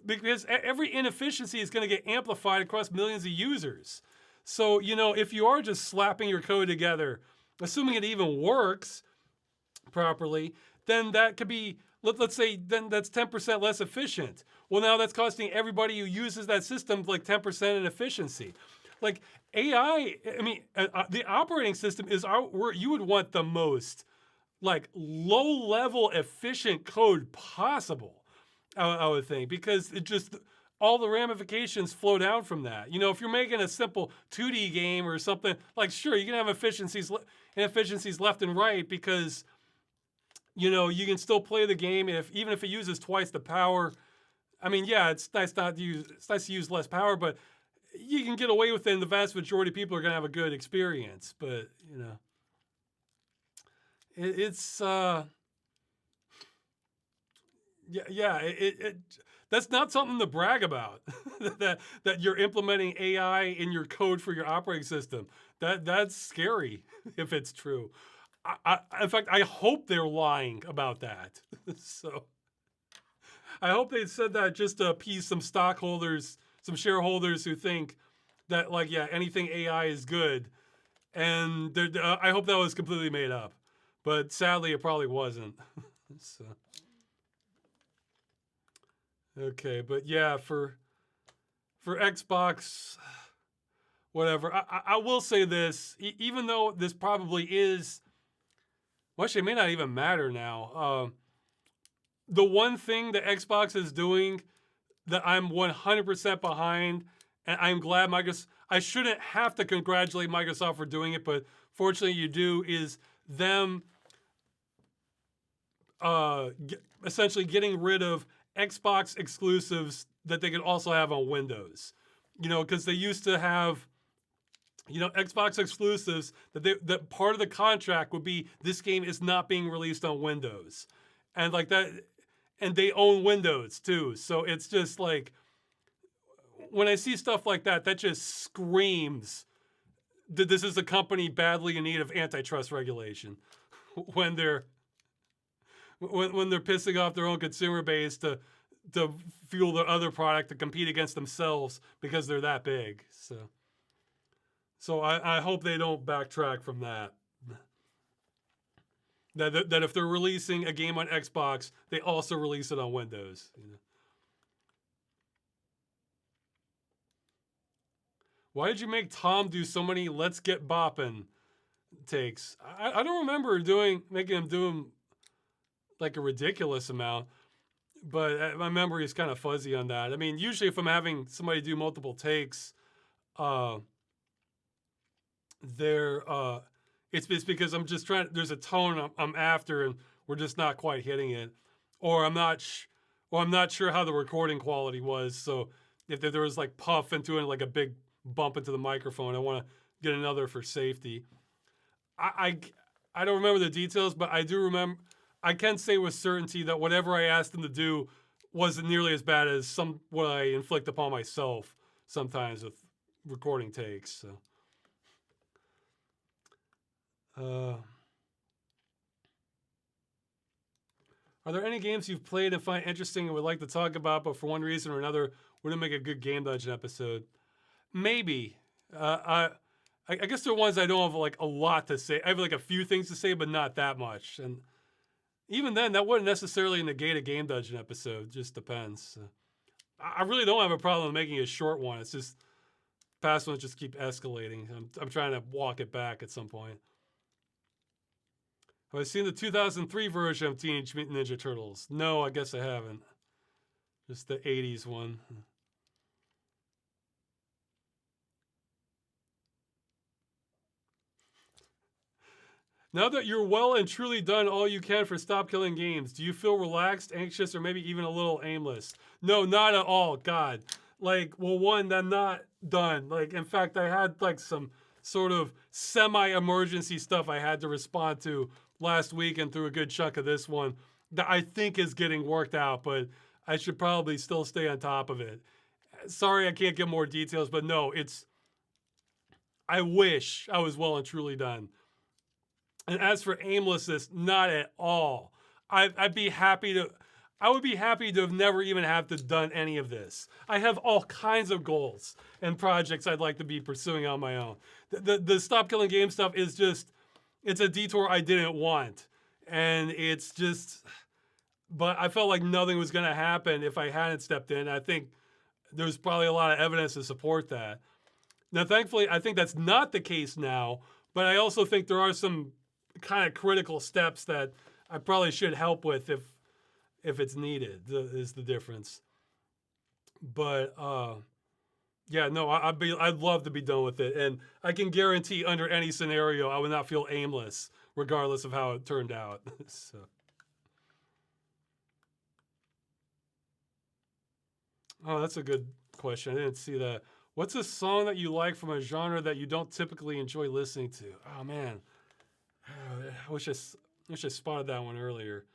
because every inefficiency is going to get amplified across millions of users. So, if you are just slapping your code together, assuming it even works properly, then that could be, let's say, then that's 10% less efficient. Well, now that's costing everybody who uses that system like 10% in efficiency. Like AI, the operating system is where you would want the most like low-level efficient code possible, I would think, because it just, all the ramifications flow down from that. If you're making a simple 2D game or something, like, sure, you can have inefficiencies left and right, because, you can still play the game even if it uses twice the power. Yeah, it's nice to use less power, but you can get away with it, and the vast majority of people are going to have a good experience. But, that's not something to brag about. that you're implementing AI in your code for your operating system. That's scary if it's true. In fact, I hope they're lying about that. So I hope they said that just to appease some stockholders, some shareholders who think that, like, yeah, anything AI is good. And I hope that was completely made up. But sadly, it probably wasn't. So. Okay, but yeah, for Xbox, whatever. I will say this, even though this probably is, well, actually, it may not even matter now. The one thing that Xbox is doing that I'm 100% behind, and I'm glad I shouldn't have to congratulate Microsoft for doing it, but fortunately you do, is them essentially getting rid of Xbox exclusives that they could also have on Windows. Because they used to have Xbox exclusives that part of the contract would be this game is not being released on Windows, and like that, and they own Windows too. So it's just like when I see stuff like that, that just screams that this is a company badly in need of antitrust regulation when they're pissing off their own consumer base to fuel their other product to compete against themselves because they're that big. So I hope they don't backtrack from that. That if they're releasing a game on Xbox, they also release it on Windows. Why did you make Tom do so many "Let's Get Boppin" takes? I don't remember making him do them like a ridiculous amount, but my memory is kind of fuzzy on that. I mean, usually if I'm having somebody do multiple takes, it's because I'm just trying. There's a tone I'm after, and we're just not quite hitting it, or I'm not sure how the recording quality was. So if there was like puff into it, like a big bump into the microphone, I want to get another for safety. I don't remember the details, but I do remember. I can say with certainty that whatever I asked them to do wasn't nearly as bad as what I inflict upon myself sometimes with recording takes. So. Are there any games you've played and find interesting and would like to talk about, but for one reason or another wouldn't make a good Game Dungeon episode? Maybe. I guess there are ones I don't have like a lot to say. I have like a few things to say, but not that much. And even then, that wouldn't necessarily negate a Game Dungeon episode. Just depends. I really don't have a problem making a short one. It's just past ones just keep escalating. I'm trying to walk it back at some point. Have I seen the 2003 version of Teenage Mutant Ninja Turtles? No, I guess I haven't. Just the 80s one. Now that you're well and truly done all you can for Stop Killing Games, do you feel relaxed, anxious, or maybe even a little aimless? No, not at all. God. Like, well, one, I'm not done. Like, in fact, I had like some sort of semi-emergency stuff I had to respond to last week and through a good chunk of this one that I think is getting worked out, but I should probably still stay on top of it. Sorry I can't give more details, but no, I wish I was well and truly done. And as for aimlessness, not at all. I would be happy to have never even have to done any of this. I have all kinds of goals and projects I'd like to be pursuing on my own. The Stop Killing Game stuff is just, it's a detour I didn't want. And it's just, but I felt like nothing was going to happen if I hadn't stepped in. I think there's probably a lot of evidence to support that. Now, thankfully, I think that's not the case now, but I also think there are some kind of critical steps that I probably should help with if it's needed, is the difference. But yeah, no, I'd love to be done with it, and I can guarantee under any scenario I would not feel aimless, regardless of how it turned out. So. Oh, that's a good question. I didn't see that. What's a song that you like from a genre that you don't typically enjoy listening to? Oh man, I wish I spotted that one earlier.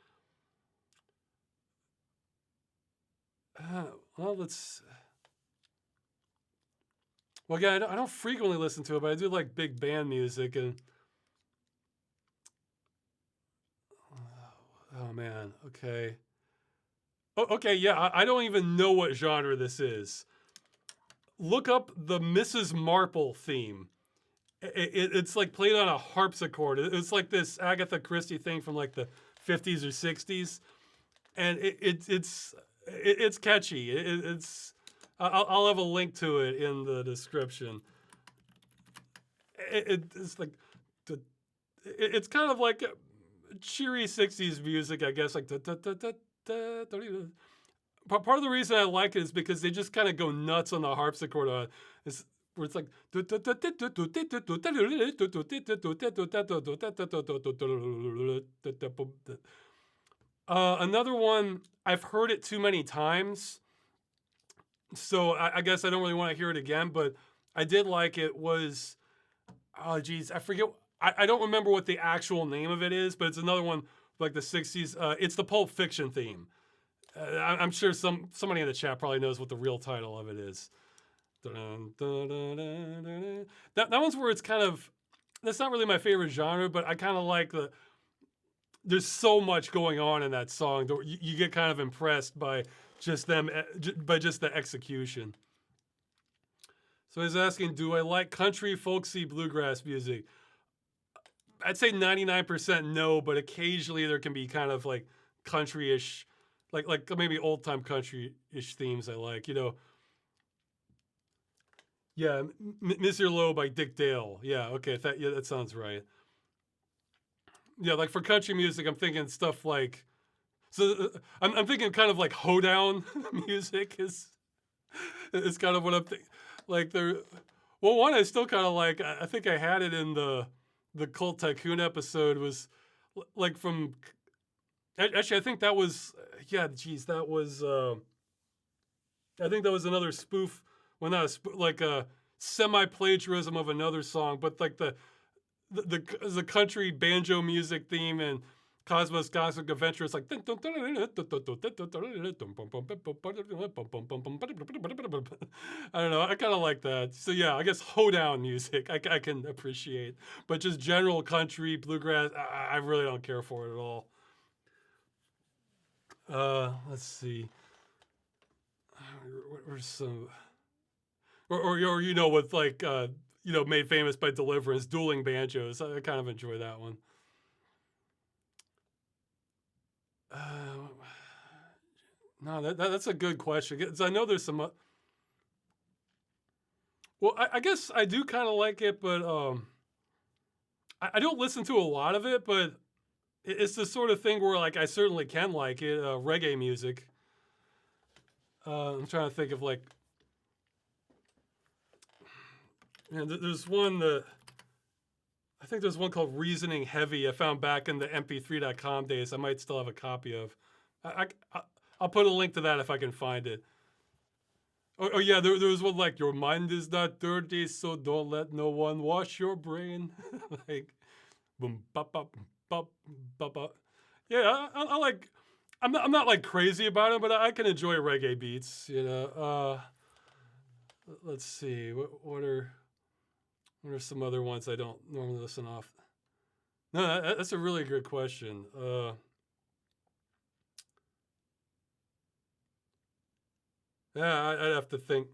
Well, Well, again, I don't frequently listen to it, but I do like big band music, and oh man, okay. Oh, okay, yeah, I don't even know what genre this is. Look up the Mrs. Marple theme. It's like played on a harpsichord. It's like this Agatha Christie thing from like the 50s or 60s, and it's catchy. I'll have a link to it in the description. It's like it's kind of like cheery 60s music, I guess. Like part of the reason I like it is because they just kind of go nuts on the harpsichord. Where it's like Another one, I've heard it too many times, so I guess I don't really want to hear it again. But I did like it. Was oh geez, I forget. I don't remember what the actual name of it is, but it's another one like the '60s. It's the Pulp Fiction theme. I'm sure somebody in the chat probably knows what the real title of it is. Dun, dun, dun, dun, dun, dun. That one's where it's kind of, that's not really my favorite genre, but I kind of like there's so much going on in that song. You get kind of impressed by just them, by just the execution. So he's asking, do I like country, folksy, bluegrass music? I'd say 99% no, but occasionally there can be kind of like country-ish, like maybe old time country-ish themes I like. Yeah, Miss Your Low by Dick Dale. Yeah, okay, that sounds right. Yeah, like for country music, I'm thinking stuff like, I'm thinking kind of like hoedown music is kind of what I'm thinking. Like well, one I still kind of like. I think I had it in the Cult Tycoon episode, was like from. Actually, I think that was, yeah. Geez, that was. I think that was another spoof. Well, not like a semi plagiarism of another song, but like the country banjo music theme and Cosmos Cosmic Adventure. It's like I don't know. I kind of like that. So yeah, I guess hoedown music I can appreciate, but just general country bluegrass, I really don't care for it at all. Let's see. Where's some, or with like made famous by Deliverance, dueling banjos. I kind of enjoy that one. No, that's a good question. 'Cause I know there's some. Well, I guess I do kind of like it, but I don't listen to a lot of it. But it's the sort of thing where like I certainly can like it. Reggae music. I'm trying to think of like. There's one that I think there's one called Reasoning Heavy I found back in the mp3.com days. I might still have a copy of. I'll put a link to that if I can find it. Oh yeah, there was one like, your mind is not dirty, so don't let no one wash your brain. Like, boom, bop, bop, bop, bop, bop. Yeah, I like. I'm not like crazy about it, but I can enjoy reggae beats. Let's see. What are some other ones I don't normally listen off? No, that's a really good question. Yeah, I'd have to think.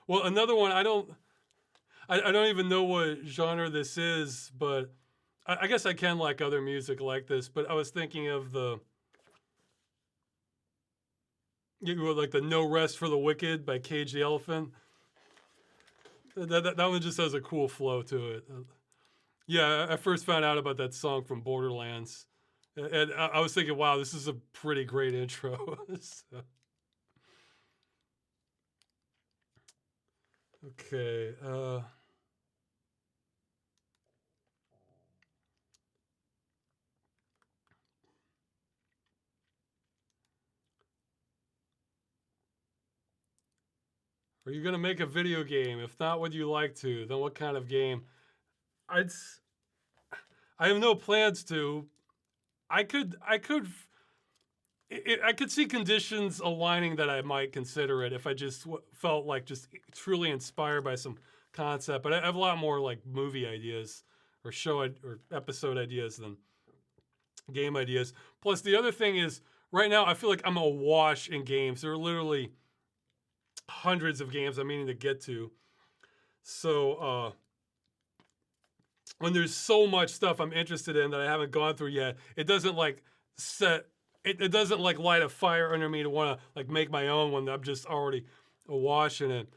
Well, another one, I don't even know what genre this is, but I guess I can like other music like this. But I was thinking of like the No Rest for the Wicked by Cage the Elephant. That one just has a cool flow to it. Yeah, I first found out about that song from Borderlands, and I was thinking, wow, this is a pretty great intro. So, okay. Are you gonna make a video game? If not, would you like to? Then what kind of game? I'd. I have no plans to. I could. I could see conditions aligning that I might consider it if I just felt like just truly inspired by some concept. But I have a lot more like movie ideas or or episode ideas than game ideas. Plus, the other thing is, right now I feel like I'm awash in games. There are literally hundreds of games I'm meaning to get to. So when there's so much stuff I'm interested in that I haven't gone through yet, it doesn't like set it doesn't like light a fire under me to want to like make my own when I'm just already awash in it.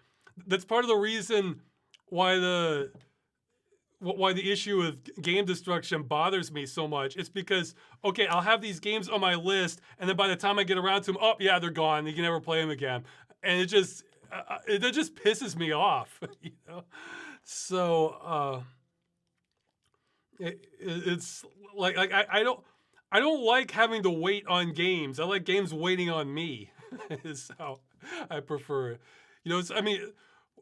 That's part of the reason why the issue with game destruction bothers me so much. It's because, okay, I'll have these games on my list, and then by the time I get around to them, oh yeah, they're gone. You can never play them again, and it just pisses me off, So it's like I don't. I don't like having to wait on games. I like games waiting on me. Is how I prefer it. You know,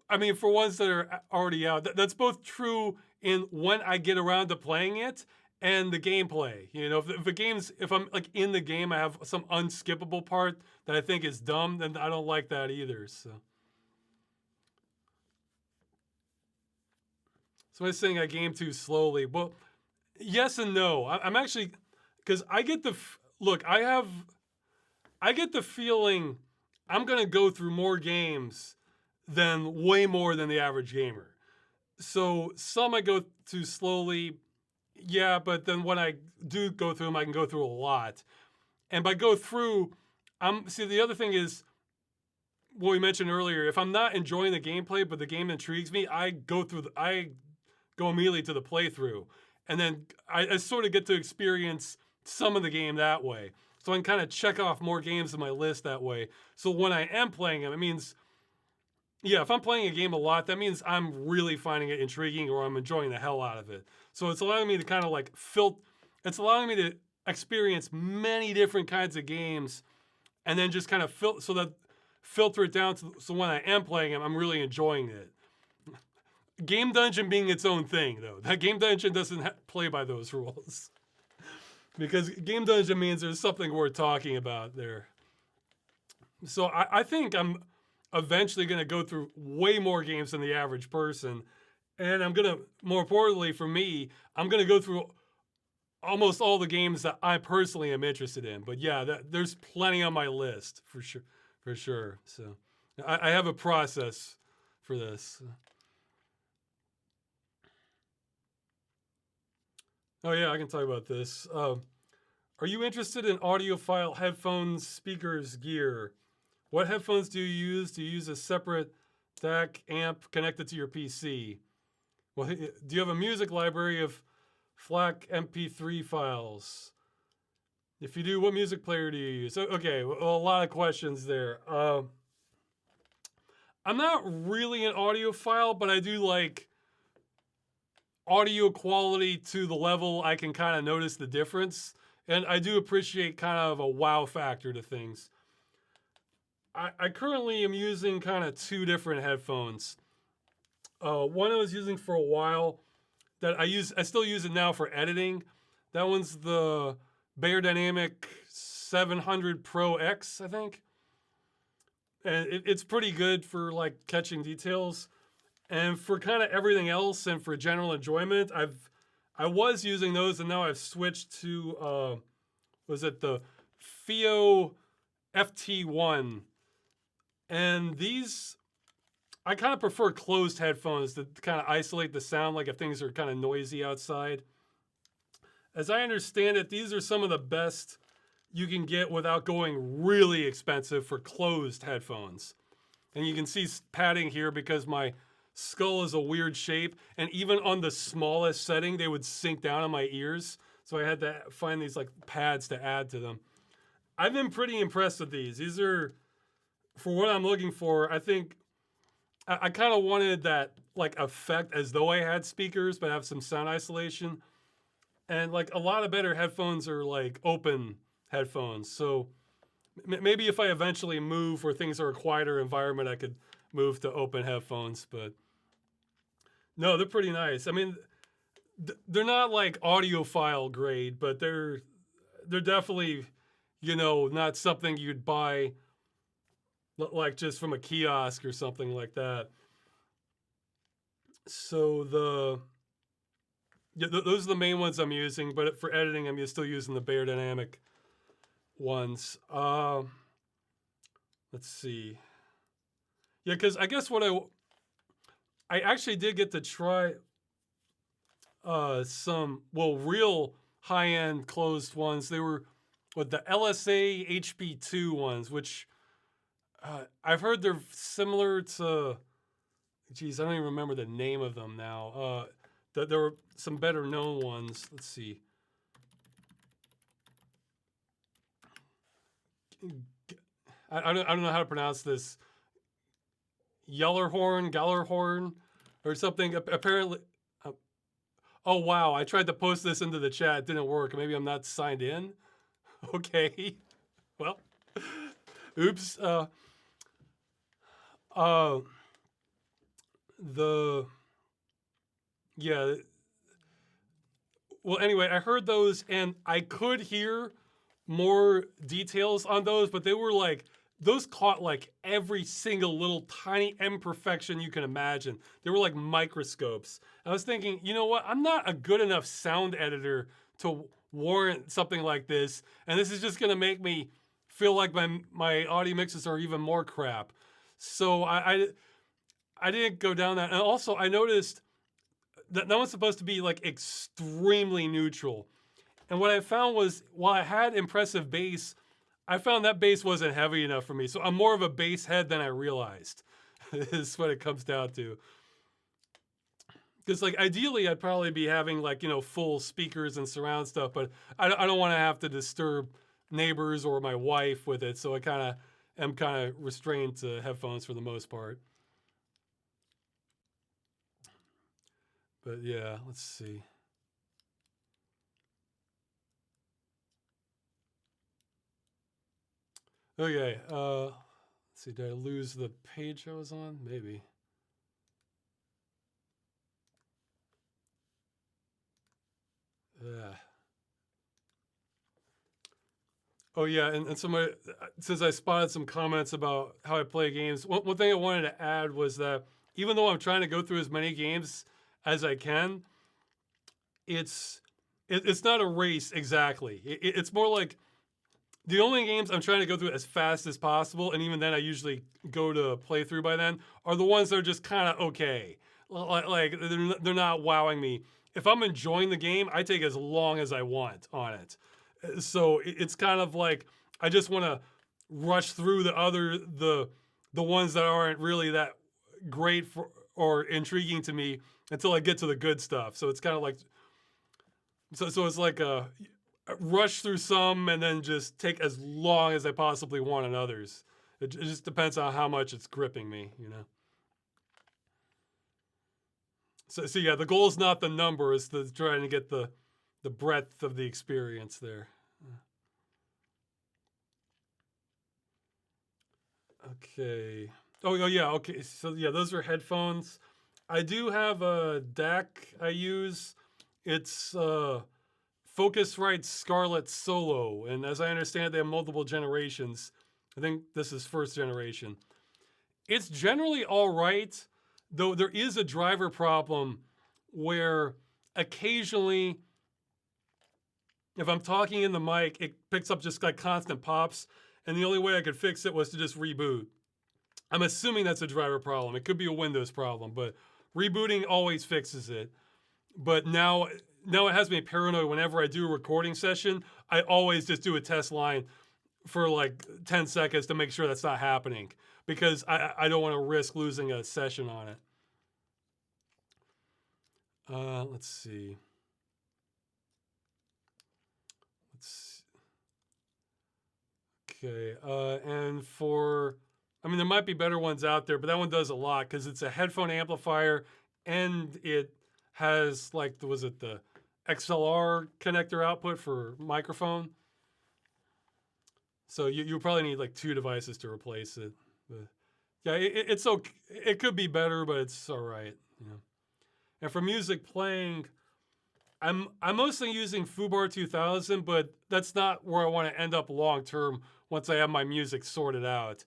I mean, for ones that are already out, that's both true in when I get around to playing it and the gameplay. You know, if the game's, if I'm like in the game, I have some unskippable part that I think is dumb, then I don't like that either. So, somebody's saying I game too slowly. Well, yes and no. I'm actually, because I get look, I get the feeling I'm gonna go through more games than way more than the average gamer. So some I go too slowly, yeah, but then when I do go through them, I can go through a lot. And by go through, see the other thing is what we mentioned earlier. If I'm not enjoying the gameplay, but the game intrigues me, I go immediately to the playthrough, and then I sort of get to experience some of the game that way. So I can kind of check off more games in my list that way. So when I am playing them, it means, yeah, if I'm playing a game a lot, that means I'm really finding it intriguing or I'm enjoying the hell out of it. So it's allowing me to kind of like it's allowing me to experience many different kinds of games and then just kind of filter it down so when I am playing them, I'm really enjoying it. Game Dungeon being its own thing, though. That Game Dungeon doesn't play by those rules. Because Game Dungeon means there's something worth talking about there. So I think I'm eventually going to go through way more games than the average person. And I'm going to, more importantly for me, I'm going to go through almost all the games that I personally am interested in. But yeah, there's plenty on my list for sure. For sure. So I have a process for this. Oh yeah, I can talk about this. Are you interested in audiophile headphones, speakers, gear? What headphones do you use? Do you use a separate DAC amp connected to your PC? Well, do you have a music library of FLAC MP3 files? If you do, what music player do you use? Okay, well, a lot of questions there. I'm not really an audiophile, but I do like audio quality to the level I can kind of notice the difference. And I do appreciate kind of a wow factor to things. I currently am using kind of two different headphones. One I was using for a while that I still use it now for editing. That one's the Beyerdynamic 700 Pro X, I think. And it's pretty good for like catching details. And for kind of everything else and for general enjoyment, I was using those and now I've switched to was it the FIO FT1. And these, I kind of prefer closed headphones to kind of isolate the sound, like if things are kind of noisy outside. As I understand it, these are some of the best you can get without going really expensive for closed headphones. And you can see padding here because my skull is a weird shape. And even on the smallest setting, they would sink down on my ears. So I had to find these like pads to add to them. I've been pretty impressed with these. These are, for what I'm looking for, I think I kind of wanted that like effect as though I had speakers, but have some sound isolation. And like a lot of better headphones are like open headphones. So maybe if I eventually move where things are a quieter environment, I could move to open headphones. But no, they're pretty nice. I mean, they're not like audiophile grade, but they're definitely, you know, not something you'd buy like just from a kiosk or something like that. So those are the main ones I'm using, but for editing, I'm still using the Beyerdynamic ones. Let's see. Yeah, because I guess I actually did get to try some real high end closed ones. They were with the LSA HP2 ones, which I've heard they're similar to. Geez, I don't even remember the name of them now. There were some better known ones. Let's see. I don't know how to pronounce this. Gallerhorn, or something. Apparently, Oh wow, I tried to post this into the chat, it didn't work. Maybe I'm not signed in. Okay. Well, oops. Uh the yeah, well anyway, I heard those and I could hear more details on those, but they were like those caught like every single little tiny imperfection you can imagine. They were like microscopes. I was thinking, you know what? I'm not a good enough sound editor to warrant something like this, and this is just gonna make me feel like my audio mixes are even more crap. So I didn't go down that. And also I noticed that that one's supposed to be like extremely neutral. And what I found was, while I had impressive bass, I found that bass wasn't heavy enough for me. So I'm more of a bass head than I realized. Is what it comes down to. Because like ideally, I'd probably be having like full speakers and surround stuff, but I don't want to have to disturb neighbors or my wife with it. So I am kind of restrained to headphones for the most part. But yeah, let's see. Okay, let's see, did I lose the page I was on? Maybe. Yeah. Oh yeah, and somebody, since I spotted some comments about how I play games, one thing I wanted to add was that even though I'm trying to go through as many games as I can, it's it's not a race exactly. It's more like the only games I'm trying to go through as fast as possible, and even then I usually go to playthrough by then, are the ones that are just kind of okay. Like they're not wowing me. If I'm enjoying the game, I take as long as I want on it. So it's kind of like I just want to rush through the ones that aren't really that great for or intriguing to me until I get to the good stuff. So it's kind of like so it's like a rush through some and then just take as long as I possibly want on others. It just depends on how much it's gripping me, you know. So yeah, the goal is not the number; it's the trying to get the breadth of the experience there. Okay. Oh yeah. Okay. So yeah, those are headphones. I do have a DAC I use. It's Focusrite Scarlett Solo, and as I understand, they have multiple generations. I think this is first generation. It's generally all right, though there is a driver problem where occasionally, if I'm talking in the mic, it picks up just like constant pops, and the only way I could fix it was to just reboot. I'm assuming that's a driver problem. It could be a Windows problem, but rebooting always fixes it. But now it has me paranoid whenever I do a recording session. I always just do a test line for like 10 seconds to make sure that's not happening because I don't want to risk losing a session on it. Let's see. Okay. And for, I mean, there might be better ones out there, but that one does a lot because it's a headphone amplifier and it has like, was it the XLR connector output for microphone? So you probably need like two devices to replace it. But yeah, it's okay. It could be better, but it's all right. You know. And for music playing, I'm mostly using Fubar 2000, but that's not where I want to end up long term once I have my music sorted out.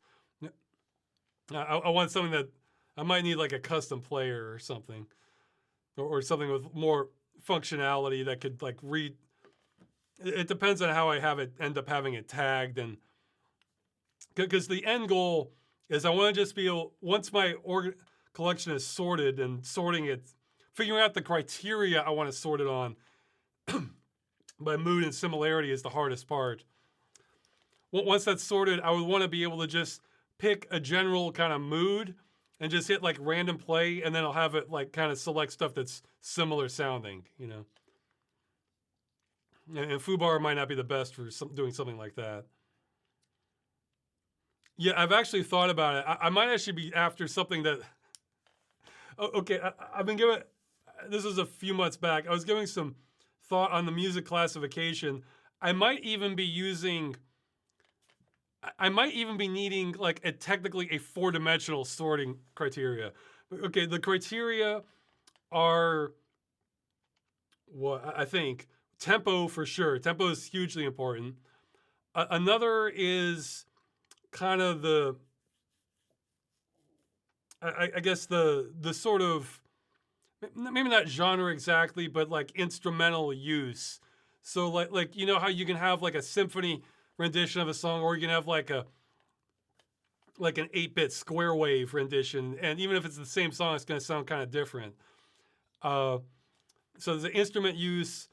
I want something that I might need like a custom player or something, or something with more functionality that could like read. It depends on how I have it end up having it tagged, and because the end goal is I want to just be able, once my collection is sorted and sorting it, figuring out the criteria I want to sort it on by mood and similarity is the hardest part. Once that's sorted, I would want to be able to just pick a general kind of mood and just hit like random play, and then I'll have it like kind of select stuff that's similar sounding, you know. And Fubar might not be the best for doing something like that. Yeah, I've actually thought about it. I might actually be after something that. Oh, okay, I've been given. this was a few months back. I was giving some thought on the music classification. I might even be using. I might even be needing like technically a four-dimensional sorting criteria. Okay, the criteria are what I think tempo for sure. Tempo is hugely important. Another is kind of I guess the sort of maybe not genre exactly, but like instrumental use. So like you know how you can have like a symphony rendition of a song, or you can have like an 8-bit square wave rendition, and even if it's the same song, it's going to sound kind of different. Uh, so the instrument use,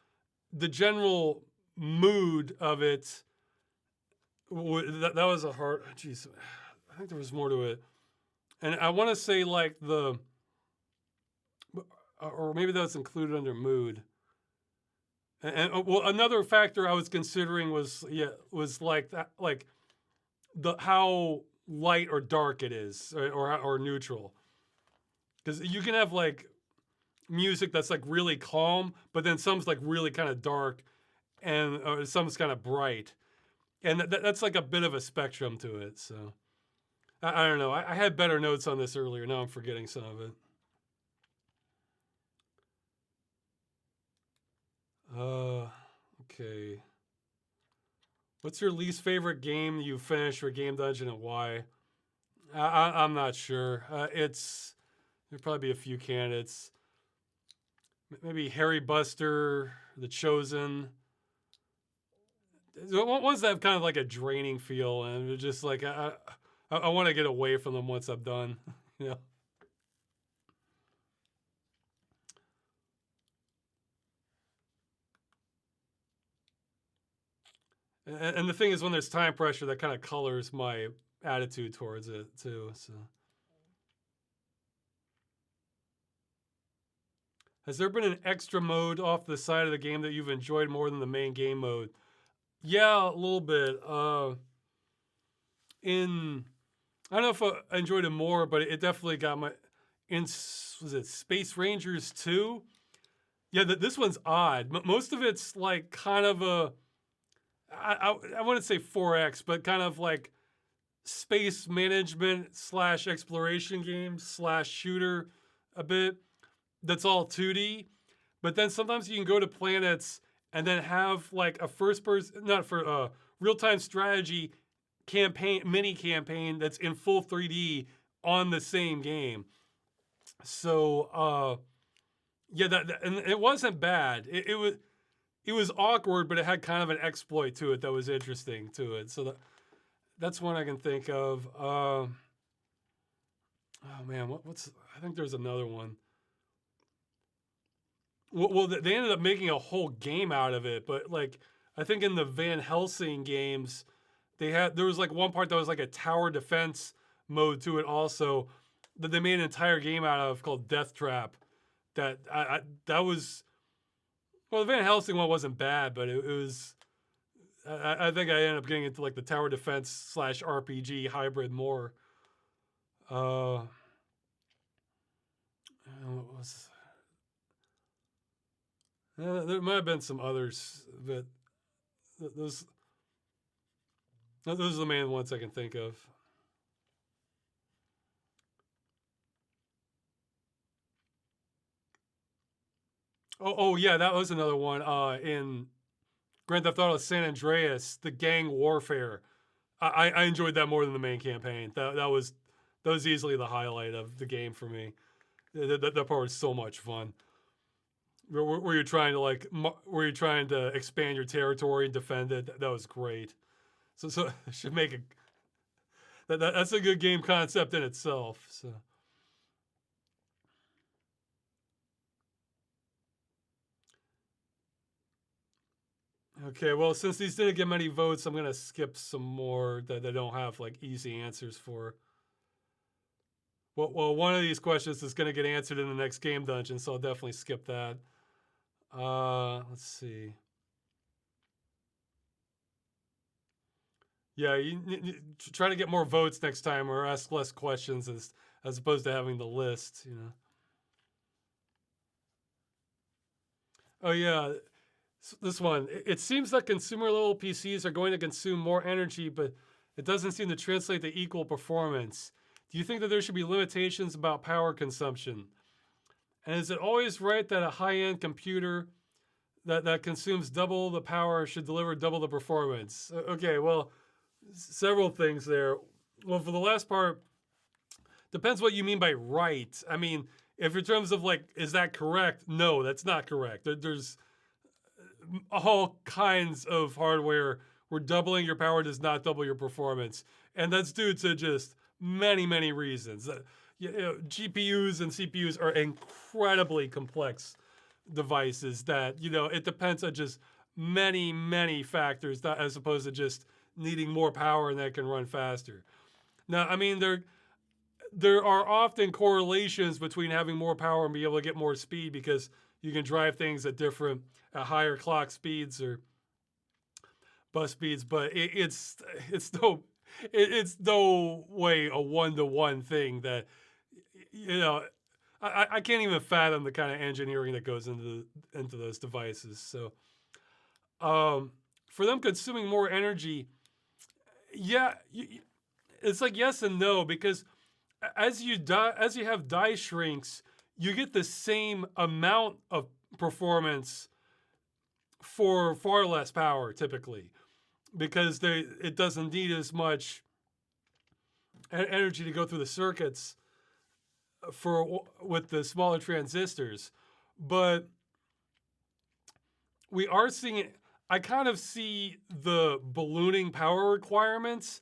the general mood of it. That was a hard. Jeez, I think there was more to it, and I want to say like or maybe that's included under mood. And well, another factor I was considering was like that, like the how light or dark it is, or neutral, because you can have like music that's like really calm, but then some's like really kind of dark, and some's kind of bright, and that's like a bit of a spectrum to it. So I don't know. I had better notes on this earlier. Now I'm forgetting some of it. Okay. What's your least favorite game you finished or game dungeon, and why? I'm not sure. There'd probably be a few candidates. Maybe Harry Buster, The Chosen. Ones that have kind of like a draining feel, and just like I want to get away from them once I'm done. you know. And the thing is, when there's time pressure, that kind of colors my attitude towards it too. So, has there been an extra mode off the side of the game that you've enjoyed more than the main game mode? Yeah, a little bit. I don't know if I enjoyed it more, but it definitely got my. Was it Space Rangers 2? Yeah, this one's odd. Most of it's like kind of I wouldn't say 4X, but kind of like space management / exploration game / shooter a bit. That's all 2D. But then sometimes you can go to planets and then have like a first person, not for real time strategy mini campaign that's in full 3D on the same game. So yeah, and it wasn't bad. It was awkward, but it had kind of an exploit to it that was interesting to it. So that's one I can think of. Oh man, what's? I think there's another one. Well, they ended up making a whole game out of it, but like I think in the Van Helsing games, there was like one part that was like a tower defense mode to it also, that they made an entire game out of called Death Trap. That was, well, the Van Helsing one wasn't bad, but it was. I think I ended up getting into like the tower defense / RPG hybrid more. What was? There might have been some others, but those are the main ones I can think of. Oh yeah, that was another one. In Grand Theft Auto San Andreas, the gang warfare. I enjoyed that more than the main campaign. That was easily the highlight of the game for me. That part was so much fun. Where you're trying to where you're trying to expand your territory and defend it. That was great. So should make that's a good game concept in itself. So. Okay, well, since these didn't get many votes, I'm gonna skip some more that they don't have like easy answers for. Well, one of these questions is gonna get answered in the next game dungeon, so I'll definitely skip that. Let's see. Yeah, you try to get more votes next time, or ask less questions as opposed to having the list. Oh yeah, this one. It seems that consumer level PCs are going to consume more energy, but it doesn't seem to translate to equal performance. Do you think that there should be limitations about power consumption? And is it always right that a high-end computer that consumes double the power should deliver double the performance? Okay, well, several things there. Well, for the last part, depends what you mean by right. I mean, if in terms of like, is that correct? No, that's not correct. There's all kinds of hardware where doubling your power does not double your performance. And that's due to just many, many reasons. GPUs and CPUs are incredibly complex devices that, it depends on just many, many factors as opposed to just needing more power and that can run faster. Now, I mean, there are often correlations between having more power and being able to get more speed because you can drive things at higher clock speeds or bus speeds, but it's no way a one-to-one thing that you know I can't even fathom the kind of engineering that goes into those devices. So for them consuming more energy, yeah, it's like yes and no, because as you have die shrinks, you get the same amount of performance for far less power typically, because it doesn't need as much energy to go through the circuits with the smaller transistors. But we are seeing it. I kind of see the ballooning power requirements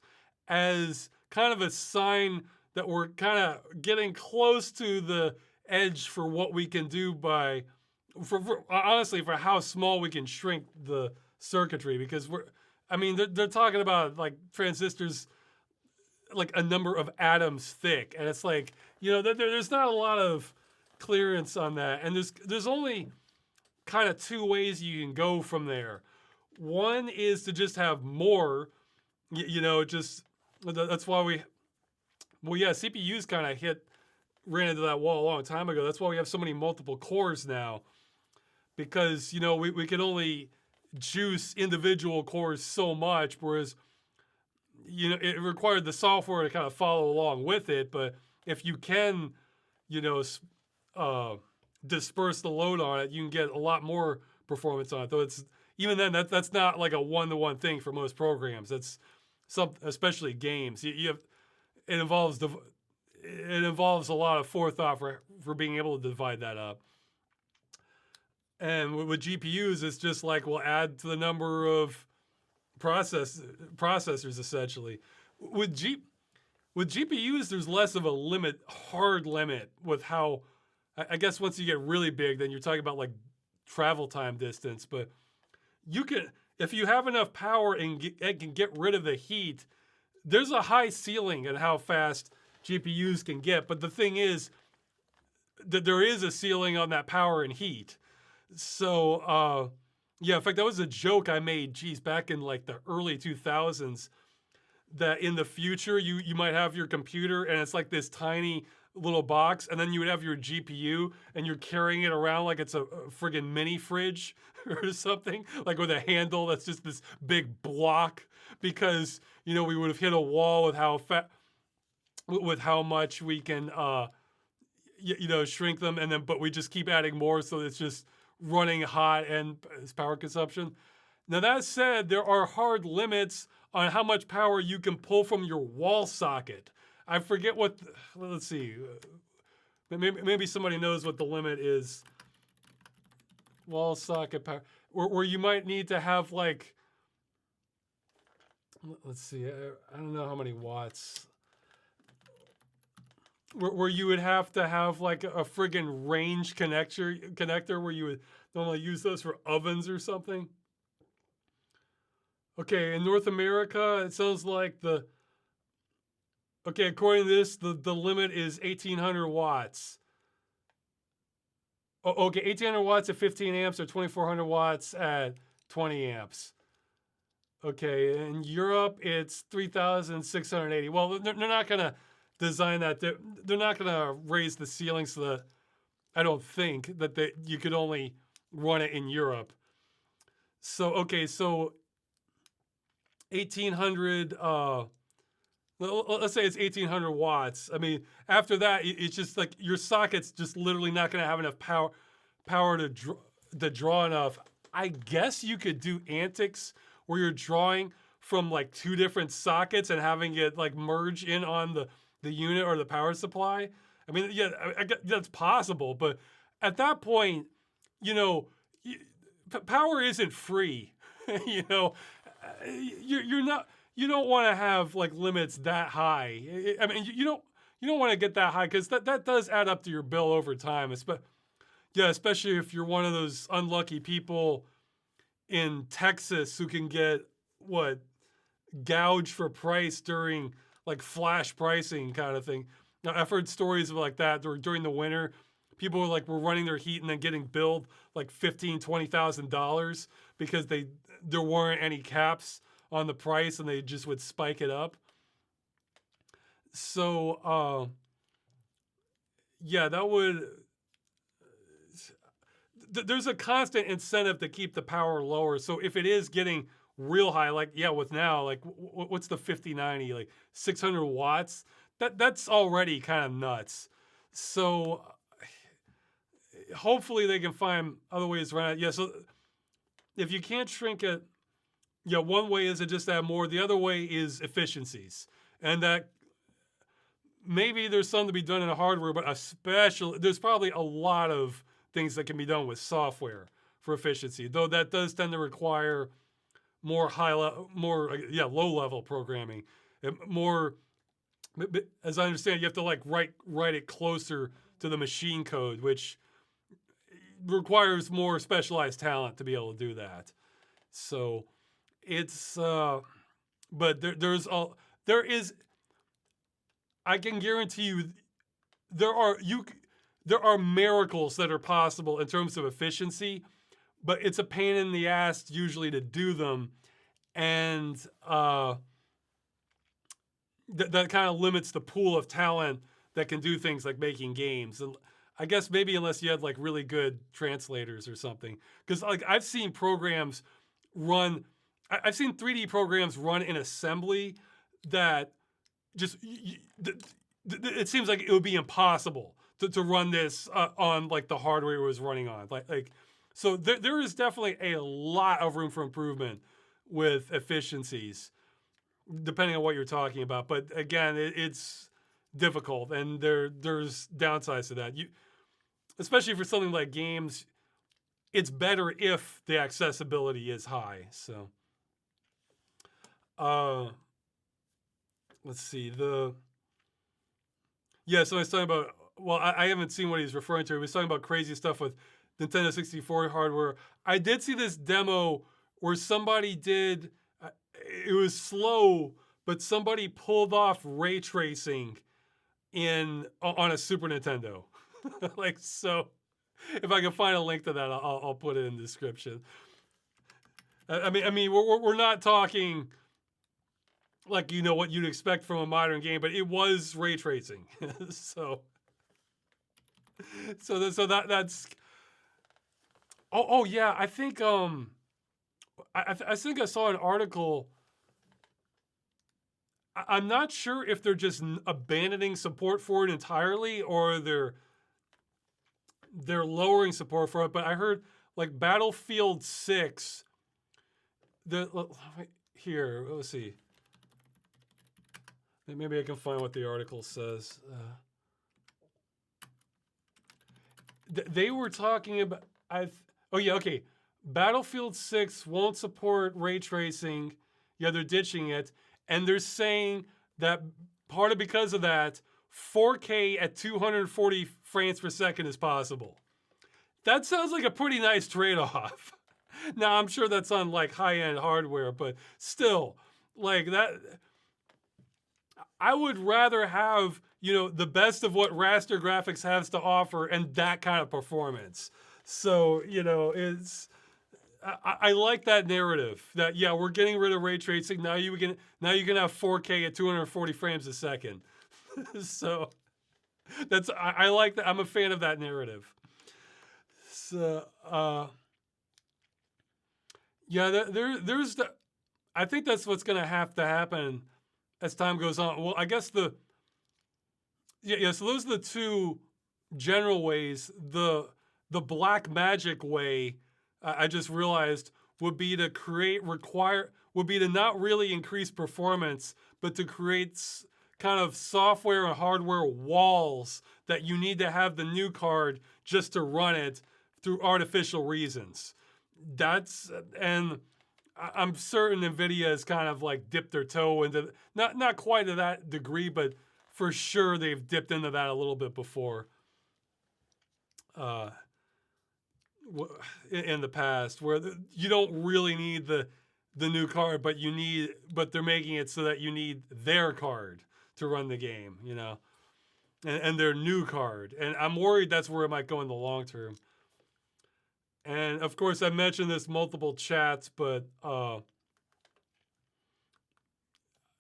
as kind of a sign that we're kind of getting close to the edge for what we can do honestly, for how small we can shrink the circuitry, because they're talking about like transistors like a number of atoms thick, and it's like, there's not a lot of clearance on that, and there's only kind of two ways you can go from there. One is to just have more, that's why CPUs kind of ran into that wall a long time ago. That's why we have so many multiple cores now, because we can only juice individual cores so much, whereas it required the software to kind of follow along with it. But if you can disperse the load on it, you can get a lot more performance on it. Though even then that's not like a one-to-one thing for most programs. That's especially games. It involves a lot of forethought for being able to divide that up. And with GPUs, it's just like we'll add to the number of processors essentially. With GPUs, there's less of a hard limit with how. I guess once you get really big, then you're talking about like travel time distance. But if you have enough power and can get rid of the heat, there's a high ceiling at how fast GPUs can get. But the thing is that there is a ceiling on that power and heat. So, in fact, that was a joke I made, back in like the early 2000s, that in the future, you might have your computer and it's like this tiny little box, and then you would have your GPU and you're carrying it around like it's a friggin' mini fridge or something, like with a handle that's just this big block, because, we would have hit a wall with how much we can, shrink them, but we just keep adding more, so it's just running hot and power consumption. Now, that said, there are hard limits on how much power you can pull from your wall socket. I forget let's see. Maybe somebody knows what the limit is. Wall socket power. Where you might need to have like, let's see, I don't know how many watts. Where you would have to have like a friggin' range connector where you would normally use those for ovens or something. Okay, in North America, it sounds like according to this, the limit is 1,800 watts. Okay, 1,800 watts at 15 amps or 2,400 watts at 20 amps. Okay, in Europe, it's 3,680. Well, they're not going to design that. They're not going to raise the ceiling so that I don't think that you could only run it in Europe. So okay, so 1800. Let's say it's 1800 watts. I mean, after that, it's just like your socket's just literally not going to have enough power to draw enough. I guess you could do antics where you're drawing from like two different sockets and having it like merge in on the unit or the power supply. I mean, yeah, that's possible, but at that point, you know, power isn't free. you know, you're not. You don't want to have like limits that high. I mean, you don't want to get that high because that does add up to your bill over time. Yeah, especially if you're one of those unlucky people in Texas who can get what gouged for price during like flash pricing kind of thing. Now, I've heard stories of like that during the winter. People were running their heat and then getting billed like $15,000-$20,000 because there weren't any caps on the price and they just would spike it up. So yeah, that would. There's a constant incentive to keep the power lower. So if it is getting real high, like yeah, with now, like what's the 5090, like 600 watts? That's already kind of nuts. So hopefully they can find other ways around it. Yeah, so if you can't shrink it, yeah, one way is to just add more. The other way is efficiencies, and that maybe there's something to be done in the hardware, but especially there's probably a lot of things that can be done with software for efficiency. Though that does tend to require more low level programming, more. As I understand, you have to like write it closer to the machine code, which requires more specialized talent to be able to do that. So it's but there is, I can guarantee you there are miracles that are possible in terms of efficiency, but it's a pain in the ass usually to do them, and that kind of limits the pool of talent that can do things like making games. And I guess maybe unless you had like really good translators or something, because like I've seen programs run. I've seen 3D programs run in assembly that just it seems like it would be impossible to run this on like the hardware it was running on. So there is definitely a lot of room for improvement with efficiencies, depending on what you're talking about. But again, it's difficult, and there's downsides to that. Especially for something like games, it's better if the accessibility is high. So. Let's see so I was talking about. Well, I haven't seen what he's referring to. He was talking about crazy stuff with Nintendo 64 hardware. I did see this demo where somebody did. It was slow, but somebody pulled off ray tracing on a Super Nintendo. Like so, if I can find a link to that, I'll put it in the description. I mean, we're not talking like what you'd expect from a modern game, but it was ray tracing. so that's. Oh yeah, I think I think I saw an article. I'm not sure if they're just abandoning support for it entirely or they're lowering support for it. But I heard like Battlefield 6. Here, let's see. Maybe I can find what the article says. They were talking about. Oh yeah, okay. Battlefield 6 won't support ray tracing. Yeah, they're ditching it, and they're saying that part of because of that, 4K at 240 frames per second is possible. That sounds like a pretty nice trade-off. Now I'm sure that's on like high-end hardware, but still, like that. I would rather have, the best of what raster graphics has to offer and that kind of performance. So, it's, I like that narrative that, yeah, we're getting rid of ray tracing. Now you can have 4K at 240 frames a second. So I like that. I'm a fan of that narrative. So, Yeah, there's the. I think that's what's going to happen as time goes on. Well, I guess yeah. So those are the two general ways. The black magic way, I just realized, would be to would be to not really increase performance, but to create kind of software and hardware walls that you need to have the new card just to run it through artificial reasons. That's and I'm certain Nvidia has kind of like dipped their toe into not quite to that degree, but for sure they've dipped into that a little bit before. Uh, in the past, where you don't really need the new card, but they're making it so that you need their card to run the game, and their new card. And I'm worried that's where it might go in the long term. And of course, I mentioned this multiple chats, but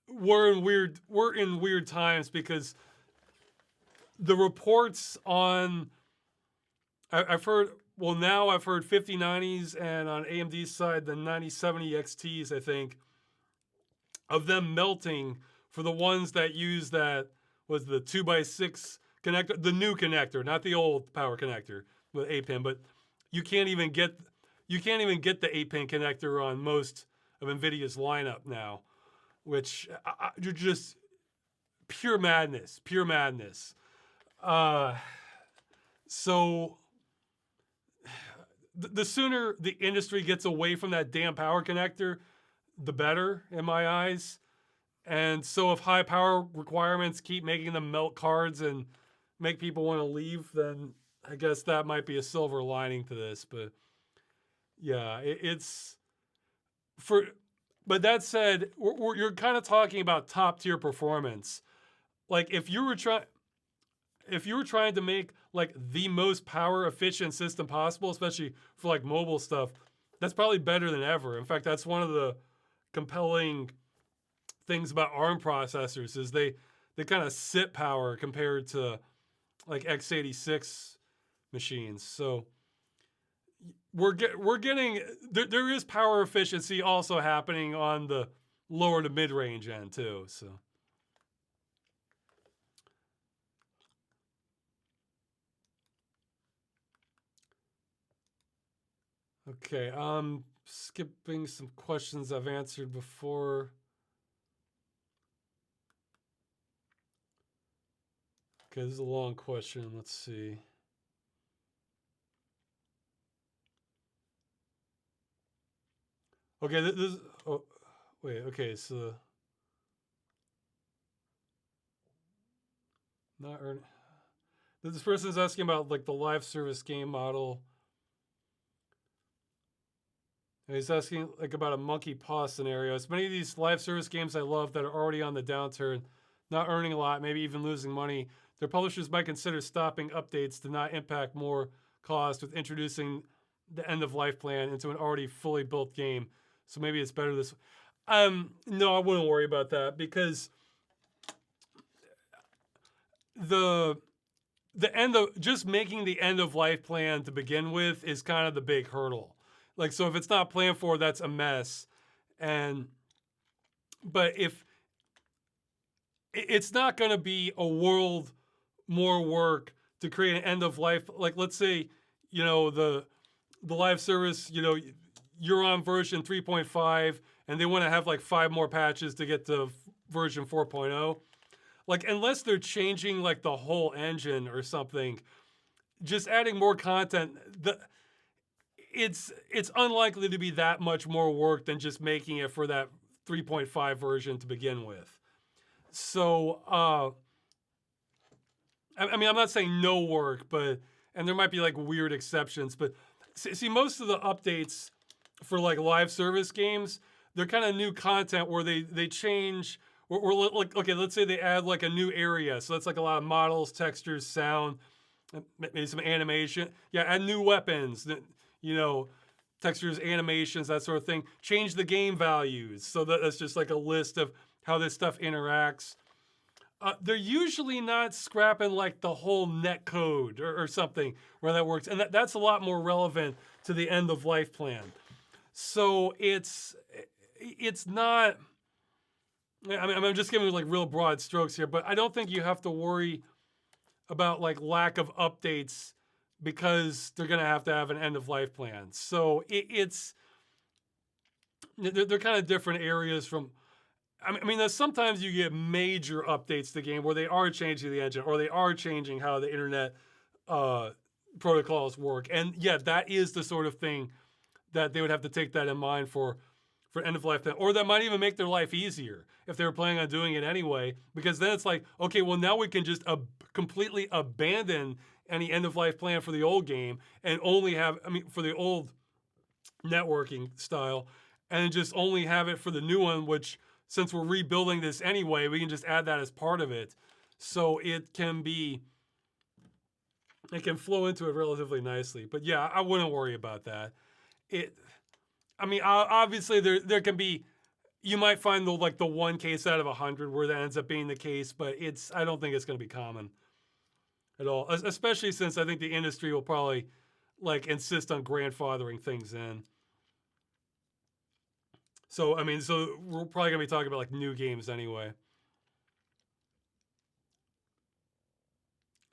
we're in weird times because the reports on I've heard now I've heard 5090s and on AMD's side the 9070 XTs, I think, of them melting for the ones that use that was the 2x6 connector, the new connector, not the old power connector with 8-pin, but you can't even get the 8-pin connector on most of Nvidia's lineup now, which you're just pure madness. So the sooner the industry gets away from that damn power connector, the better in my eyes. And so if high power requirements keep making them melt cards and make people want to leave, then I guess that might be a silver lining to this. But yeah, it's for. But that said, you're kind of talking about top tier performance. Like if you were trying to make like the most power efficient system possible, especially for like mobile stuff, that's probably better than ever. In fact, that's one of the compelling things about ARM processors is they kind of sit power compared to like x86 machines. So we're getting there is power efficiency also happening on the lower to mid range end too. So. Okay, skipping some questions I've answered before. Okay, this is a long question. Let's see. Okay, this. Oh, wait. Okay, so not earn. This person is asking about like the live service game model. And he's asking like about a monkey paw scenario. As many of these live service games I love that are already on the downturn, not earning a lot, maybe even losing money, their publishers might consider stopping updates to not impact more cost with introducing the end of life plan into an already fully built game. So maybe it's better this. No, I wouldn't worry about that because the end of just making the end of life plan to begin with is kind of the big hurdle. Like, so if it's not planned for, that's a mess. But if it's not going to be a world more work to create an end of life, like let's say, the live service, you're on version 3.5 and they want to have like 5 more patches to get to version 4.0. Like, unless they're changing like the whole engine or something, just adding more content, it's unlikely to be that much more work than just making it for that 3.5 version to begin with. So, I mean, I'm not saying no work, and there might be like weird exceptions, but see, most of the updates for like live service games, they're kind of new content where they change. Or like, okay, let's say they add like a new area. So that's like a lot of models, textures, sound, maybe some animation. Yeah, add new weapons, textures, animations, that sort of thing. Change the game values. So that's just like a list of how this stuff interacts. They're usually not scrapping like the whole net code or something where that works. And that's a lot more relevant to the end of life plan. So it's not. I mean, I'm just giving like real broad strokes here, but I don't think you have to worry about like lack of updates because they're going to have an end of life plan. So it's they're kind of different areas from. I mean, sometimes you get major updates to the game where they are changing the engine or they are changing how the internet uh, protocols work, and yeah, that is the sort of thing that they would have to take that in mind for end of life plan, or that might even make their life easier if they were planning on doing it anyway. Because then it's like, okay, well now we can just completely abandon any end of life plan for the old game and only have, I mean, for the old networking style, and just only have it for the new one. Which, since we're rebuilding this anyway, we can just add that as part of it, so it can flow into it relatively nicely. But yeah, I wouldn't worry about that. It I mean, obviously there can be, you might find the one case out of 100 where that ends up being the case, but I don't think it's going to be common at all. Especially since I think the industry will probably like insist on grandfathering things in. So I mean, so we're probably going to be talking about like new games anyway.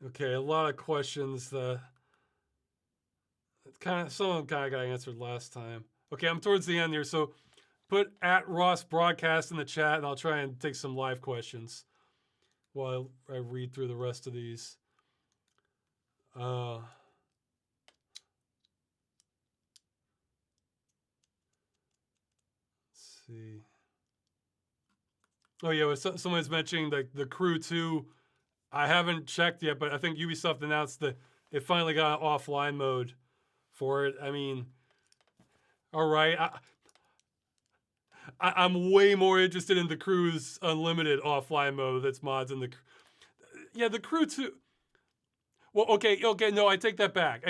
Okay, a lot of questions. Some of them kind of got answered last time. Okay, I'm towards the end here, so put at Ross Broadcast in the chat, and I'll try and take some live questions while I read through the rest of these. Let's see. Oh yeah, someone's mentioning the Crew 2. I haven't checked yet, but I think Ubisoft announced that it finally got offline mode for it. I mean, all right. I'm way more interested in the Crew's unlimited offline mode that's mods in the. Yeah, the Crew 2. Well, okay, no, I take that back.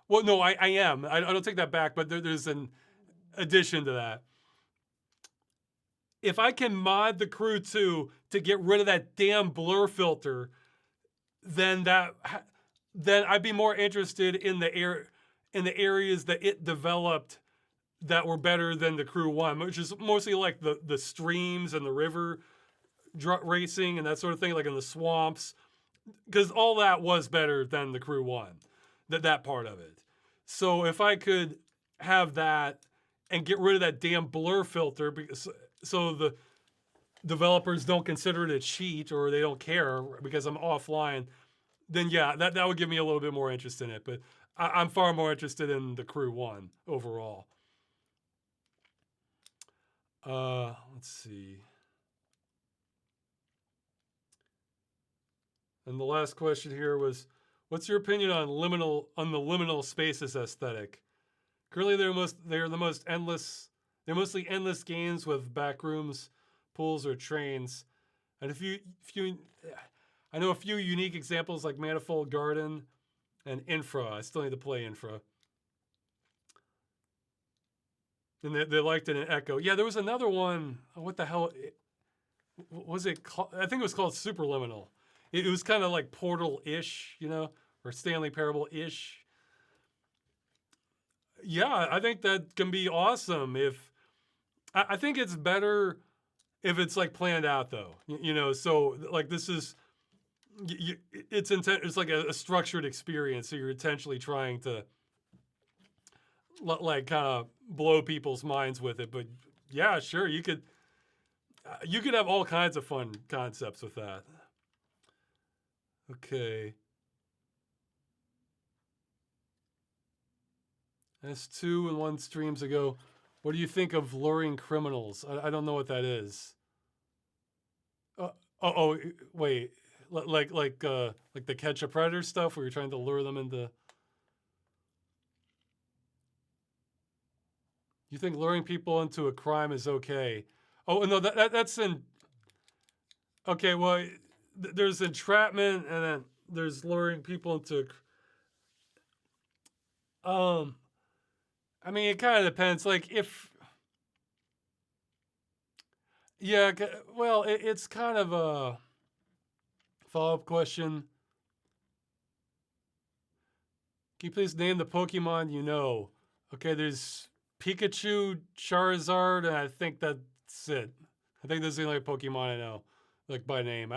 Well, no, I am. I don't take that back, but there's an addition to that. If I can mod the Crew 2 to get rid of that damn blur filter, then I'd be more interested in the areas that it developed that were better than the Crew 1, which is mostly like the streams and the river racing and that sort of thing, like in the swamps, because all that was better than the Crew 1, that part of it. So if I could have that and get rid of that damn blur filter, so the developers don't consider it a cheat or they don't care because I'm offline, then yeah, that would give me a little bit more interest in it. But I'm far more interested in the Crew 1 overall. Let's see. And the last question here was, what's your opinion on the liminal spaces aesthetic? Currently, they're mostly endless games with back rooms, pools, or trains. And I know a few unique examples like Manifold Garden and Infra. I still need to play Infra. And they liked it in Echo. Yeah, there was another one. What the hell was it called? I think it was called Superliminal. It was kind of like Portal-ish, or Stanley Parable-ish. Yeah, I think that can be awesome. I think it's better if it's like planned out though. So like this is it's like a structured experience. So you're intentionally trying to like kind of blow people's minds with it. But yeah, sure, you could have all kinds of fun concepts with that. Okay. That's 2 and 1 streams ago. What do you think of luring criminals? I don't know what that is. Wait, like the Catch a Predator stuff where you're trying to lure them into. You think luring people into a crime is okay? Oh no, that's in. Okay, well, there's entrapment and then there's luring people into. I mean, it kind of depends. Like if. Yeah, well, it's kind of a follow-up question. Can you please name the Pokemon you know? Okay, there's Pikachu, Charizard, and I think that's it. I think that's the only Pokemon I know, like by name.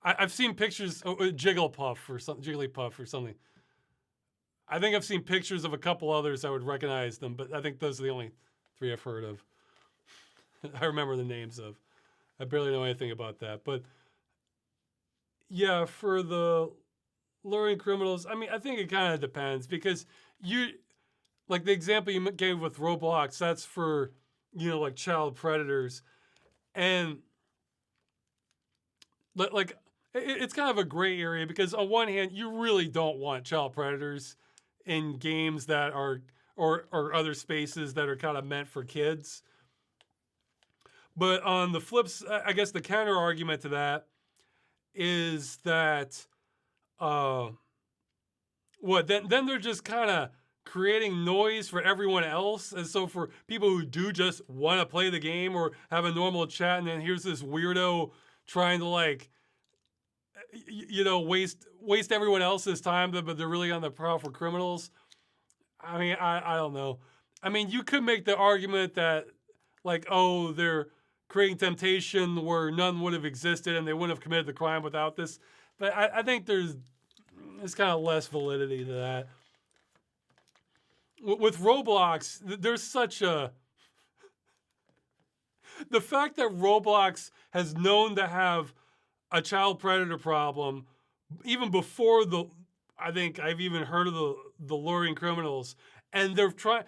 I've seen pictures. Jigglypuff or something. Jigglypuff or something. I think I've seen pictures of a couple others. I would recognize them, but I think those are the only three I've heard of. I remember the names of. I barely know anything about that, but yeah, for the luring criminals, I mean, I think it kind of depends because you, like the example you gave with Roblox, that's for, like child predators. And like, it's kind of a gray area because on one hand, you really don't want child predators in games that are, or other spaces that are kind of meant for kids. But on the flips, I guess the counter argument to that is that, then they're just kind of creating noise for everyone else. And so for people who do just want to play the game or have a normal chat, and then here's this weirdo trying to like, waste everyone else's time, but they're really on the prowl for criminals. I mean, I don't know. I mean, you could make the argument that like, oh, they're creating temptation where none would have existed and they wouldn't have committed the crime without this. But I think there's kind of less validity to that. With Roblox, there's such a... The fact that Roblox has known to have a child predator problem, even before I think I've even heard of the luring criminals, and they're trying,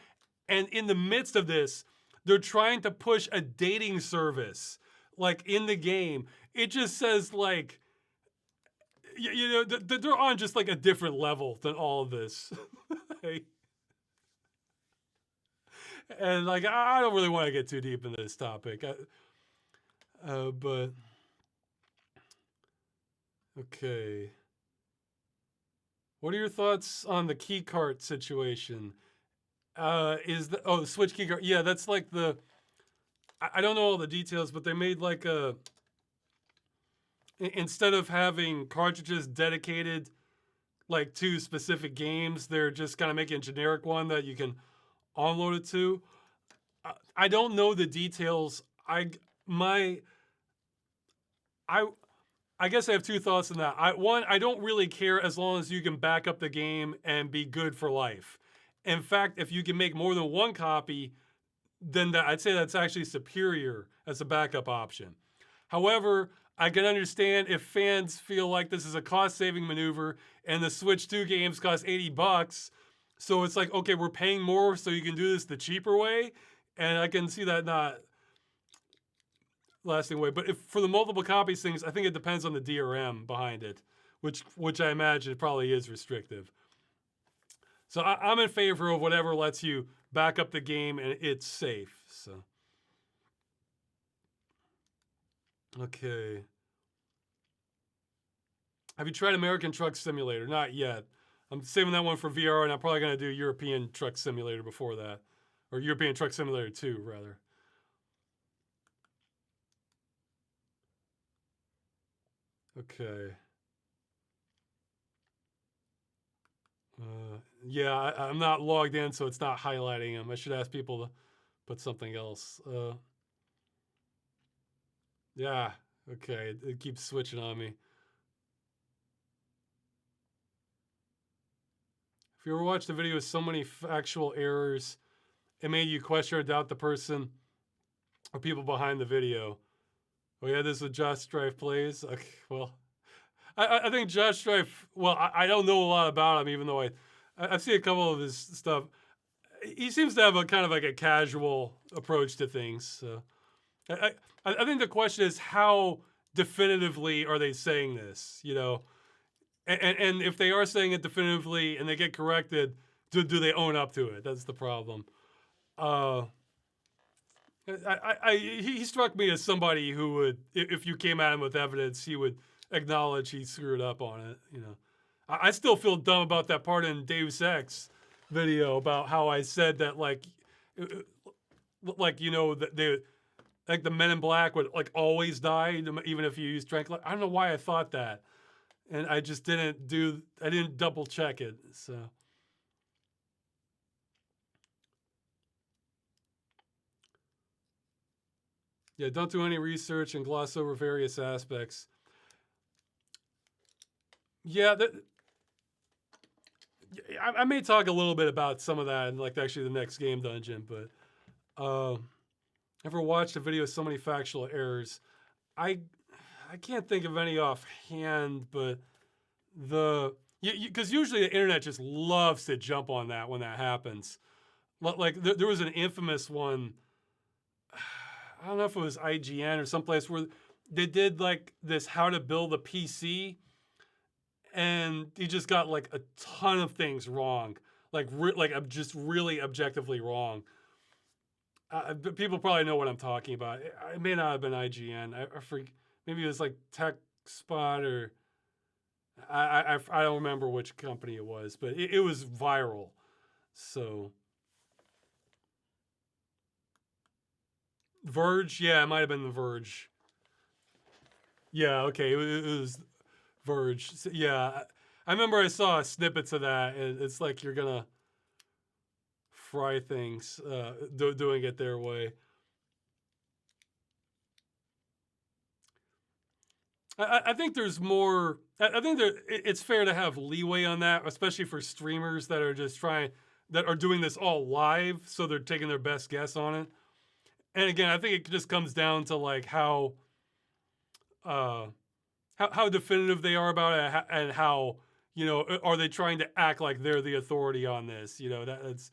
and in the midst of this, they're trying to push a dating service, like in the game. It just says like, they're on just like a different level than all of this. And like, I don't really want to get too deep into this topic, but okay. What are your thoughts on the key cart situation? The Switch key cart? Yeah, that's like I don't know all the details, but they made like instead of having cartridges dedicated like to specific games, they're just kind of making a generic one that you can onload it to. I don't know the details. I guess I have two thoughts on that. One, I don't really care as long as you can back up the game and be good for life. In fact, if you can make more than one copy, then I'd say that's actually superior as a backup option. However, I can understand if fans feel like this is a cost-saving maneuver and the Switch 2 games cost $80, so it's like, okay, we're paying more so you can do this the cheaper way, and I can see that not lasting way. But if for the multiple copies things, I think it depends on the DRM behind it, which I imagine it probably is restrictive. So I'm in favor of whatever lets you back up the game and it's safe. So, okay. Have you tried American Truck Simulator? Not yet. I'm saving that one for VR, and I'm probably going to do European Truck Simulator before that. Or European Truck Simulator 2, rather. Okay. Yeah, I'm not logged in, so it's not highlighting them. I should ask people to put something else. Yeah, okay. It keeps switching on me. If you ever watched a video with so many factual errors, it made you question or doubt the person or people behind the video. Oh yeah, this is what Josh Strife plays? Okay, well, I think Josh Strife, well, I don't know a lot about him, even though I've seen a couple of his stuff. He seems to have a kind of like a casual approach to things. So I think the question is, how definitively are they saying this? And if they are saying it definitively and they get corrected, do they own up to it? That's the problem. He struck me as somebody who would, if you came at him with evidence, he would acknowledge he screwed up on it. I still feel dumb about that part in Deus Ex video about how I said that like that like the Men in Black would like always die even if you use tranquilizer. I don't know why I thought that, and I just didn't double check it. So Yeah, don't do any research and gloss over various aspects. Yeah, I may talk a little bit about some of that in like actually the next game dungeon, but ever watched a video with so many factual errors? I I can't think of any offhand, but the because usually the internet just loves to jump on that when that happens. Like there was an infamous one. I don't know if it was IGN or someplace where they did like this how to build a PC, and he just got like a ton of things wrong, like just really objectively wrong. People probably know what I'm talking about. It may not have been IGN. I forget. Maybe it was like Tech Spot or I don't remember which company it was, but it was viral. So Verge, yeah, it might have been the Verge. Yeah, okay, it was Verge. So, yeah, I remember I saw snippets of that, and it's like you're gonna fry things doing it their way. I think there's more. I think that it's fair to have leeway on that, especially for streamers that are just that are doing this all live, so they're taking their best guess on it. And again, I think it just comes down to like uh, how definitive they are about it, and how are they trying to act like they're the authority on this? That's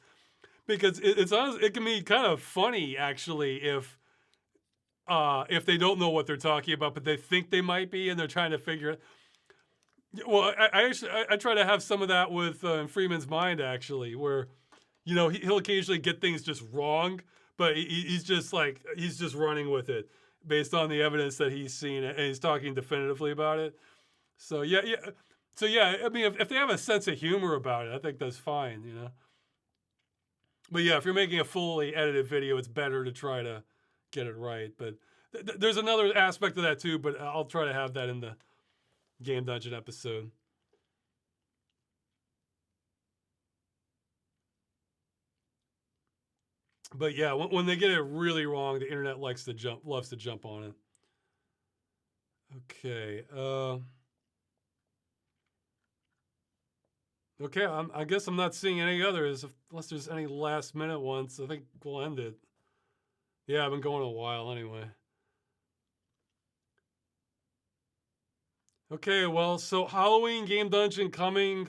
because it's honest, it can be kind of funny actually if they don't know what they're talking about, but they think they might be, and they're trying to figure it. Well, I actually I try to have some of that with Freeman's Mind actually, where he'll occasionally get things just wrong, but he's just like he's just running with it based on the evidence that he's seen, and he's talking definitively about it. So yeah. So yeah, I mean, if they have a sense of humor about it, I think that's fine. But yeah, if you're making a fully edited video, it's better to try to get it right. But there's another aspect of that too, but I'll try to have that in the Game Dungeon episode. But yeah, when they get it really wrong, the internet loves to jump on it. Okay. Okay, I guess I'm not seeing any others unless there's any last minute ones. I think we'll end it. Yeah, I've been going a while anyway. Okay, well, so Halloween Game Dungeon coming.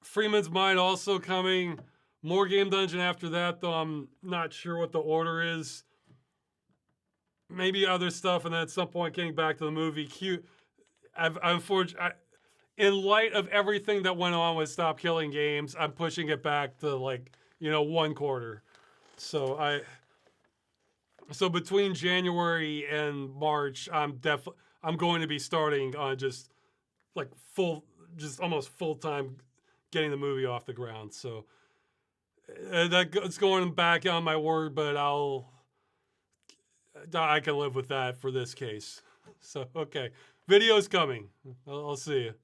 Freeman's Mind also coming. More Game Dungeon after that, though I'm not sure what the order is. Maybe other stuff, and then at some point getting back to the movie. In light of everything that went on with Stop Killing Games, I'm pushing it back to like 1/4. So between January and March, I'm going to be starting on just like almost full time getting the movie off the ground. So it's going back on my word, but I can live with that for this case. So okay, video's coming. I'll see you.